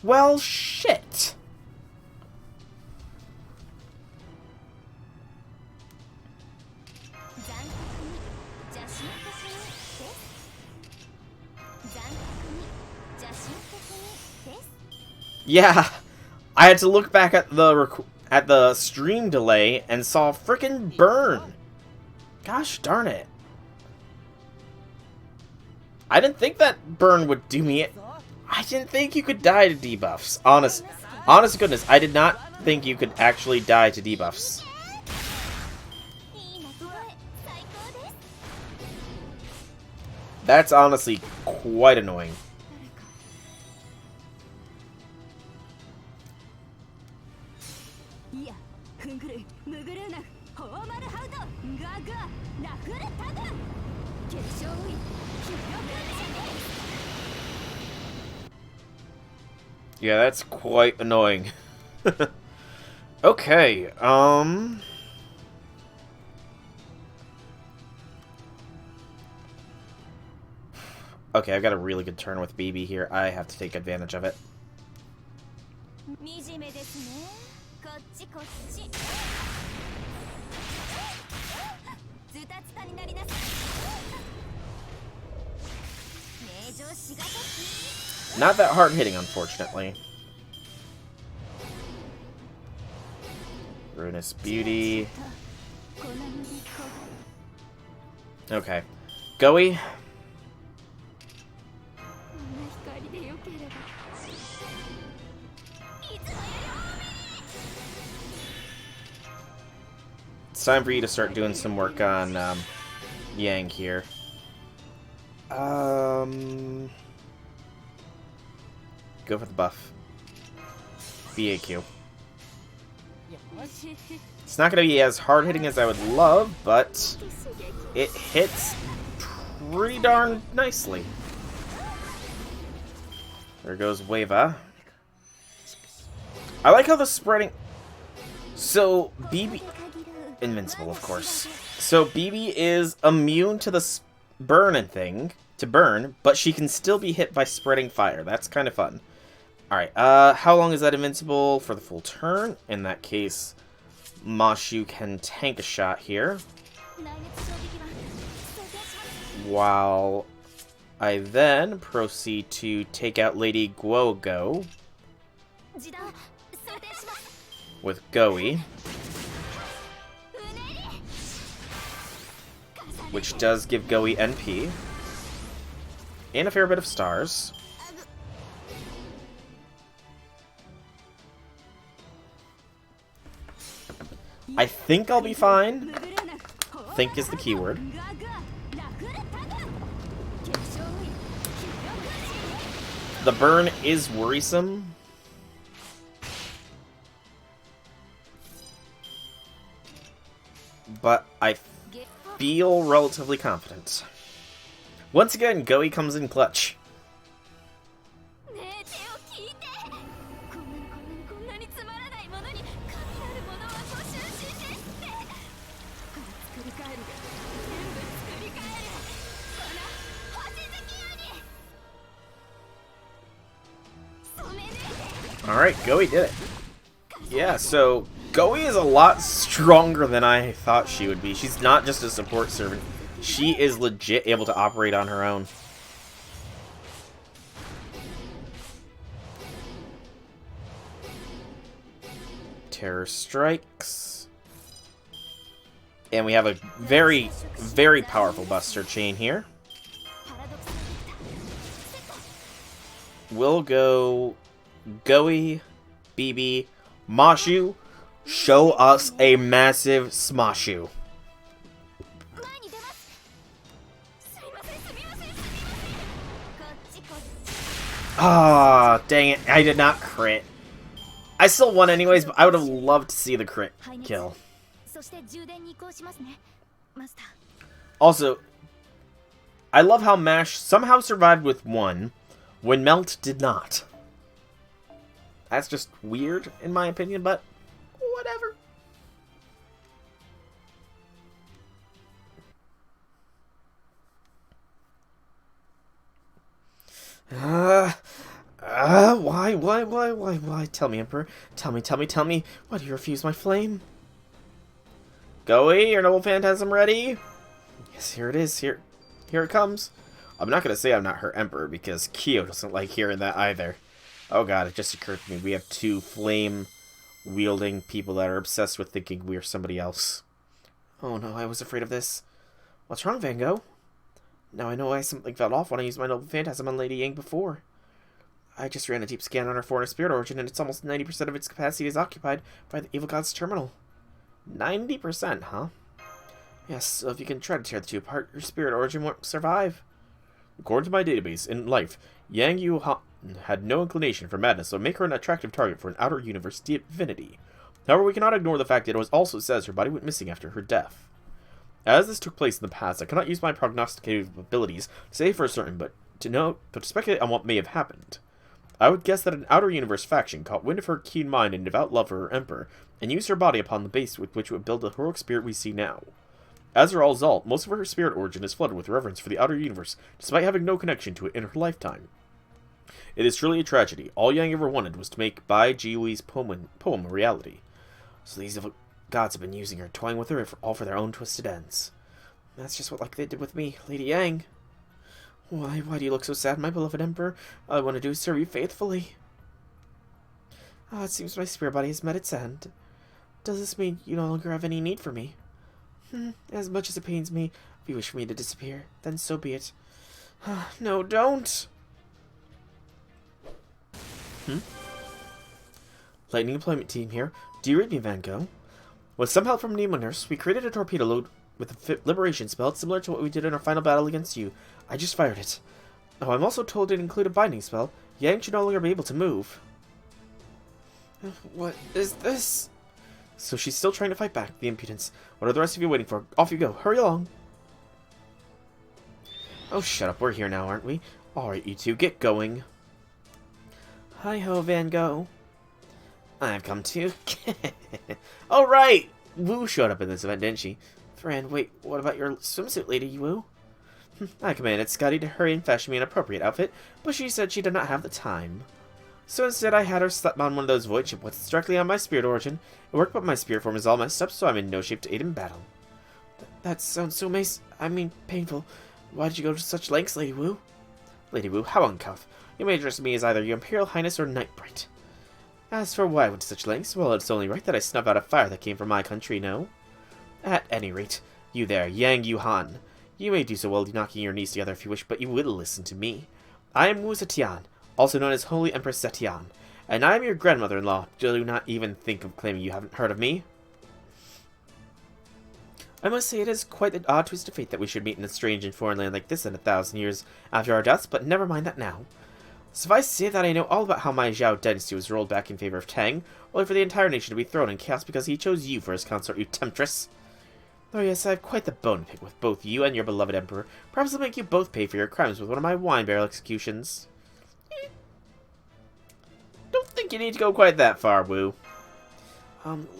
Well, shit. Yeah, I had to look back at the stream delay and saw frickin' burn. Gosh darn it. I didn't think that burn would do me. I didn't think you could die to debuffs. Honest to goodness, I did not think you could actually die to debuffs. That's honestly quite annoying. Yeah, that's quite annoying. Okay, okay, I've got a really good turn with BB here. I have to take advantage of it. Not that hard hitting, unfortunately. Ruinous Beauty. Okay. Goey. It's time for you to start doing some work on Yang here. Go for the buff. BAQ. It's not going to be as hard-hitting as I would love, but it hits pretty darn nicely. There goes Wava. I like how the spreading... So, BB... Invincible, of course. So, BB is immune to the burn and thing, to burn, but she can still be hit by spreading fire. That's kind of fun. Alright, how long is that invincible? For the full turn. In that case, Mashu can tank a shot here. While I then proceed to take out Lady Guogo with Goey, which does give Goey NP and a fair bit of stars. I think I'll be fine. Think is the keyword. The burn is worrisome. But I feel relatively confident. Once again, Goei comes in clutch. Alright, Goei did it. Yeah, so Goei is a lot stronger than I thought she would be. She's not just a support servant. She is legit able to operate on her own. Terror strikes. And we have a very, very powerful Buster Chain here. We'll go Goei, BB, Mashu, show us a massive Smashu. Ah, dang it. I did not crit. I still won anyways, but I would have loved to see the crit kill. Also, I love how Mash somehow survived with 1, when Melt did not. That's just weird, in my opinion, but whatever. Why? Tell me, Emperor. Tell me. Why do you refuse my flame? Goei, your noble phantasm ready? Yes, here it is. Here it comes. I'm not gonna say I'm not her Emperor, because Kyo doesn't like hearing that either. Oh god, it just occurred to me. We have 2 flame-wielding people that are obsessed with thinking we are somebody else. Oh no, I was afraid of this. What's wrong, Van Gogh? Now I know why something fell off when I used my noble phantasm on Lady Yang before. I just ran a deep scan on her foreign spirit origin, and it's almost 90% of its capacity is occupied by the evil god's terminal. 90%, huh? Yes, so if you can try to tear the 2 apart, your spirit origin won't survive. According to my database, in life, Yang Yu had no inclination for madness, so make her an attractive target for an outer universe divinity. However, we cannot ignore the fact that it also says her body went missing after her death. As this took place in the past, I cannot use my prognosticative abilities to say for certain, but to speculate on what may have happened. I would guess that an outer universe faction caught wind of her keen mind and devout love for her emperor, and used her body upon the base with which it would build the heroic spirit we see now. As a result, most of her spirit origin is flooded with reverence for the outer universe, despite having no connection to it in her lifetime. It is truly a tragedy. All Yang ever wanted was to make Bai Jiwei's poem a reality. So these evil gods have been using her, toying with her all for their own twisted ends. That's just what like they did with me, Lady Yang. Why do you look so sad, my beloved Emperor? All I want to do is serve you faithfully. Ah, it seems my spirit body has met its end. Does this mean you no longer have any need for me? As much as it pains me, if you wish for me to disappear, then so be it. No, don't! Lightning Deployment Team here. Do you read me, Van Gogh? With some help from Nemo Nurse, we created a torpedo load with a liberation spell similar to what we did in our final battle against you. I just fired it. Oh, I'm also told it included a binding spell. Yang should no longer be able to move. What is this? So she's still trying to fight back, the impudence. What are the rest of you waiting for? Off you go. Hurry along. Oh, shut up. We're here now, aren't we? Alright, you two, get going. Hi-ho, Van Gogh. I've come too. Oh, right! Wu showed up in this event, didn't she? Fran, wait, what about your swimsuit, Lady Wu? I commanded Scotty to hurry and fashion me an appropriate outfit, but she said she did not have the time. So instead I had her slap on one of those void ship puts directly on my spirit origin. It worked, but my spirit form is all messed up, so I'm in no shape to aid in battle. That sounds so painful. Why did you go to such lengths, Lady Wu? Lady Wu, how uncouth. You may address me as either your Imperial Highness or Nightbright. As for why I went to such lengths, well, it's only right that I snuff out a fire that came from my country, no? At any rate, you there, Yang Yuhan. You may do so while knocking your knees together if you wish, but you will listen to me. I am Wu Zetian, also known as Holy Empress Zetian, and I am your grandmother-in-law. Do not even think of claiming you haven't heard of me. I must say it is quite an odd twist of fate that we should meet in a strange and foreign land like this in 1,000 years after our deaths, but never mind that now. Suffice to say that I know all about how my Zhao dynasty was rolled back in favor of Tang, only for the entire nation to be thrown in chaos because he chose you for his consort, you temptress. Oh yes, I have quite the bone to pick with both you and your beloved Emperor. Perhaps I'll make you both pay for your crimes with one of my wine barrel executions. Don't think you need to go quite that far, Wu.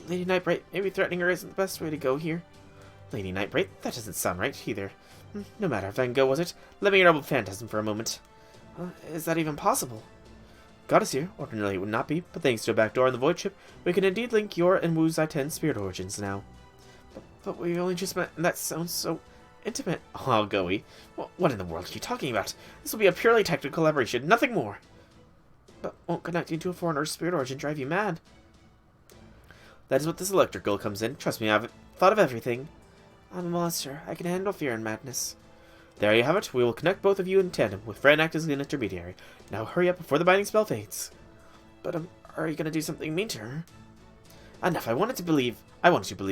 Lady Nightbright, maybe threatening her isn't the best way to go here. Lady Nightbright, that doesn't sound right, either. No matter, Van Gogh, was it? Let me enable Phantasm for a moment. Is that even possible? Goddess here, ordinarily it would not be, but thanks to a backdoor in the Void Ship, we can indeed link your and Wu's I-10 spirit origins now. But we only just met, and that sounds so intimate. Oh, Goey. What in the world are you talking about? This will be a purely technical collaboration, nothing more. But won't connecting to a foreigner's spirit origin drive you mad? That is what this electrical comes in. Trust me, I've thought of everything. I'm a monster. I can handle fear and madness. There you have it. We will connect both of you in tandem, with Fran acting as an intermediary. Now hurry up before the binding spell fades. But, are you going to do something mean to her? Enough. I wanted to believe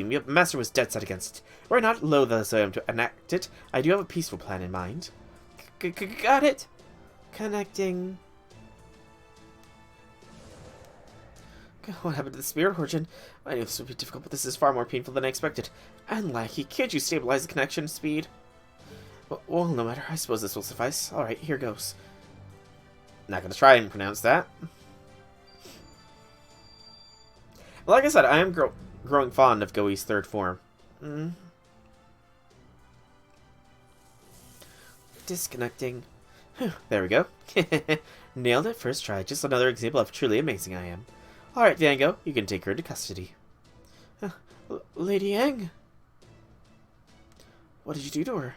me, but Master was dead set against it. Were I not loath as I am to enact it, I do have a peaceful plan in mind. Got it? Connecting. What happened to the spirit origin? I knew this would be difficult, but this is far more painful than I expected. And laggy. Can't you stabilize the connection speed? Well, no matter. I suppose this will suffice. Alright, here goes. Not gonna try and pronounce that. Like I said, I am growing fond of Goey's third form. Disconnecting. Whew, there we go. Nailed it first try. Just another example of how truly amazing I am. Alright, Van Gogh, you can take her into custody. Lady Yang? What did you do to her?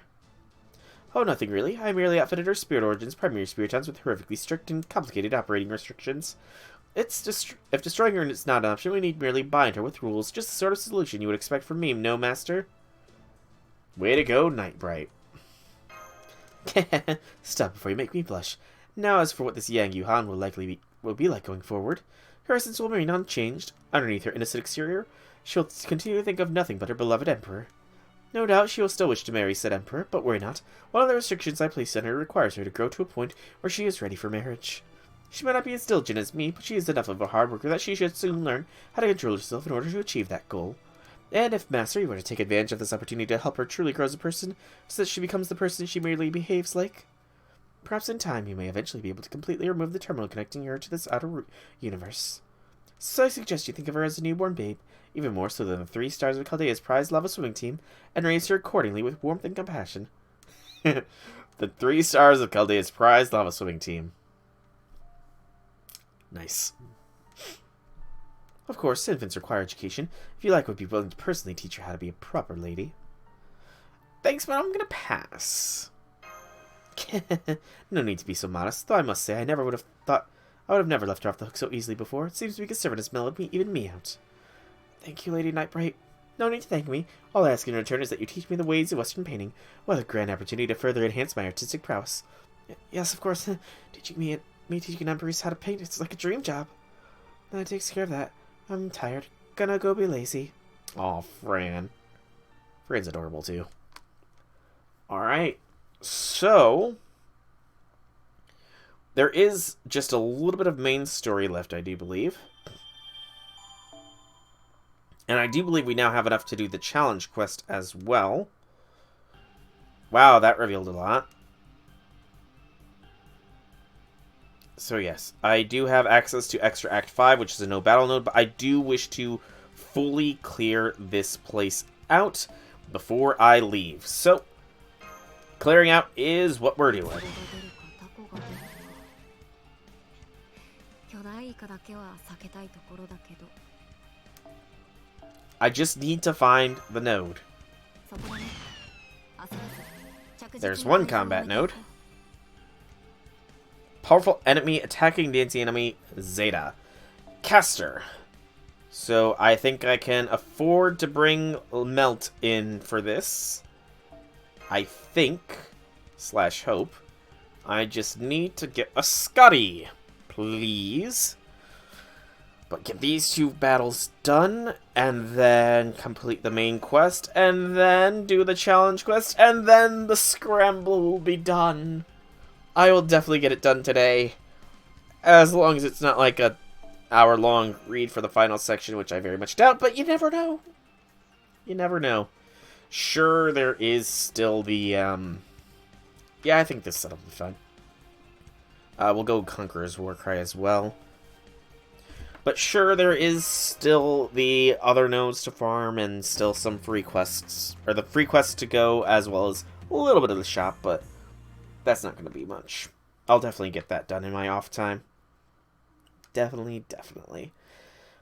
Oh, nothing really. I merely outfitted her spirit origins, primary spiritons, with horrifically strict and complicated operating restrictions. If destroying her is not an option, we need merely bind her with rules. Just the sort of solution you would expect from me, no, Master? Way to go, Nightbright. Stop before you make me blush. Now, as for what this Yang Yuhan will be like going forward, her essence will remain unchanged. Underneath her innocent exterior, she will continue to think of nothing but her beloved Emperor. No doubt she will still wish to marry said Emperor, but worry not. One of the restrictions I place on her requires her to grow to a point where she is ready for marriage. She may not be as diligent as me, but she is enough of a hard worker that she should soon learn how to control herself in order to achieve that goal. And if, Master, you were to take advantage of this opportunity to help her truly grow as a person, so that she becomes the person she merely behaves like, perhaps in time you may eventually be able to completely remove the terminal connecting her to this outer universe. So I suggest you think of her as a newborn babe, even more so than the 3 stars of Chaldea's prized lava swimming team, and raise her accordingly with warmth and compassion. The 3 stars of Chaldea's prized lava swimming team. Nice. Of course, infants require education. If you like, would be willing to personally teach her how to be a proper lady. Thanks, but I'm gonna pass. No need to be so modest, though I must say I would have never left her off the hook so easily before. It seems to be conservative has mellowed even me out. Thank you, Lady Nightbright. No need to thank me. All I ask in return is that you teach me the ways of Western painting. What a grand opportunity to further enhance my artistic prowess. Yes, of course. Teaching an empress how to paint, it's like a dream job. That takes care of that. I'm tired. Gonna go be lazy. Aw, Fran. Fran's adorable, too. Alright. So, there is just a little bit of main story left, I do believe. And I do believe we now have enough to do the challenge quest as well. Wow, that revealed a lot. So yes, I do have access to Extra Act 5, which is a no battle node, but I do wish to fully clear this place out before I leave. So, clearing out is what we're doing. I just need to find the node. There's one combat node. Powerful enemy attacking the anti-enemy Zeta. Caster. So I think I can afford to bring Melt in for this. I think. / hope. I just need to get a Scotty. Please. But get these 2 battles done, and then complete the main quest, and then do the challenge quest, and then the scramble will be done. I will definitely get it done today, as long as it's not like a hour-long read for the final section, which I very much doubt, but you never know. You never know. Sure, there is still the, yeah, I think this setup will be fine. We'll go Conqueror's Warcry as well. But sure, there is still the other nodes to farm and still some free quests, or the free quests to go, as well as a little bit of the shop, but that's not going to be much. I'll definitely get that done in my off time. Definitely.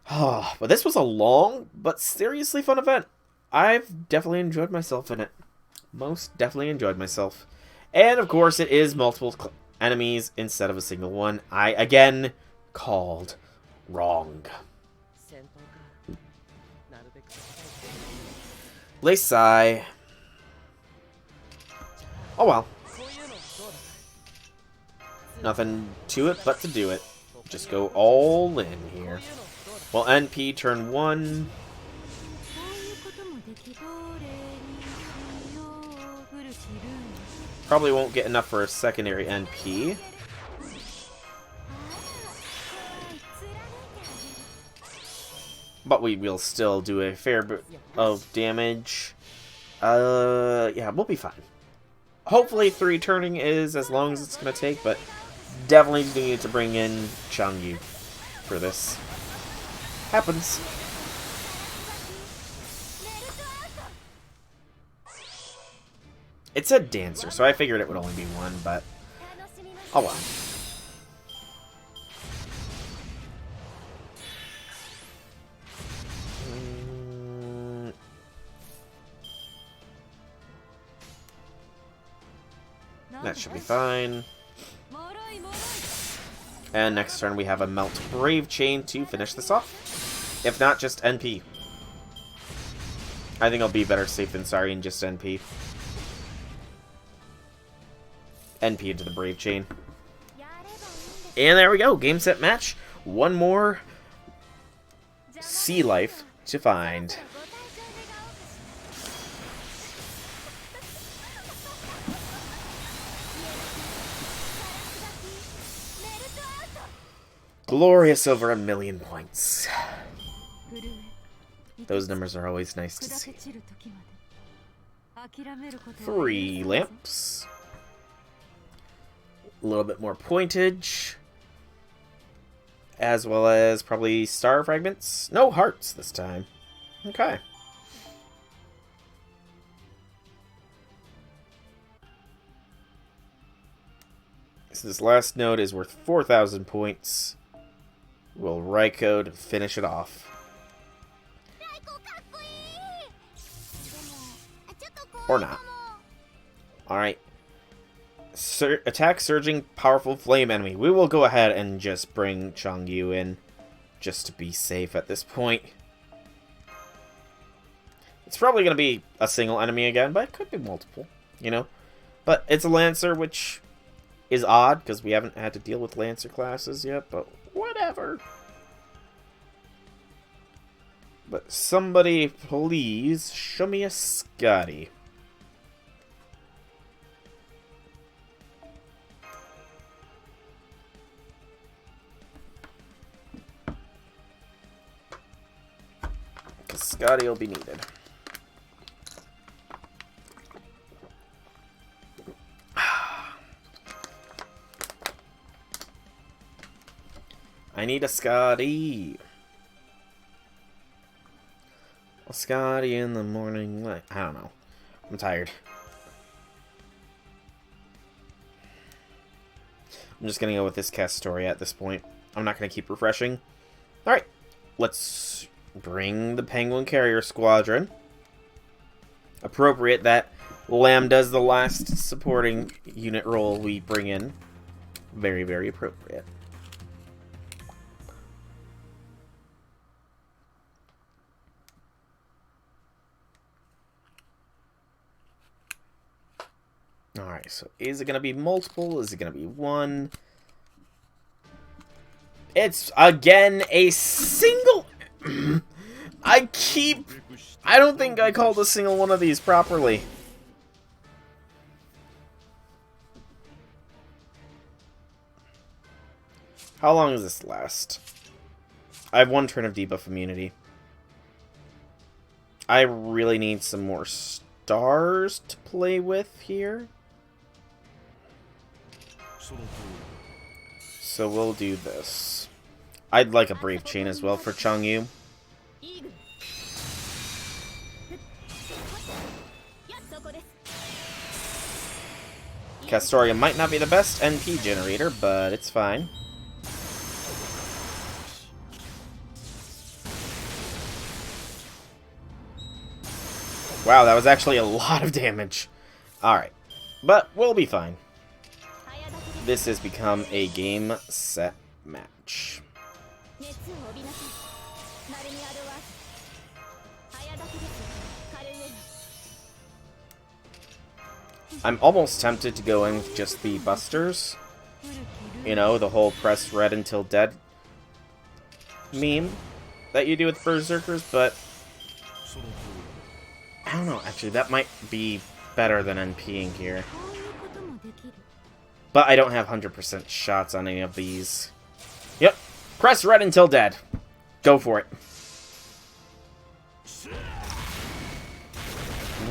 Oh, but this was a long, but seriously fun event. I've definitely enjoyed myself in it. Most definitely enjoyed myself. And, of course, it is multiple enemies instead of a single one. I, again, called wrong. Laysai. Oh well. Nothing to it but to do it. Just go all in here. Well, NP turn 1. Probably won't get enough for a secondary NP. But we will still do a fair bit of damage. Yeah, we'll be fine. Hopefully 3 turning is as long as it's going to take, but definitely need to bring in Changyu for this. Happens. It said dancer, so I figured it would only be 1, but oh well. That should be fine. And next turn we have a Melt Brave Chain to finish this off. If not, just NP. I think I'll be better safe than sorry and just NP. NP into the Brave Chain. And there we go. Game, set, match. One more sea life to find. Glorious over 1,000,000 points. Those numbers are always nice to see. 3 lamps. A little bit more pointage. As well as probably star fragments. No hearts this time. Okay. So this last node is worth 4,000 points. Will Raiko to finish it off. Or not. Alright. Attack surging powerful flame enemy. We will go ahead and just bring Changyu in. Just to be safe at this point. It's probably going to be a single enemy again, but it could be multiple. You know? But it's a Lancer, which is odd, because we haven't had to deal with Lancer classes yet, but whatever. But somebody, please, show me a Scotty. Because Scotty will be needed. I need a Scotty. A Scotty in the morning light. I don't know. I'm tired. I'm just gonna go with this cast story at this point. I'm not gonna keep refreshing. Alright. Let's bring the Penguin Carrier Squadron. Appropriate that Lamb does the last supporting unit role we bring in. Very, very appropriate. Alright, so is it going to be multiple? Is it going to be 1? It's, again, a single... I don't think I called a single one of these properly. How long does this last? I have 1 turn of debuff immunity. I really need some more stars to play with here. So we'll do this. I'd like a Brave Chain as well for Changyu. Castoria might not be the best NP generator, but it's fine. Wow, that was actually a lot of damage. Alright, but we'll be fine. This has become a game, set, match. I'm almost tempted to go in with just the busters. You know, the whole press red until dead meme that you do with Berserkers, but I don't know, actually, that might be better than NPing here. But I don't have 100% shots on any of these. Yep, press red until dead. Go for it.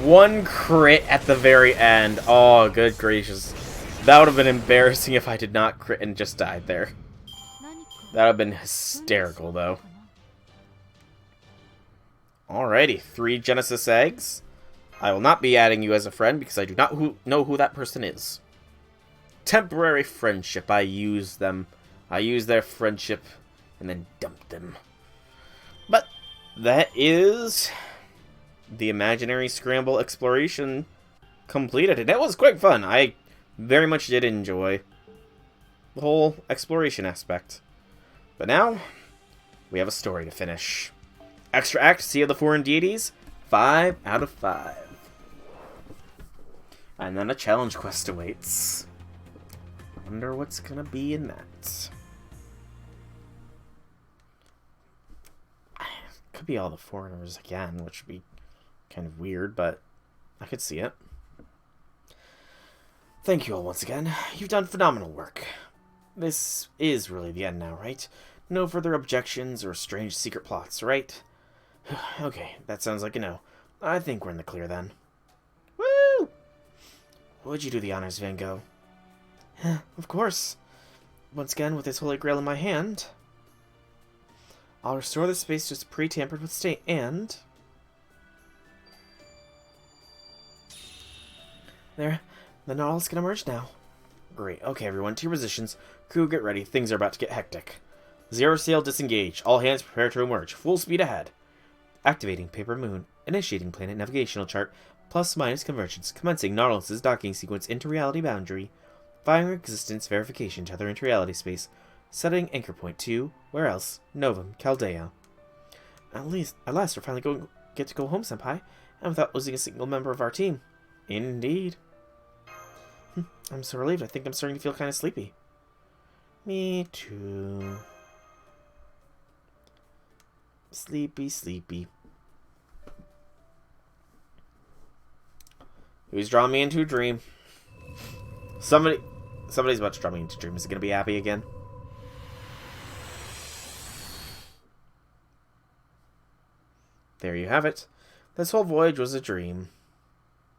One crit at the very end. Oh, good gracious. That would have been embarrassing if I did not crit and just died there. That would have been hysterical, though. Alrighty, 3 Genesis eggs. I will not be adding you as a friend because I do not know who that person is. Temporary friendship. I use them. I use their friendship and then dump them. But that is the Imaginary Scramble exploration completed. And it was quite fun. I very much did enjoy the whole exploration aspect. But now, we have a story to finish. Extra Act, Sea of the Foreign Deities, 5 out of 5. And then a challenge quest awaits. Wonder what's gonna be in that. Could be all the foreigners again, which would be kind of weird, but I could see it. Thank you all once again. You've done phenomenal work. This is really the end now, right? No further objections or strange secret plots, right? Okay, that sounds like a no. I think we're in the clear then. Woo! Would you do the honors, Van Gogh? Of course. Once again, with this holy grail in my hand, I'll restore the space to its pre-tampered with state, and there, the Nautilus can emerge now. Great. Okay, everyone, to your positions. Crew, get ready. Things are about to get hectic. Zero sail disengage. All hands prepare to emerge. Full speed ahead. Activating Paper Moon. Initiating planet navigational chart. ± convergence. Commencing Nautilus's docking sequence into reality boundary. Firing existence verification to other inter-reality space. Setting anchor point to, where else? Novum, Chaldea. At last we're finally get to go home, Senpai, and without losing a single member of our team. Indeed. I'm so relieved. I think I'm starting to feel kind of sleepy. Me too. Sleepy, sleepy. Who's drawing me into a dream? Somebody's about to draw me into a dream. Is it going to be Abby again? There you have it. This whole voyage was a dream.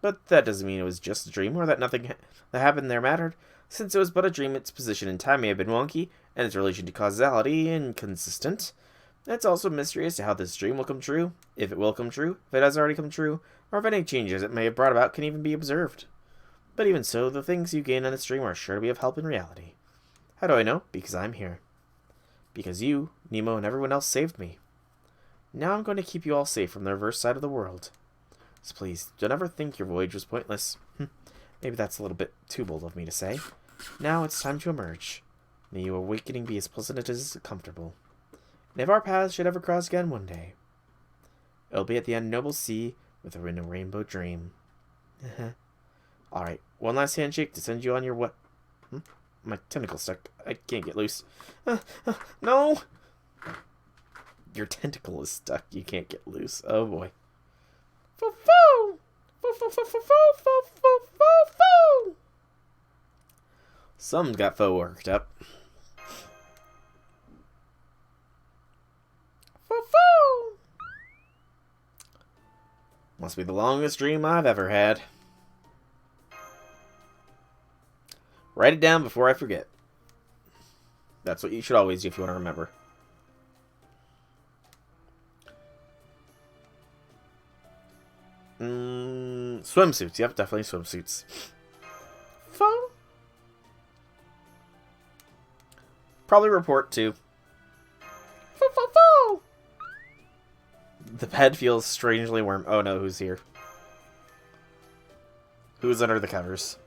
But that doesn't mean it was just a dream, or that nothing that happened there mattered. Since it was but a dream, its position in time may have been wonky, and its relation to causality inconsistent. It's also a mystery as to how this dream will come true, if it will come true, if it has already come true, or if any changes it may have brought about can even be observed. But even so, the things you gain in this dream are sure to be of help in reality. How do I know? Because I'm here. Because you, Nemo, and everyone else saved me. Now I'm going to keep you all safe from the reverse side of the world. So please, don't ever think your voyage was pointless. Maybe that's a little bit too bold of me to say. Now it's time to emerge. May your awakening be as pleasant as it is comfortable. And if our paths should ever cross again one day, it'll be at the unnoble sea with a rainbow dream. Alright, one last handshake to send you on your what? My tentacle's stuck. I can't get loose. No! Your tentacle is stuck. You can't get loose. Oh boy. Foo-foo! Foo-foo-foo-foo-foo-foo-foo! Some's got faux worked up. Foo-foo! Must be the longest dream I've ever had. Write it down before I forget. That's what you should always do if you want to remember. Swimsuits. Yep, definitely swimsuits. Phone? Probably report too. The bed feels strangely warm. Oh no, who's here? Who's under the covers?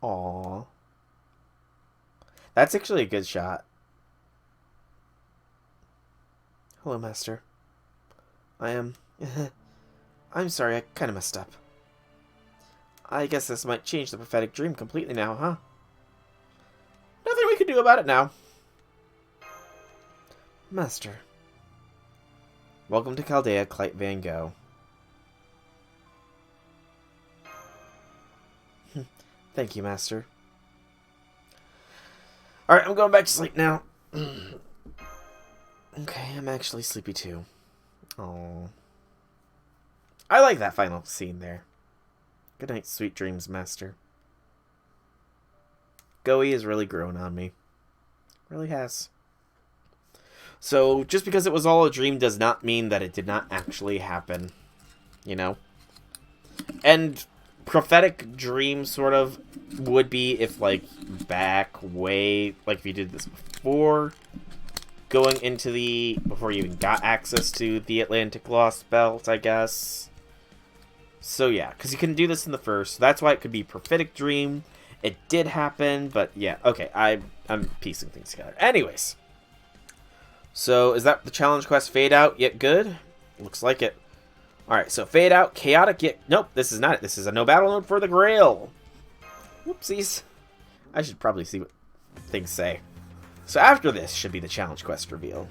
Aww. That's actually a good shot. Hello, Master. I'm sorry, I kind of messed up. I guess this might change the prophetic dream completely now, huh? Nothing we can do about it now. Master. Welcome to Chaldea, Clyde Van Gogh. Thank you, Master. Alright, I'm going back to sleep now. Okay, I'm actually sleepy too. Oh, I like that final scene there. Good night, sweet dreams, Master. Goey has really grown on me. Really has. So, just because it was all a dream does not mean that it did not actually happen. You know? And prophetic dream sort of would be if, like, back way, like if you did this before going into the, before you even got access to the Atlantic Lost Belt, I guess. So yeah, because you can do this in the first, so that's why it could be prophetic dream. It did happen, but yeah, okay, I'm piecing things together. Anyways. So, is that the challenge quest? Fade out, yet good? Looks like it. Alright, so fade out, chaotic, yet... Nope, this is not it. This is a no battle node for the Grail. Whoopsies. I should probably see what things say. So after this should be the challenge quest reveal.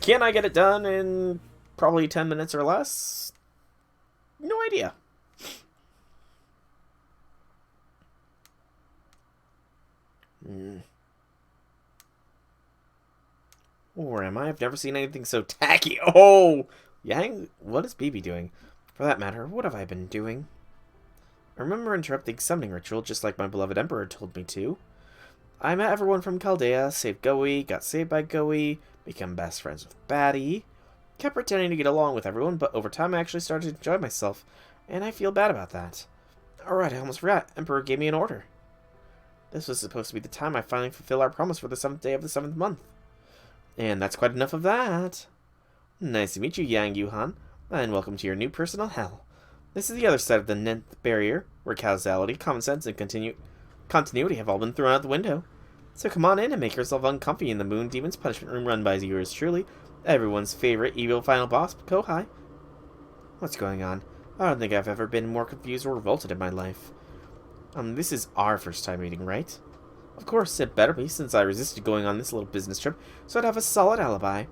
Can I get it done in probably 10 minutes or less? No idea. Where am I? I've never seen anything so tacky. Oh! Yang? What is BB doing? For that matter, what have I been doing? I remember interrupting summoning ritual just like my beloved Emperor told me to. I met everyone from Chaldea, saved Goey, got saved by Goey, become best friends with Batty. Kept pretending to get along with everyone, but over time I actually started to enjoy myself, and I feel bad about that. Alright, I almost forgot. Emperor gave me an order. This was supposed to be the time I finally fulfill our promise for the 7th day of the 7th month. And that's quite enough of that. Nice to meet you, Yang Yuhan, and welcome to your new personal hell. This is the other side of the 9th barrier, where causality, common sense, and continuity have all been thrown out the window. So come on in and make yourself uncomfy in the Moon Demon's punishment room run by yours truly, everyone's favorite evil final boss, Kohai. What's going on? I don't think I've ever been more confused or revolted in my life. This is our first time meeting, right? Of course, it better be, since I resisted going on this little business trip, so I'd have a solid alibi.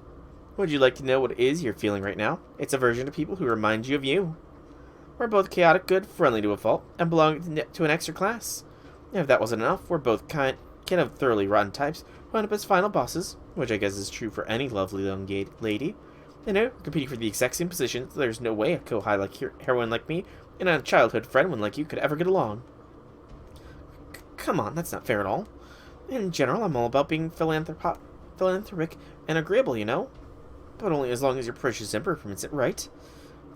Would you like to know what it is you're feeling right now? It's aversion to people who remind you of you. We're both chaotic, good, friendly to a fault, and belong to an extra class. If that wasn't enough, we're both kind of thoroughly rotten types who end up as final bosses, which I guess is true for any lovely young lady. You know, competing for the exact same position, so there's no way a Kohai like heroine like me and a childhood friend one like you could ever get along. Come on, that's not fair at all. In general, I'm all about being philanthropic and agreeable, you know? But only as long as your precious emperor permits it, right?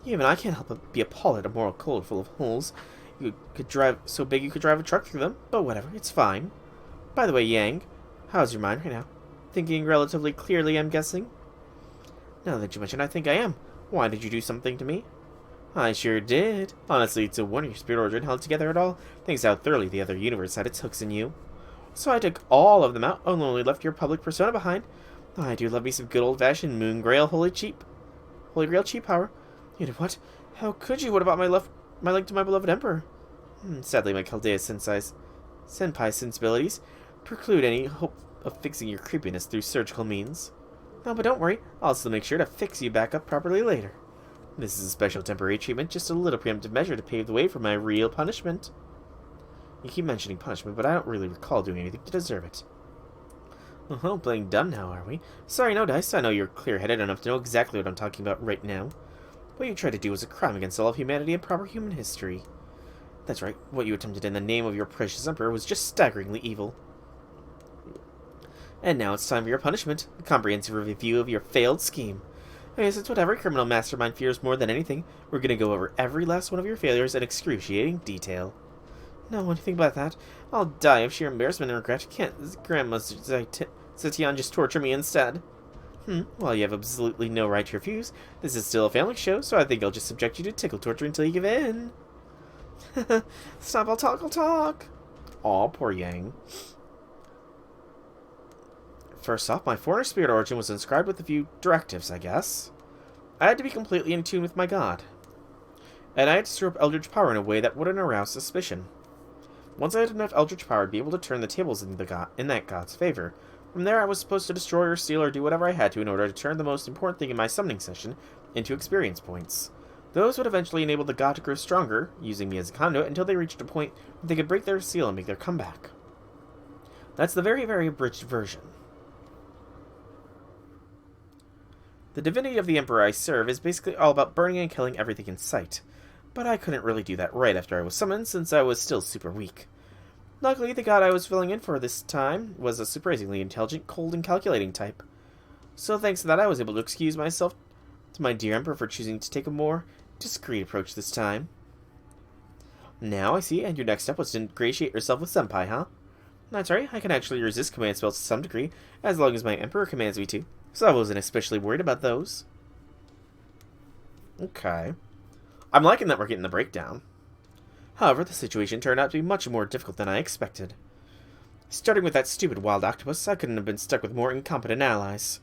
Even I can't help but be appalled at a moral code full of holes. You could drive so big you could drive a truck through them, but whatever, it's fine. By the way, Yang, how's your mind right now? Thinking relatively clearly, I'm guessing? Now that you mention, I think I am. Why, did you do something to me? I sure did. Honestly, it's a wonder your spirit origin held together at all, thanks to how thoroughly the other universe had its hooks in you. So I took all of them out and only left your public persona behind. I do love me some good old-fashioned Moon Grail Holy Grail cheap power. You know what? How could you? What about my link to my beloved Emperor? Sadly, my Chaldea senpai sensibilities preclude any hope of fixing your creepiness through surgical means. No, but don't worry. I'll still make sure to fix you back up properly later. This is a special temporary treatment, just a little preemptive measure to pave the way for my real punishment. You keep mentioning punishment, but I don't really recall doing anything to deserve it. Oh, playing dumb now, are we? Sorry, no dice. I know you're clear-headed enough to know exactly what I'm talking about right now. What you tried to do was a crime against all of humanity and proper human history. That's right, what you attempted in the name of your precious emperor was just staggeringly evil. And now it's time for your punishment, a comprehensive review of your failed scheme. I guess it's what every criminal mastermind fears more than anything. We're gonna go over every last one of your failures in excruciating detail. No, anything about that. I'll die of sheer embarrassment and regret. Can't Grandma Zetian just torture me instead? Well, you have absolutely no right to refuse. This is still a family show, so I think I'll just subject you to tickle torture until you give in. Stop, I'll talk. Aw, poor Yang. First off, my foreigner spirit origin was inscribed with a few directives, I guess. I had to be completely in tune with my god. And I had to stir up eldritch power in a way that wouldn't arouse suspicion. Once I had enough eldritch power, I'd be able to turn the tables in that god's favor. From there, I was supposed to destroy or steal or do whatever I had to in order to turn the most important thing in my summoning session into experience points. Those would eventually enable the god to grow stronger, using me as a conduit, until they reached a point where they could break their seal and make their comeback. That's the very, very abridged version. The divinity of the Emperor I serve is basically all about burning and killing everything in sight. But I couldn't really do that right after I was summoned, since I was still super weak. Luckily, the god I was filling in for this time was a surprisingly intelligent, cold, and calculating type. So thanks to that, I was able to excuse myself to my dear Emperor for choosing to take a more discreet approach this time. Now I see, and your next step was to ingratiate yourself with Senpai, huh? That's right, I can actually resist command spells to some degree, as long as my Emperor commands me to, so I wasn't especially worried about those. Okay. I'm liking that we're getting the breakdown. However, the situation turned out to be much more difficult than I expected. Starting with that stupid wild octopus, I couldn't have been stuck with more incompetent allies.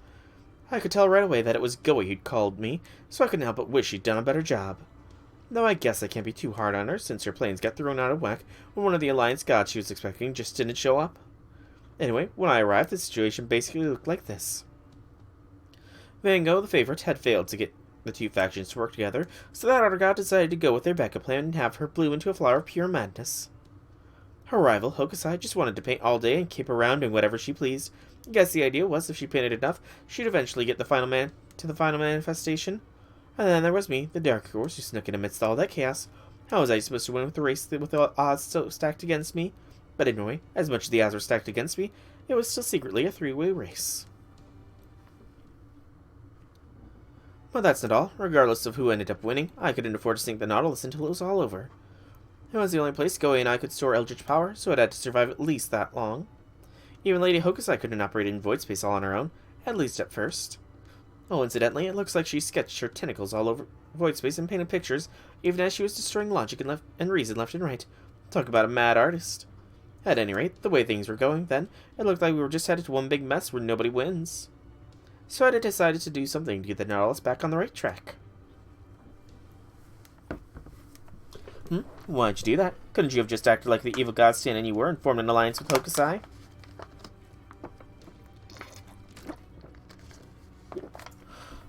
I could tell right away that it was Goey who'd called me, so I couldn't help but wish she'd done a better job. Though I guess I can't be too hard on her, since her plans got thrown out of whack when one of the Alliance gods she was expecting just didn't show up. Anyway, when I arrived, the situation basically looked like this. Van Gogh, the favorite, had failed to get the two factions to work together, so that other god decided to go with their backup plan and have her bloom into a flower of pure madness. Her rival, Hokusai, just wanted to paint all day and keep around doing whatever she pleased. I guess the idea was if she painted enough, she'd eventually get the final manifestation. And then there was me, the Dark Horse, who snuck in amidst all that chaos. How was I supposed to win with the race with the odds so stacked against me? But anyway, as much as the odds were stacked against me, it was still secretly a three-way race. But that's not all. Regardless of who ended up winning, I couldn't afford to sink the Nautilus until it was all over. It was the only place Goei and I could store eldritch power, so it had to survive at least that long. Even Lady Hokusai couldn't operate in void space all on her own, at least at first. Oh, incidentally, it looks like she sketched her tentacles all over void space and painted pictures, even as she was destroying logic and reason left and right. Talk about a mad artist. At any rate, the way things were going then, it looked like we were just headed to one big mess where nobody wins. So I decided to do something to get the Nautilus back on the right track. Why'd you do that? Couldn't you have just acted like the evil god stand-in you were and formed an alliance with Hokusai?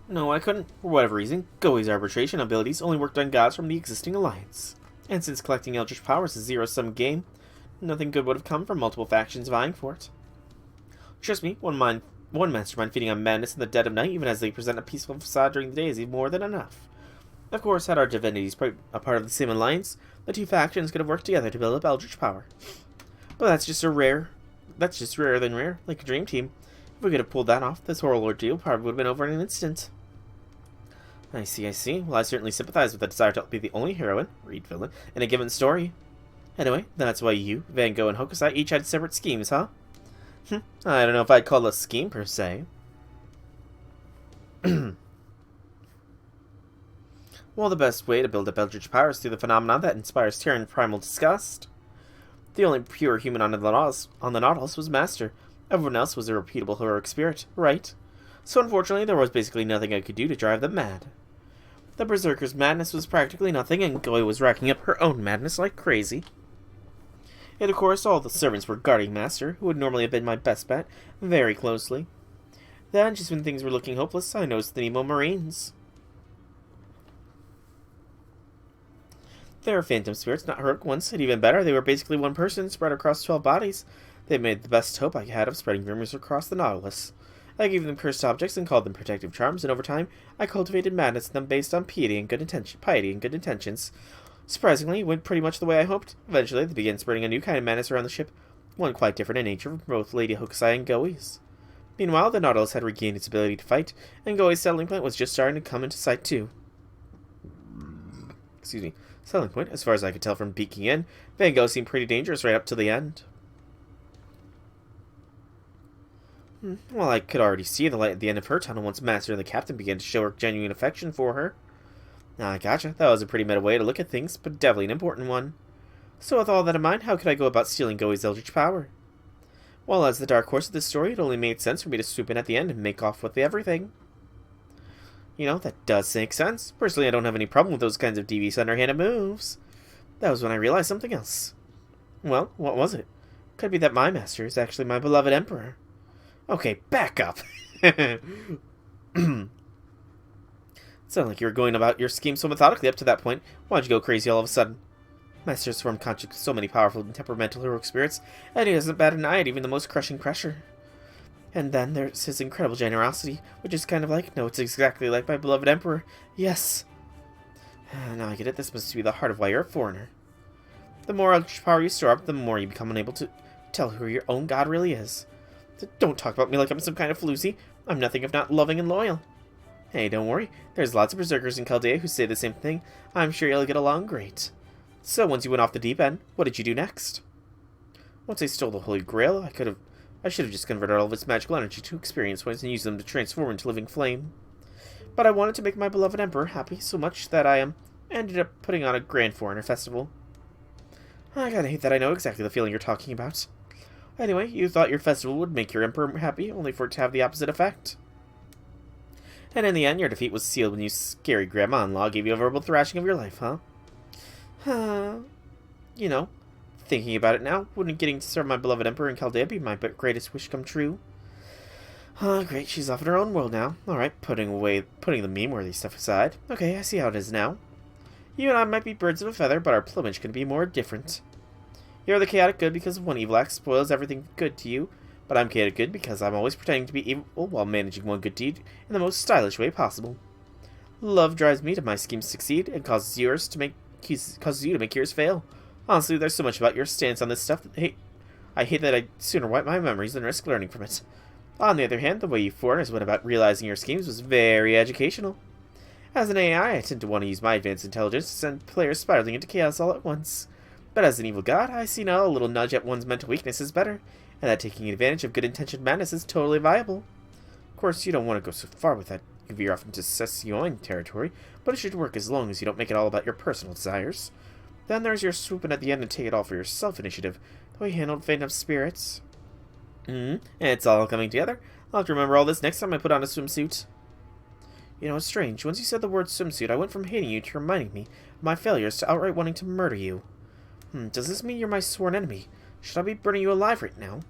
No, I couldn't. For whatever reason, Goei's arbitration abilities only worked on gods from the existing alliance. And since collecting eldritch power is a zero-sum game, nothing good would have come from multiple factions vying for it. Trust me, one mastermind feeding on madness in the dead of night, even as they present a peaceful facade during the day, is more than enough. Of course, had our divinities a part of the same alliance, the two factions could have worked together to build up eldritch power. But that's just rarer than rare, like a dream team. If we could have pulled that off, this horrible ordeal probably would have been over in an instant. I see. Well, I certainly sympathize with the desire to be the only heroine, read villain, in a given story. Anyway, that's why you, Van Gogh, and Hokusai each had separate schemes, huh? I don't know if I'd call it a scheme, per se. Well, the best way to build up eldritch power is through the phenomenon that inspires terror and primal disgust. The only pure human on the Nautilus was Master. Everyone else was a reputable heroic spirit, right? So unfortunately, there was basically nothing I could do to drive them mad. The Berserker's madness was practically nothing, and Goei was racking up her own madness like crazy. And of course, all the servants were guarding Master, who would normally have been my best bet, very closely. Then, just when things were looking hopeless, I noticed the Nemo Marines. They were phantom spirits, not heroic ones, and even better, they were basically one person spread across 12 bodies. They made the best hope I had of spreading rumors across the Nautilus. I gave them cursed objects and called them protective charms, and over time, I cultivated madness in them based on piety and good intentions. Surprisingly, it went pretty much the way I hoped. Eventually, they began spreading a new kind of madness around the ship, one quite different in nature from both Lady Hokusai and Goi's. Meanwhile, the Nautilus had regained its ability to fight, and Goi's settling point was just starting to come into sight too. Excuse me. Settling point, as far as I could tell from peeking in, Van Gogh seemed pretty dangerous right up to the end. Well, I could already see the light at the end of her tunnel once Master and the Captain began to show her genuine affection for her. I gotcha. That was a pretty meta way to look at things, but definitely an important one. So with all that in mind, how could I go about stealing Goi's eldritch power? Well, as the dark horse of this story, it only made sense for me to swoop in at the end and make off with everything. You know, that does make sense. Personally, I don't have any problem with those kinds of devious underhanded moves. That was when I realized something else. Well, what was it? Could be that my master is actually my beloved Emperor. Okay, back up. Sounded like you were going about your scheme so methodically up to that point. Why'd you go crazy all of a sudden? Master's formed contact with so many powerful and temperamental heroic spirits, and he doesn't bat an eye at even the most crushing pressure. And then there's his incredible generosity, which is kind of like, no, it's exactly like my beloved Emperor. Yes. Now I get it, this must be the heart of why you're a foreigner. The more power you store up, the more you become unable to tell who your own god really is. Don't talk about me like I'm some kind of floozy. I'm nothing if not loving and loyal. Hey, don't worry. There's lots of berserkers in Chaldea who say the same thing. I'm sure you'll get along great. So, once you went off the deep end, what did you do next? Once I stole the Holy Grail, I should have just converted all of its magical energy to experience points and used them to transform into living flame. But I wanted to make my beloved Emperor happy so much that I ended up putting on a grand foreigner festival. I kinda hate that I know exactly the feeling you're talking about. Anyway, you thought your festival would make your Emperor happy, only for it to have the opposite effect. And in the end, your defeat was sealed when your scary grandma-in-law gave you a verbal thrashing of your life, huh? You know, thinking about it now, wouldn't getting to serve my beloved Emperor in Chaldea be my greatest wish come true? Great, she's off in her own world now. Alright, putting the meme-worthy stuff aside. Okay, I see how it is now. You and I might be birds of a feather, but our plumage can be more different. You're the chaotic good because one evil act spoils everything good to you, but I'm chaotic good because I'm always pretending to be evil while managing one good deed in the most stylish way possible. Love drives me to my schemes succeed and causes you to make yours fail. Honestly, there's so much about your stance on this stuff that I hate that I'd sooner wipe my memories than risk learning from it. On the other hand, the way you foreigners went about realizing your schemes was very educational. As an AI, I tend to want to use my advanced intelligence to send players spiraling into chaos all at once. But as an evil god, I see now a little nudge at one's mental weakness is better, and that taking advantage of good-intentioned madness is totally viable. Of course, you don't want to go so far with that. You veer off into Session territory, but it should work as long as you don't make it all about your personal desires. Then there's your swooping at the end and take it all for yourself initiative, the way you handled Fate of Spirits. It's all coming together. I'll have to remember all this next time I put on a swimsuit. You know, it's strange. Once you said the word swimsuit, I went from hating you to reminding me of my failures to outright wanting to murder you. Does this mean you're my sworn enemy? Should I be burning you alive right now?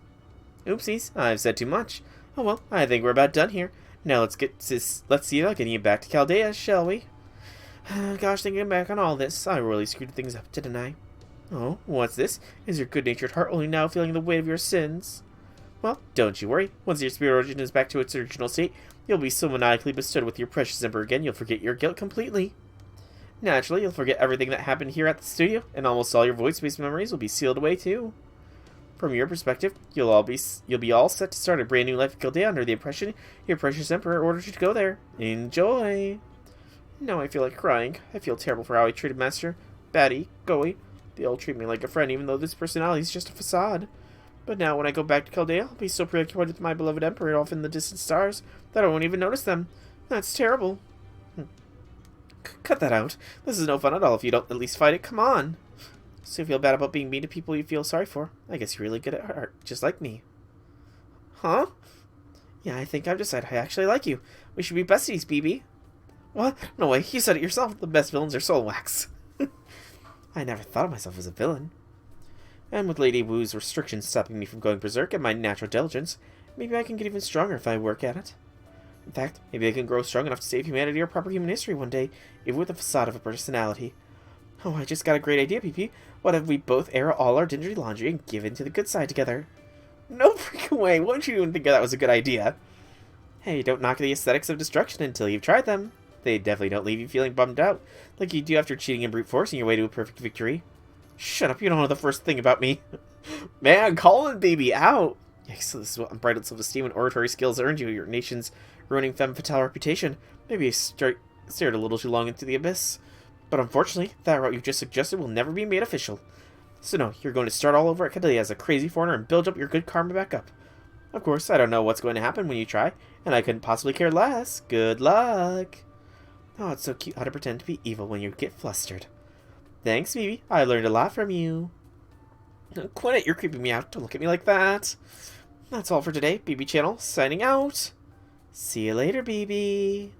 Oopsies, I've said too much. Oh well, I think we're about done here. Now let's see about getting you back to Chaldea, shall we? Gosh, thinking back on all this, I really screwed things up, didn't I? Oh, what's this? Is your good-natured heart only now feeling the weight of your sins? Well, don't you worry. Once your spirit origin is back to its original state, you'll be so maniacally bestowed with your precious emperor again, you'll forget your guilt completely. Naturally, you'll forget everything that happened here at the studio, and almost all your voice-based memories will be sealed away too. From your perspective, you'll be all set to start a brand new life at Chaldea under the impression your precious emperor ordered you to go there. Enjoy! Now I feel like crying. I feel terrible for how I treated Master, Batty, Goi. They all treat me like a friend, even though this personality is just a facade. But now when I go back to Chaldea, I'll be so preoccupied with my beloved emperor off in the distant stars that I won't even notice them. That's terrible. Cut that out. This is no fun at all if you don't at least fight it. Come on. So you feel bad about being mean to people you feel sorry for. I guess you're really good at heart, just like me. Huh? Yeah, I think I've decided I actually like you. We should be besties, BB. What? No way, you said it yourself. The best villains are soul wax. I never thought of myself as a villain. And with Lady Wu's restrictions stopping me from going berserk and my natural diligence, maybe I can get even stronger if I work at it. In fact, maybe I can grow strong enough to save humanity or proper human history one day, even with the facade of a personality. Oh, I just got a great idea, PP. What if we both air all our dingy laundry and give in to the good side together? No freaking way. Wouldn't you even think that was a good idea? Hey, don't knock the aesthetics of destruction until you've tried them. They definitely don't leave you feeling bummed out, like you do after cheating and brute forcing your way to a perfect victory. Shut up, you don't know the first thing about me. Man, calling baby out. Yes, this is what unbridled self-esteem and oratory skills earned you your nation's ruining femme fatale reputation. Maybe you stared a little too long into the abyss. But unfortunately, that route you just suggested will never be made official. So no, you're going to start all over at Cadelia as a crazy foreigner and build up your good karma back up. Of course, I don't know what's going to happen when you try, and I couldn't possibly care less. Good luck. Oh, it's so cute how to pretend to be evil when you get flustered. Thanks, Phoebe. I learned a lot from you. Quit it, you're creeping me out. Don't look at me like that. That's all for today. BB Channel, signing out. See you later, BB.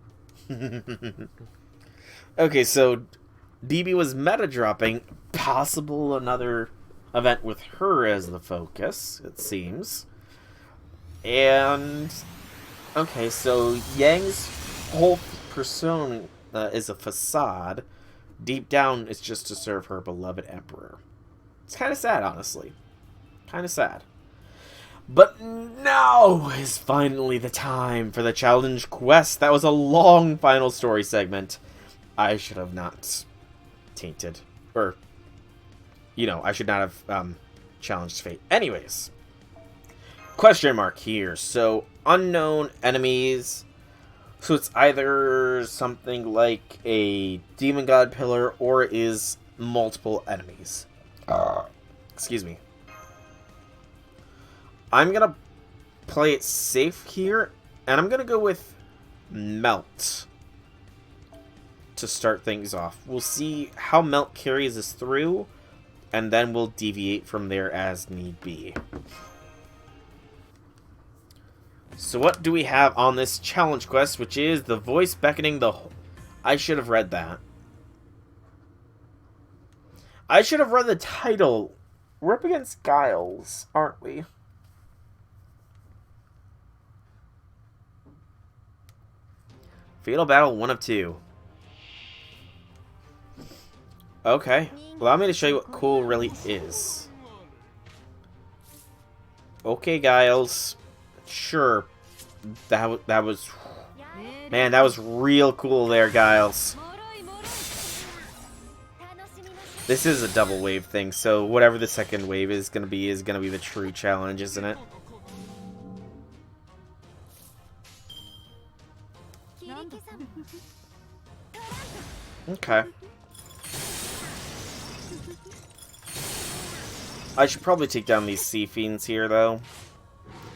Okay, so BB was meta dropping. Possible another event with her as the focus, it seems. And okay, so Yang's whole persona is a facade. Deep down, it's just to serve her beloved emperor. It's kind of sad, honestly. Kind of sad. But now is finally the time for the challenge quest. That was a long final story segment. I should have not tainted. Or, you know, I should not have challenged fate. Anyways. Question mark here. So, unknown enemies. So it's either something like a demon god pillar or it is multiple enemies. Excuse me. I'm going to play it safe here, and I'm going to go with Melt to start things off. We'll see how Melt carries us through, and then we'll deviate from there as need be. So what do we have on this challenge quest, which is the voice beckoning the... I should have read that. I should have read the title. We're up against Giles, aren't we? Fatal Battle 1 of 2. Okay. Allow me to show you what cool really is. Okay, Giles. Sure. That was... Man, that was real cool there, Giles. This is a double wave thing, so whatever the second wave is gonna be the true challenge, isn't it? Okay. I should probably take down these sea fiends here, though,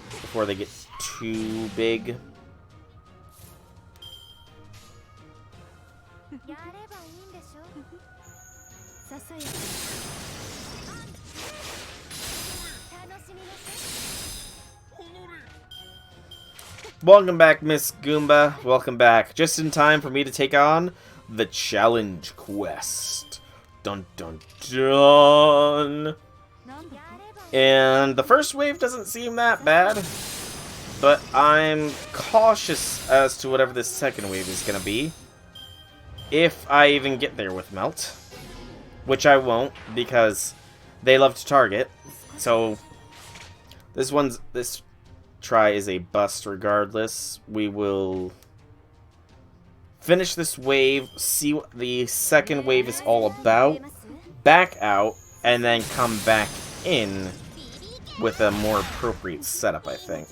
before they get too big. Welcome back, Miss Goomba. Welcome back. Just in time for me to take on the challenge quest. Dun dun dun. And the first wave doesn't seem that bad, but I'm cautious as to whatever this second wave is going to be. If I even get there with Melt. Which I won't, because they love to target. So, this try is a bust regardless. We will finish this wave, see what the second wave is all about, back out, and then come back in with a more appropriate setup, I think.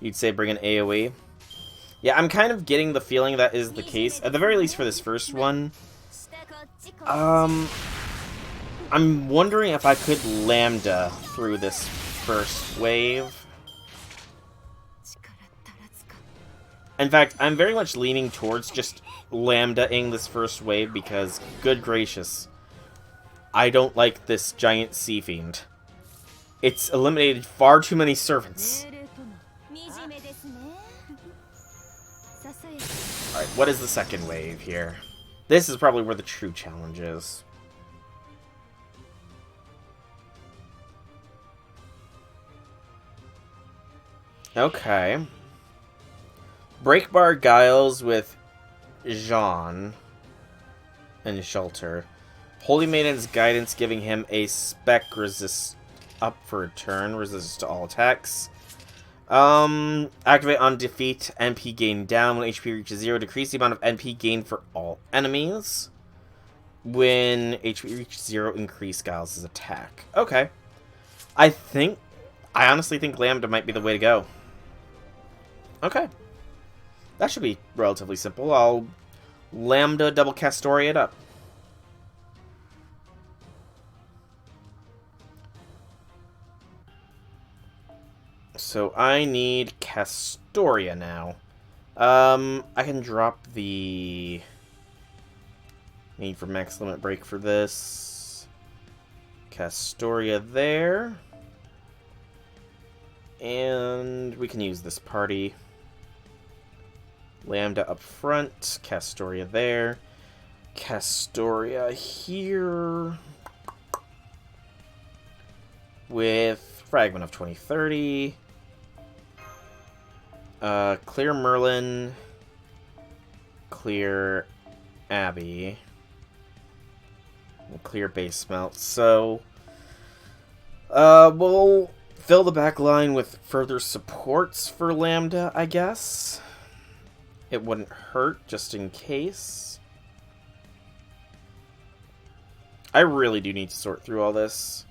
You'd say bring an AoE? Yeah, I'm kind of getting the feeling that is the case, at the very least for this first one. I'm wondering if I could Lambda through this first wave. In fact, I'm very much leaning towards just Lambda-ing this first wave because, good gracious, I don't like this giant sea fiend. It's eliminated far too many servants. Alright, what is the second wave here? This is probably where the true challenge is. Okay. Break bar Giles with Jean and Shelter. Holy Maiden's Guidance giving him a spec resist up for a turn, resist to all attacks. Activate on defeat, NP gain down when HP reaches 0. Decrease the amount of NP gained for all enemies. When HP reaches 0, increase Giles' attack. Okay. I honestly think Lambda might be the way to go. Okay. That should be relatively simple. I'll Lambda double Castoria it up. So I need Castoria now. I can drop the need for max limit break for this. Castoria there. And we can use this party. Lambda up front, Castoria there. Castoria here. With Fragment of 2030. Clear Merlin. Clear Abby. And clear Base Melt. So, we'll fill the back line with further supports for Lambda, I guess. It wouldn't hurt, just in case. I really do need to sort through all this.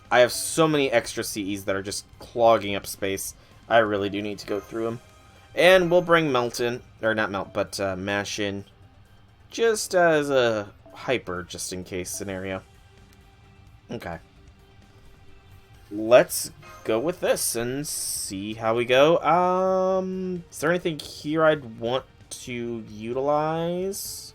I have so many extra CEs that are just clogging up space. I really do need to go through them. And we'll bring Melt in, or not Melt, but Mash in. Just as a hyper, just in case scenario. Okay. Let's go with this and see how we go. Is there anything here I'd want to utilize?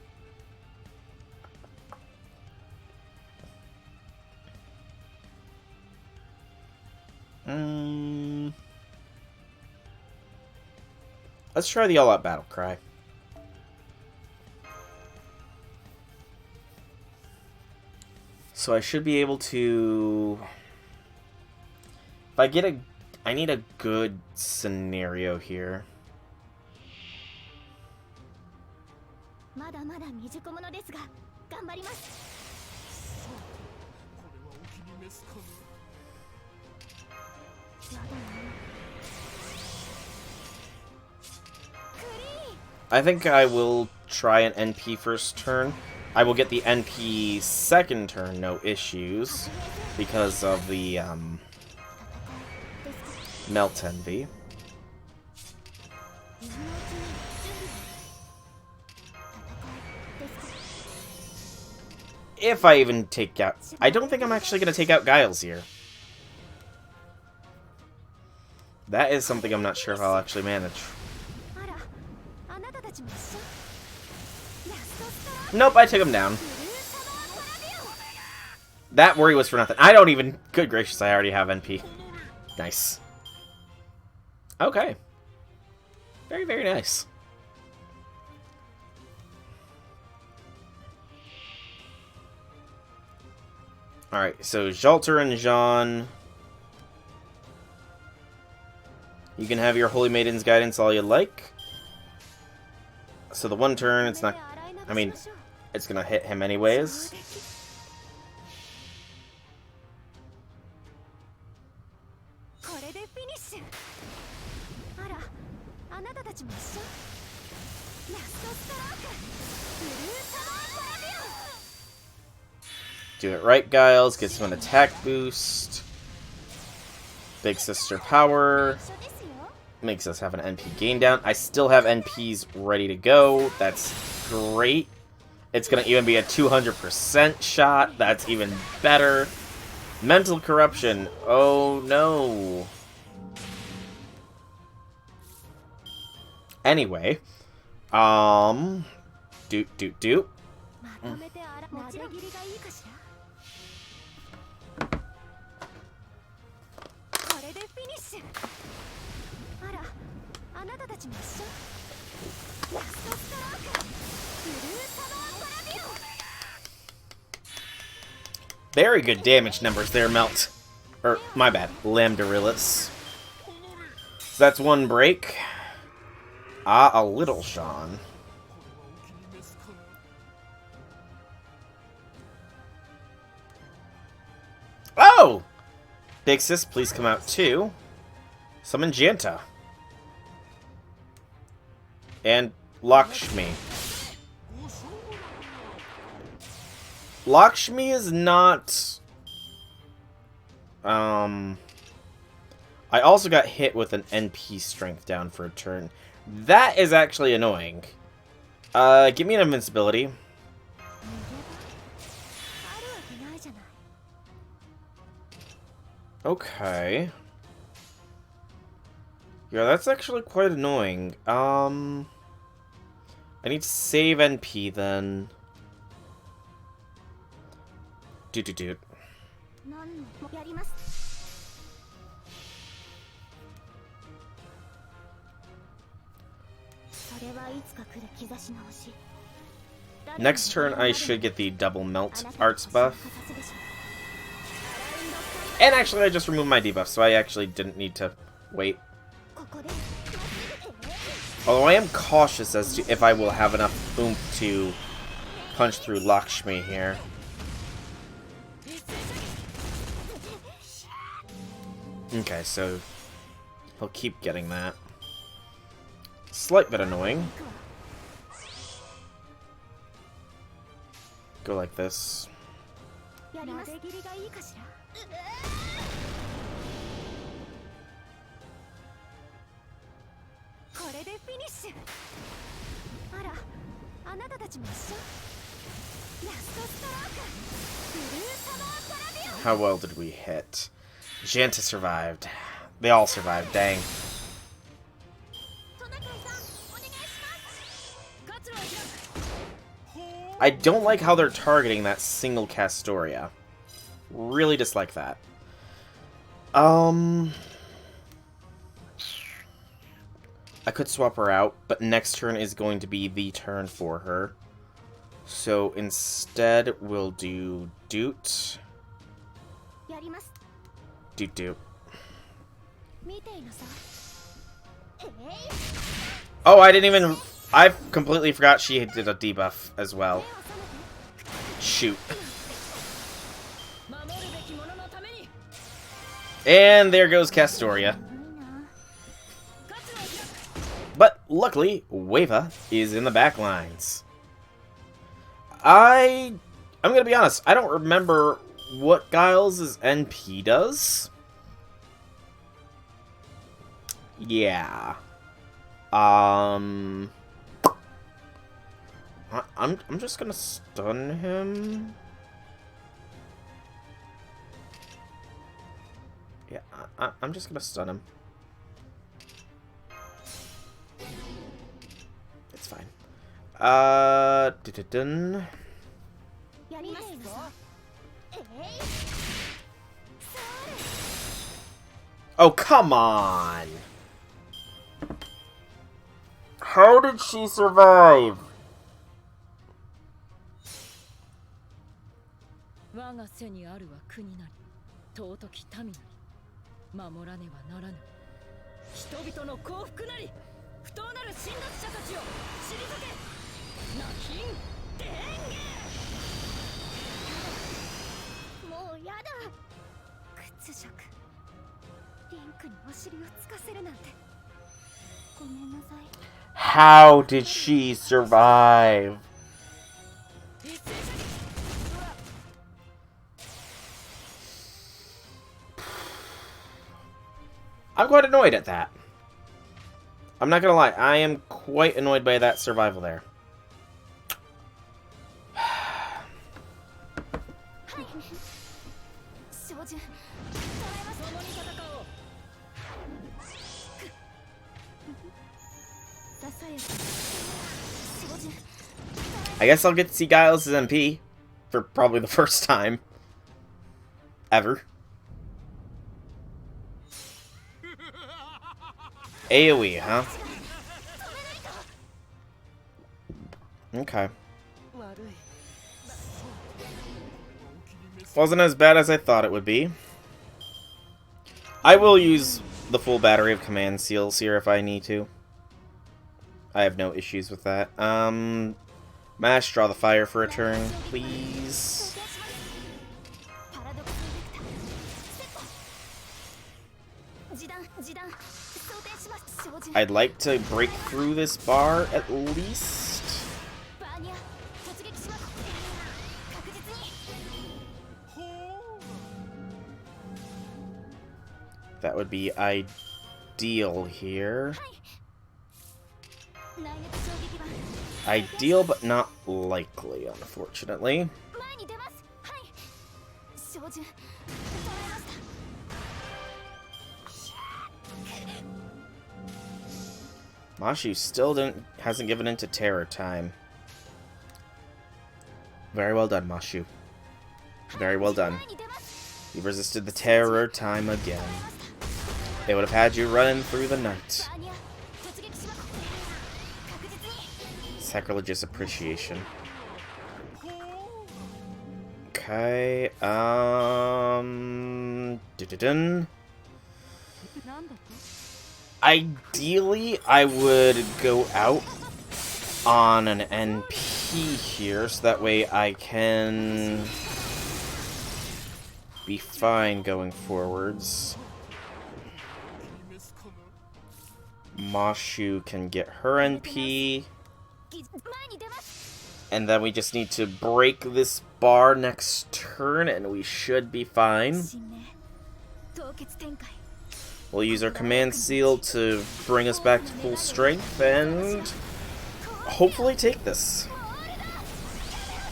Let's try the all-out battle cry. So I should be able to... If I get I need a good scenario here. I think I will try an NP first turn. I will get the NP second turn, no issues, because of the Melt Envy. If I even take out... I don't think I'm actually going to take out Giles here. That is something I'm not sure if I'll actually manage. Nope, I took him down. That worry was for nothing. I don't even... Good gracious, I already have NP. Nice. Okay. Very, very nice. Alright, so Jalter and Jean. You can have your Holy Maiden's Guidance all you like. So the one turn, it's not... I mean, it's gonna hit him anyways. Do it right, Giles. Gets him an attack boost. Big Sister Power. Makes us have an NP gain down. I still have NPs ready to go. That's great. It's going to even be a 200% shot. That's even better. Mental Corruption. Oh, no. Anyway. Doot. Very good damage numbers there, Melt. Or, my bad, Lambdarillis. So that's one break. A little Sean. Big Sis, please come out too. Summon Janta. And Lakshmi. Lakshmi is not... I also got hit with an NP strength down for a turn. That is actually annoying. Give me an invincibility. Okay. Yeah, that's actually quite annoying. I need to save NP then. Doot. Next turn, I should get the double melt arts buff. And actually, I just removed my debuff, so I actually didn't need to wait. Although I am cautious as to if I will have enough oomph to punch through Lakshmi here. Okay, so he'll keep getting that. Slight bit annoying. Go like this. How well did we hit? Janta survived. They all survived, dang. I don't like how they're targeting that single Castoria. Really dislike that. I could swap her out, but next turn is going to be the turn for her. So instead, we'll do Doot. Doot. Oh, I didn't even... I completely forgot she did a debuff as well. Shoot. And there goes Castoria. But luckily, Wava is in the back lines. I'm gonna be honest, I don't remember what Giles' NP does. Yeah. I'm just gonna stun him. Yeah, I'm just gonna stun him. It's fine. Dun. Oh, come on! How did she survive? How did she survive? I'm quite annoyed at that. I'm not gonna lie, I am quite annoyed by that survival there. I guess I'll get to see Giles' MP for probably the first time ever. AoE, huh? Okay. Wasn't as bad as I thought it would be. I will use the full battery of command seals here if I need to. I have no issues with that. Mash, draw the fire for a turn, please. I'd like to break through this bar at least. That would be ideal here. Ideal, but not likely, unfortunately. Mashu still hasn't given in to terror time. Very well done, Mashu. Very well done. You've resisted the terror time again. They would have had you running through the night. Sacrilegious appreciation. Okay, Ideally, I would go out on an NP here, so that way I can be fine going forwards. Mashu can get her NP. And then we just need to break this bar next turn, and we should be fine. We'll use our command seal to bring us back to full strength, and hopefully take this.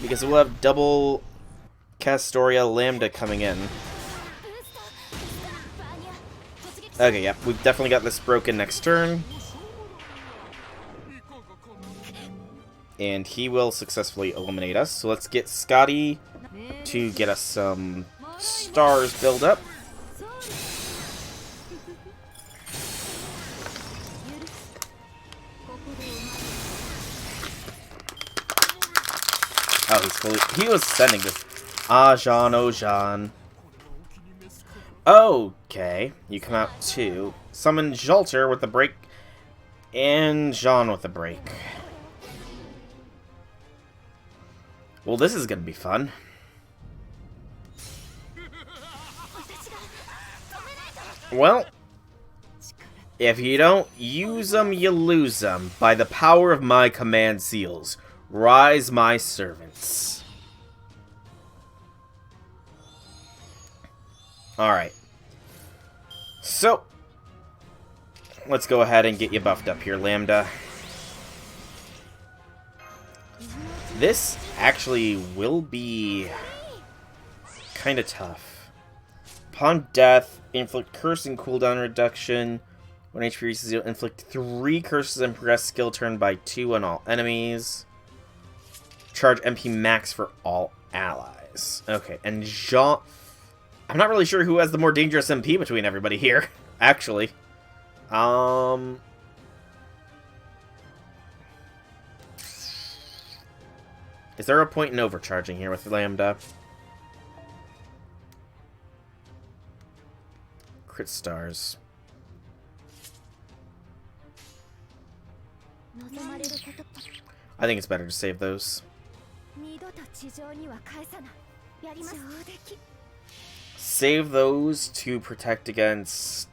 Because we'll have double Castoria Lambda coming in. Okay, yeah, we've definitely got this broken next turn. And he will successfully eliminate us. So let's get Scotty to get us some stars build up. Oh, he was sending this. Ah, Jean, oh, Jean. Okay, you come out too. Summon Jolter with the break, and Jean with the break. Well, this is gonna be fun. Well, if you don't use them, you lose them. By the power of my command seals, rise my servants. Alright. So, let's go ahead and get you buffed up here, Lambda. This actually will be kind of tough. Upon death, inflict curse and cooldown reduction. When HP reaches 0, inflict 3 curses and progress skill turn by 2 on all enemies. Charge MP max for all allies. Okay, and Jean... I'm not really sure who has the more dangerous MP between everybody here, actually. Is there a point in overcharging here with Lambda? Crit stars. I think it's better to save those. Save those to protect against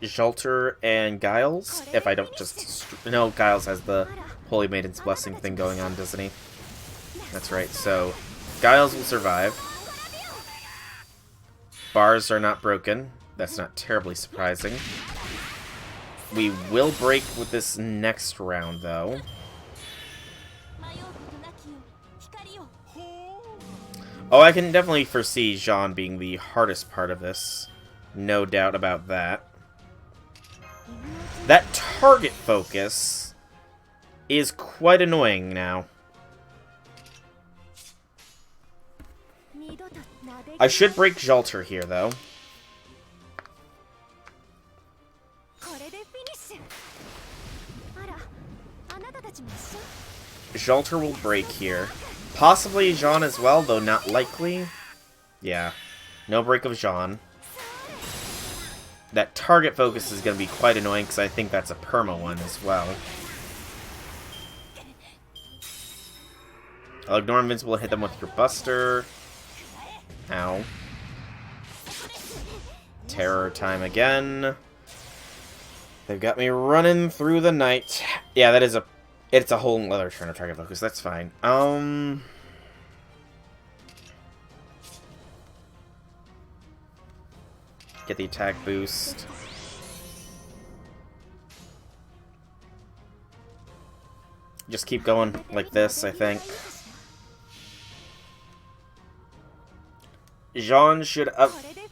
Jolter and Giles. If I don't just... No, Giles has the Holy Maiden's Blessing thing going on, doesn't he? That's right, so Giles will survive. Bars are not broken. That's not terribly surprising. We will break with this next round, though. Oh, I can definitely foresee Jean being the hardest part of this. No doubt about that. That target focus is quite annoying now. I should break Jolter here, though. Jolter will break here. Possibly Jean as well, though not likely. Yeah. No break of Jean. That target focus is going to be quite annoying, because I think that's a perma one as well. I'll ignore Invincible and hit them with your Buster. Ow. Terror time again. They've got me running through the night. Yeah, that is a... It's a whole other turn of target focus. That's fine. Get the attack boost. Just keep going like this, I think. Jean should up...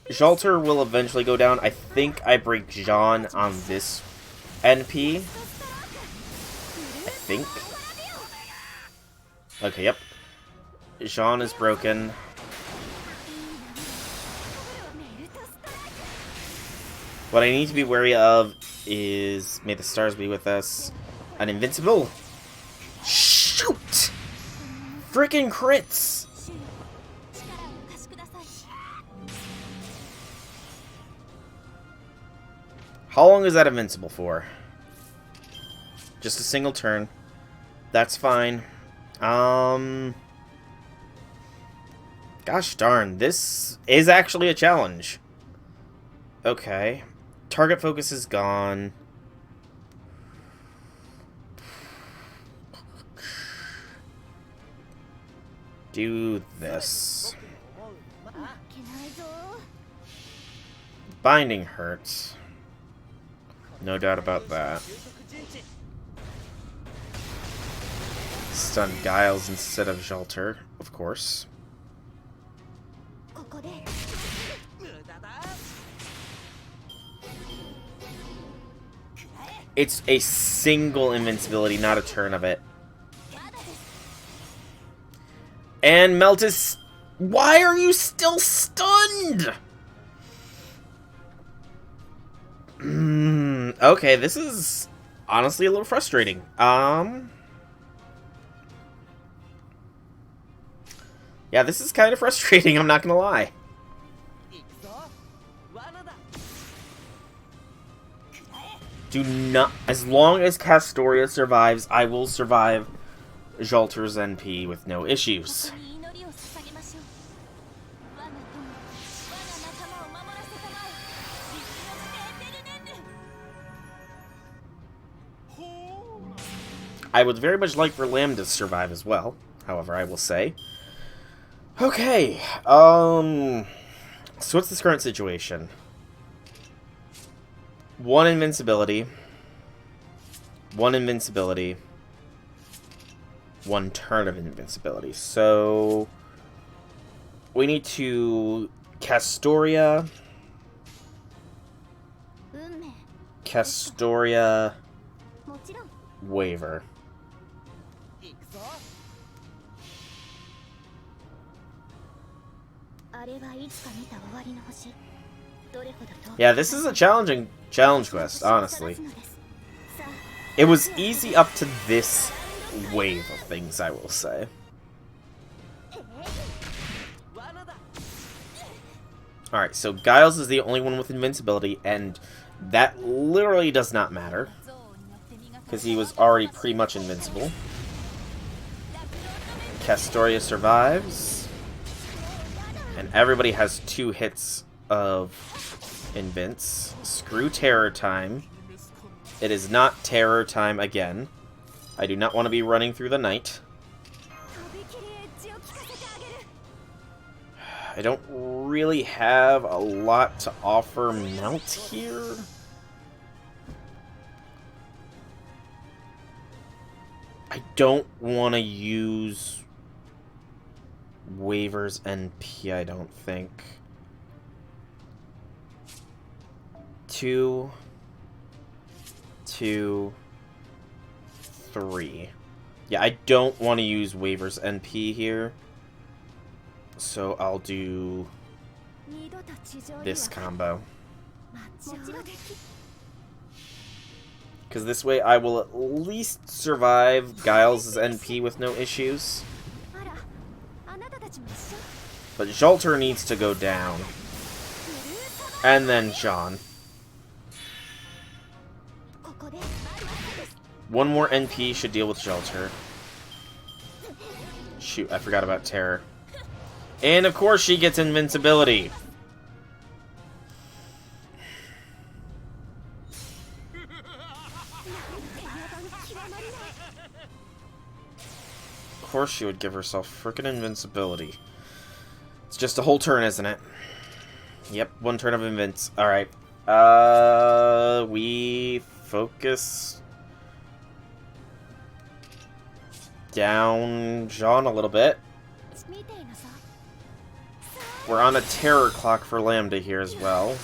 Jalter will eventually go down. I think I break Jean on this NP. I think. Okay, yep. Jean is broken. What I need to be wary of is... May the stars be with us. An invincible. Shoot! Freaking crits! How long is that invincible for? Just a single turn. That's fine. Gosh darn, this is actually a challenge. Okay. Target focus is gone. Do this. Binding hurts. No doubt about that. Stun Giles instead of Jalter, of course. It's a single invincibility, not a turn of it. And Melt is... Why are you still stunned? Okay, this is honestly a little frustrating. Yeah, this is kind of frustrating, I'm not gonna lie. Do not... As long as Castoria survives, I will survive Jalter's NP with no issues. I would very much like for Lamb to survive as well, however, I will say. Okay, so what's this current situation? 1 invincibility. 1 invincibility. 1 turn of invincibility. So we need to Castoria. Castoria. Waver. Yeah, this is a challenge quest, honestly. It was easy up to this wave of things, I will say. Alright, so Giles is the only one with invincibility, and that literally does not matter, because he was already pretty much invincible. Castoria survives, and everybody has 2 hits of invince. Screw terror time. It is not terror time again. I do not want to be running through the night. I don't really have a lot to offer Melt here. I don't want to use Waver's NP, I don't think. 2, 2, 3. Yeah, I don't want to use Waver's NP here. So I'll do this combo. Because this way I will at least survive Giles' NP with no issues. But Jalter needs to go down. And then John. 1 more NP should deal with Jalter. Shoot, I forgot about Terror. And of course she gets invincibility. Of course she would give herself frickin' invincibility. It's just a whole turn, isn't it? Yep, one turn of invince. Alright. We focus down Jean a little bit. We're on a terror clock for Lambda here as well.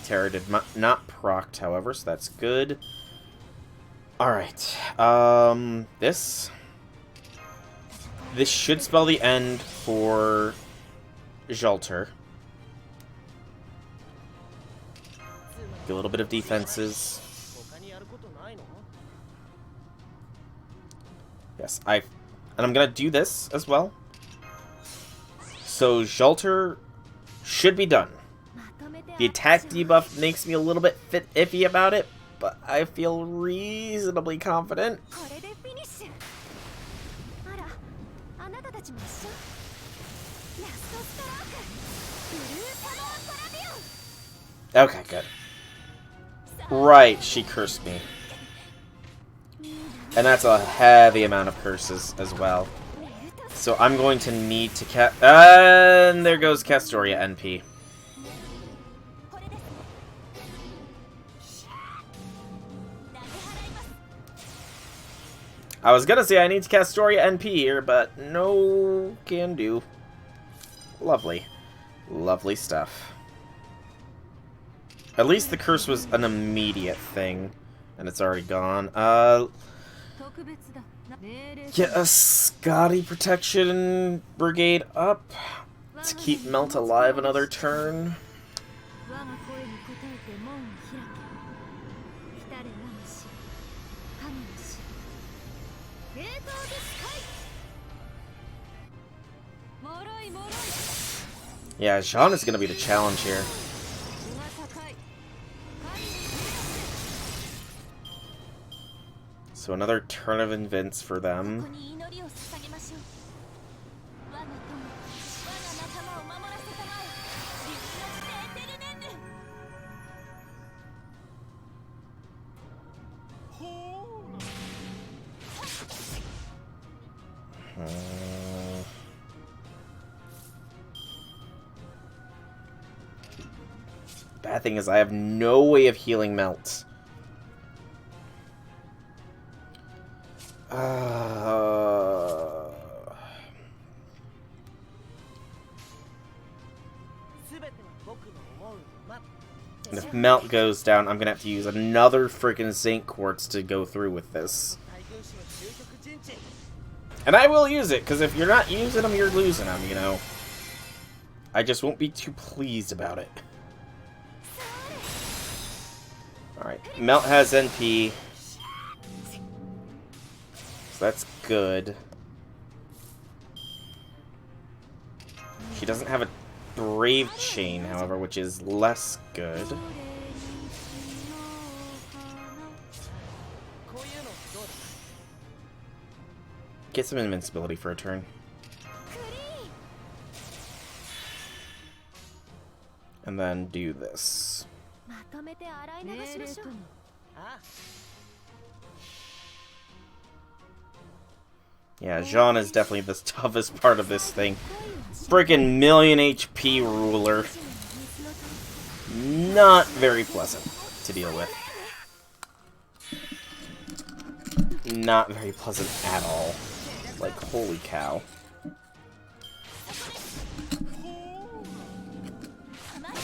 Terror did not proc, however, so that's good. Alright. This should spell the end for Jalter. A little bit of defenses. Yes, and I'm gonna do this as well. So Jalter should be done. The attack debuff makes me a little bit iffy about it, but I feel reasonably confident. Okay, good. Right, she cursed me. And that's a heavy amount of curses as well. So I'm going to need to and there goes Castoria NP. I was gonna say I need to Castoria NP here, but no can do. Lovely. Lovely stuff. At least the curse was an immediate thing, and it's already gone. Get a Scotty Protection Brigade up to keep Melt alive another turn. Yeah, Jean is going to be the challenge here. So another turn of invince for them. Bad thing is I have no way of healing Melt. And if Melt goes down, I'm gonna have to use another freaking Zinc Quartz to go through with this. And I will use it, because if you're not using them, you're losing them, you know. I just won't be too pleased about it. Alright, Melt has NP. So that's good. She doesn't have a Brave Chain, however, which is less good. Get some invincibility for a turn. And then do this. Yeah, Jean is definitely the toughest part of this thing. Freaking million HP ruler. Not very pleasant to deal with. Not very pleasant at all. Like, holy cow.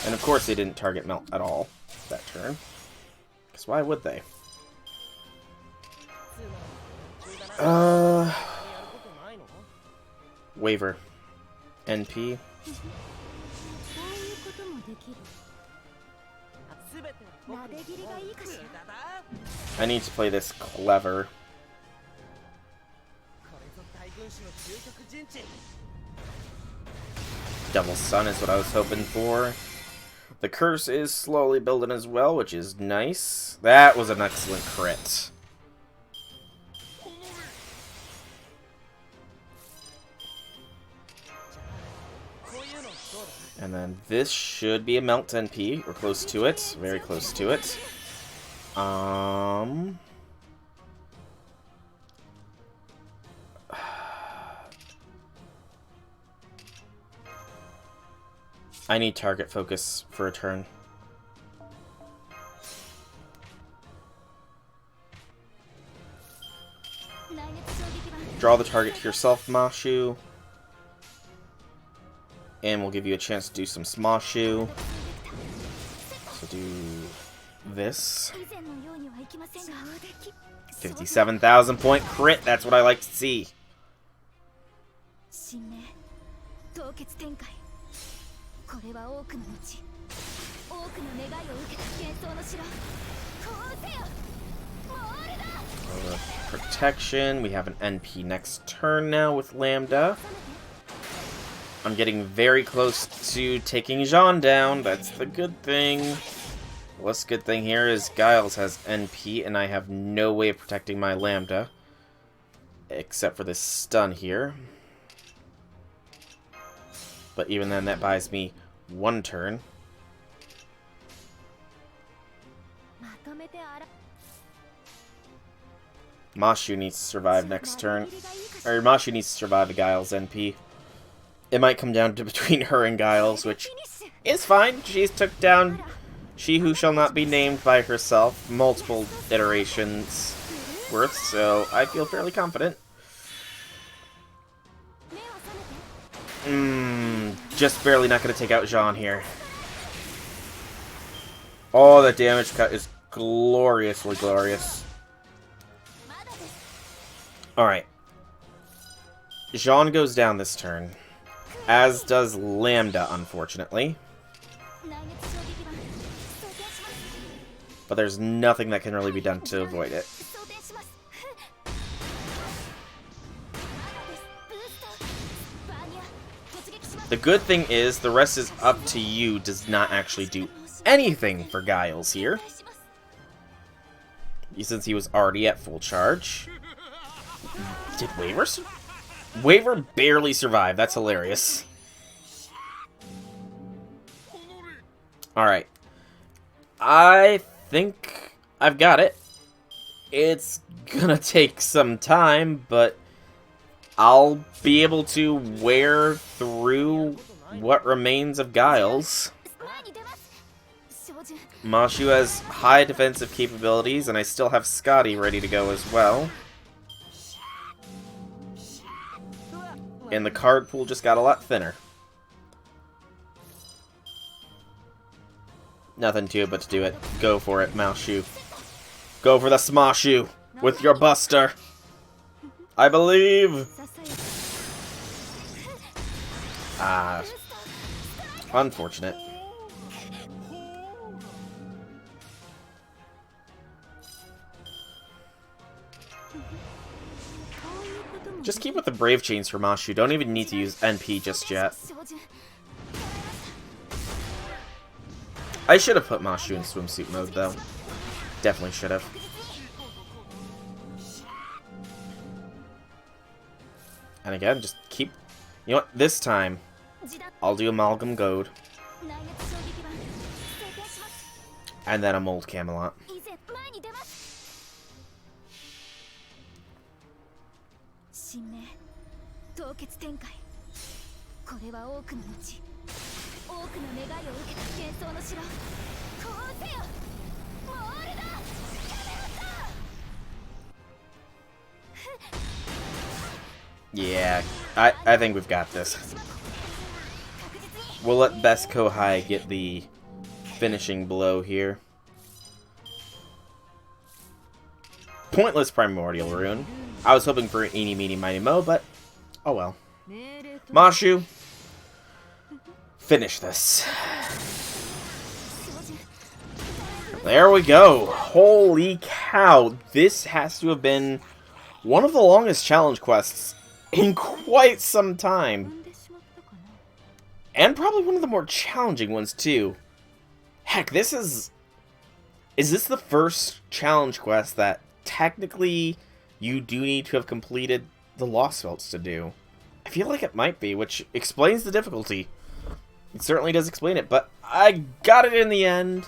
And of course they didn't target Melt at all that turn. Because why would they? Waver. NP. I need to play this clever. Double Sun is what I was hoping for. The curse is slowly building as well, which is nice. That was an excellent crit. And then this should be a melt NP. We're close to it. Very close to it. I need target focus for a turn. Draw the target to yourself, Mashu. And we'll give you a chance to do some Smashu. So do this. 57,000 point crit, that's what I like to see. Protection, we have an NP next turn now with Lambda. I'm getting very close to taking Jean down, that's the good thing. The less good thing here is Giles has NP, and I have no way of protecting my Lambda. Except for this stun here. But even then, that buys me one turn. Mashu needs to survive next turn. Or Mashu needs to survive a Giles NP. It might come down to between her and Giles, which is fine. She's took down She Who Shall Not Be Named by herself multiple iterations worth, so I feel fairly confident. Just barely not going to take out Jean here. Oh, that damage cut is gloriously glorious. Alright. Jean goes down this turn. As does Lambda, unfortunately. But there's nothing that can really be done to avoid it. The good thing is, the rest is up to you does not actually do anything for Giles here. Since he was already at full charge. Did Waver Waver barely survived. That's hilarious. Alright. I think I've got it. It's gonna take some time, but I'll be able to wear through what remains of Giles. Mashu has high defensive capabilities, and I still have Scotty ready to go as well. And the card pool just got a lot thinner. Nothing to it but to do it. Go for it, Mashu. Go for the Smashu with your Buster. I believe. Unfortunate. Just keep with the Brave Chains for Mashu. Don't even need to use NP just yet. I should have put Mashu in swimsuit mode, though. Definitely should have. And again, just keep... You know what? This time, I'll do Amalgam Goad. And then a Mold Camelot. Yeah, I think we've got this. We'll let Best Kohai get the finishing blow here. Pointless Primordial Rune. I was hoping for an Eeny, Meeny, Miny, Mo, but oh well. Mashu, finish this. There we go. Holy cow. This has to have been one of the longest challenge quests in quite some time. And probably one of the more challenging ones, too. Heck, this is... Is this the first challenge quest that technically you do need to have completed the Lost Felts to do? I feel like it might be, which explains the difficulty. It certainly does explain it, but I got it in the end.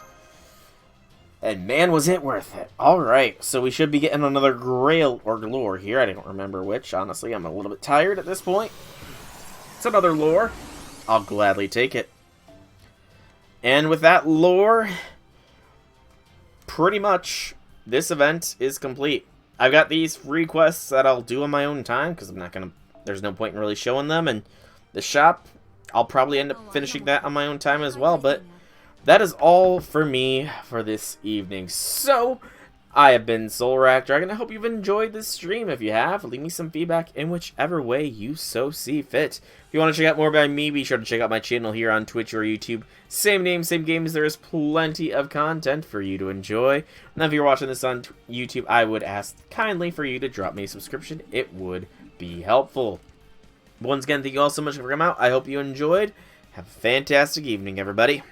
And man, was it worth it. Alright, so we should be getting another Grail or Lore here. I don't remember which. Honestly, I'm a little bit tired at this point. It's another Lore. I'll gladly take it. And with that Lore, pretty much this event is complete. I've got these free quests that I'll do on my own time, because I'm not going to... There's no point in really showing them. And the shop, I'll probably end up finishing that on my own time as well, but... that is all for me for this evening. So, I have been Soulrack Dragon. I hope you've enjoyed this stream. If you have, leave me some feedback in whichever way you so see fit. If you want to check out more about me, be sure to check out my channel here on Twitch or YouTube. Same name, same games. There is plenty of content for you to enjoy. Now, if you're watching this on YouTube, I would ask kindly for you to drop me a subscription. It would be helpful. Once again, thank you all so much for coming out. I hope you enjoyed. Have a fantastic evening, everybody.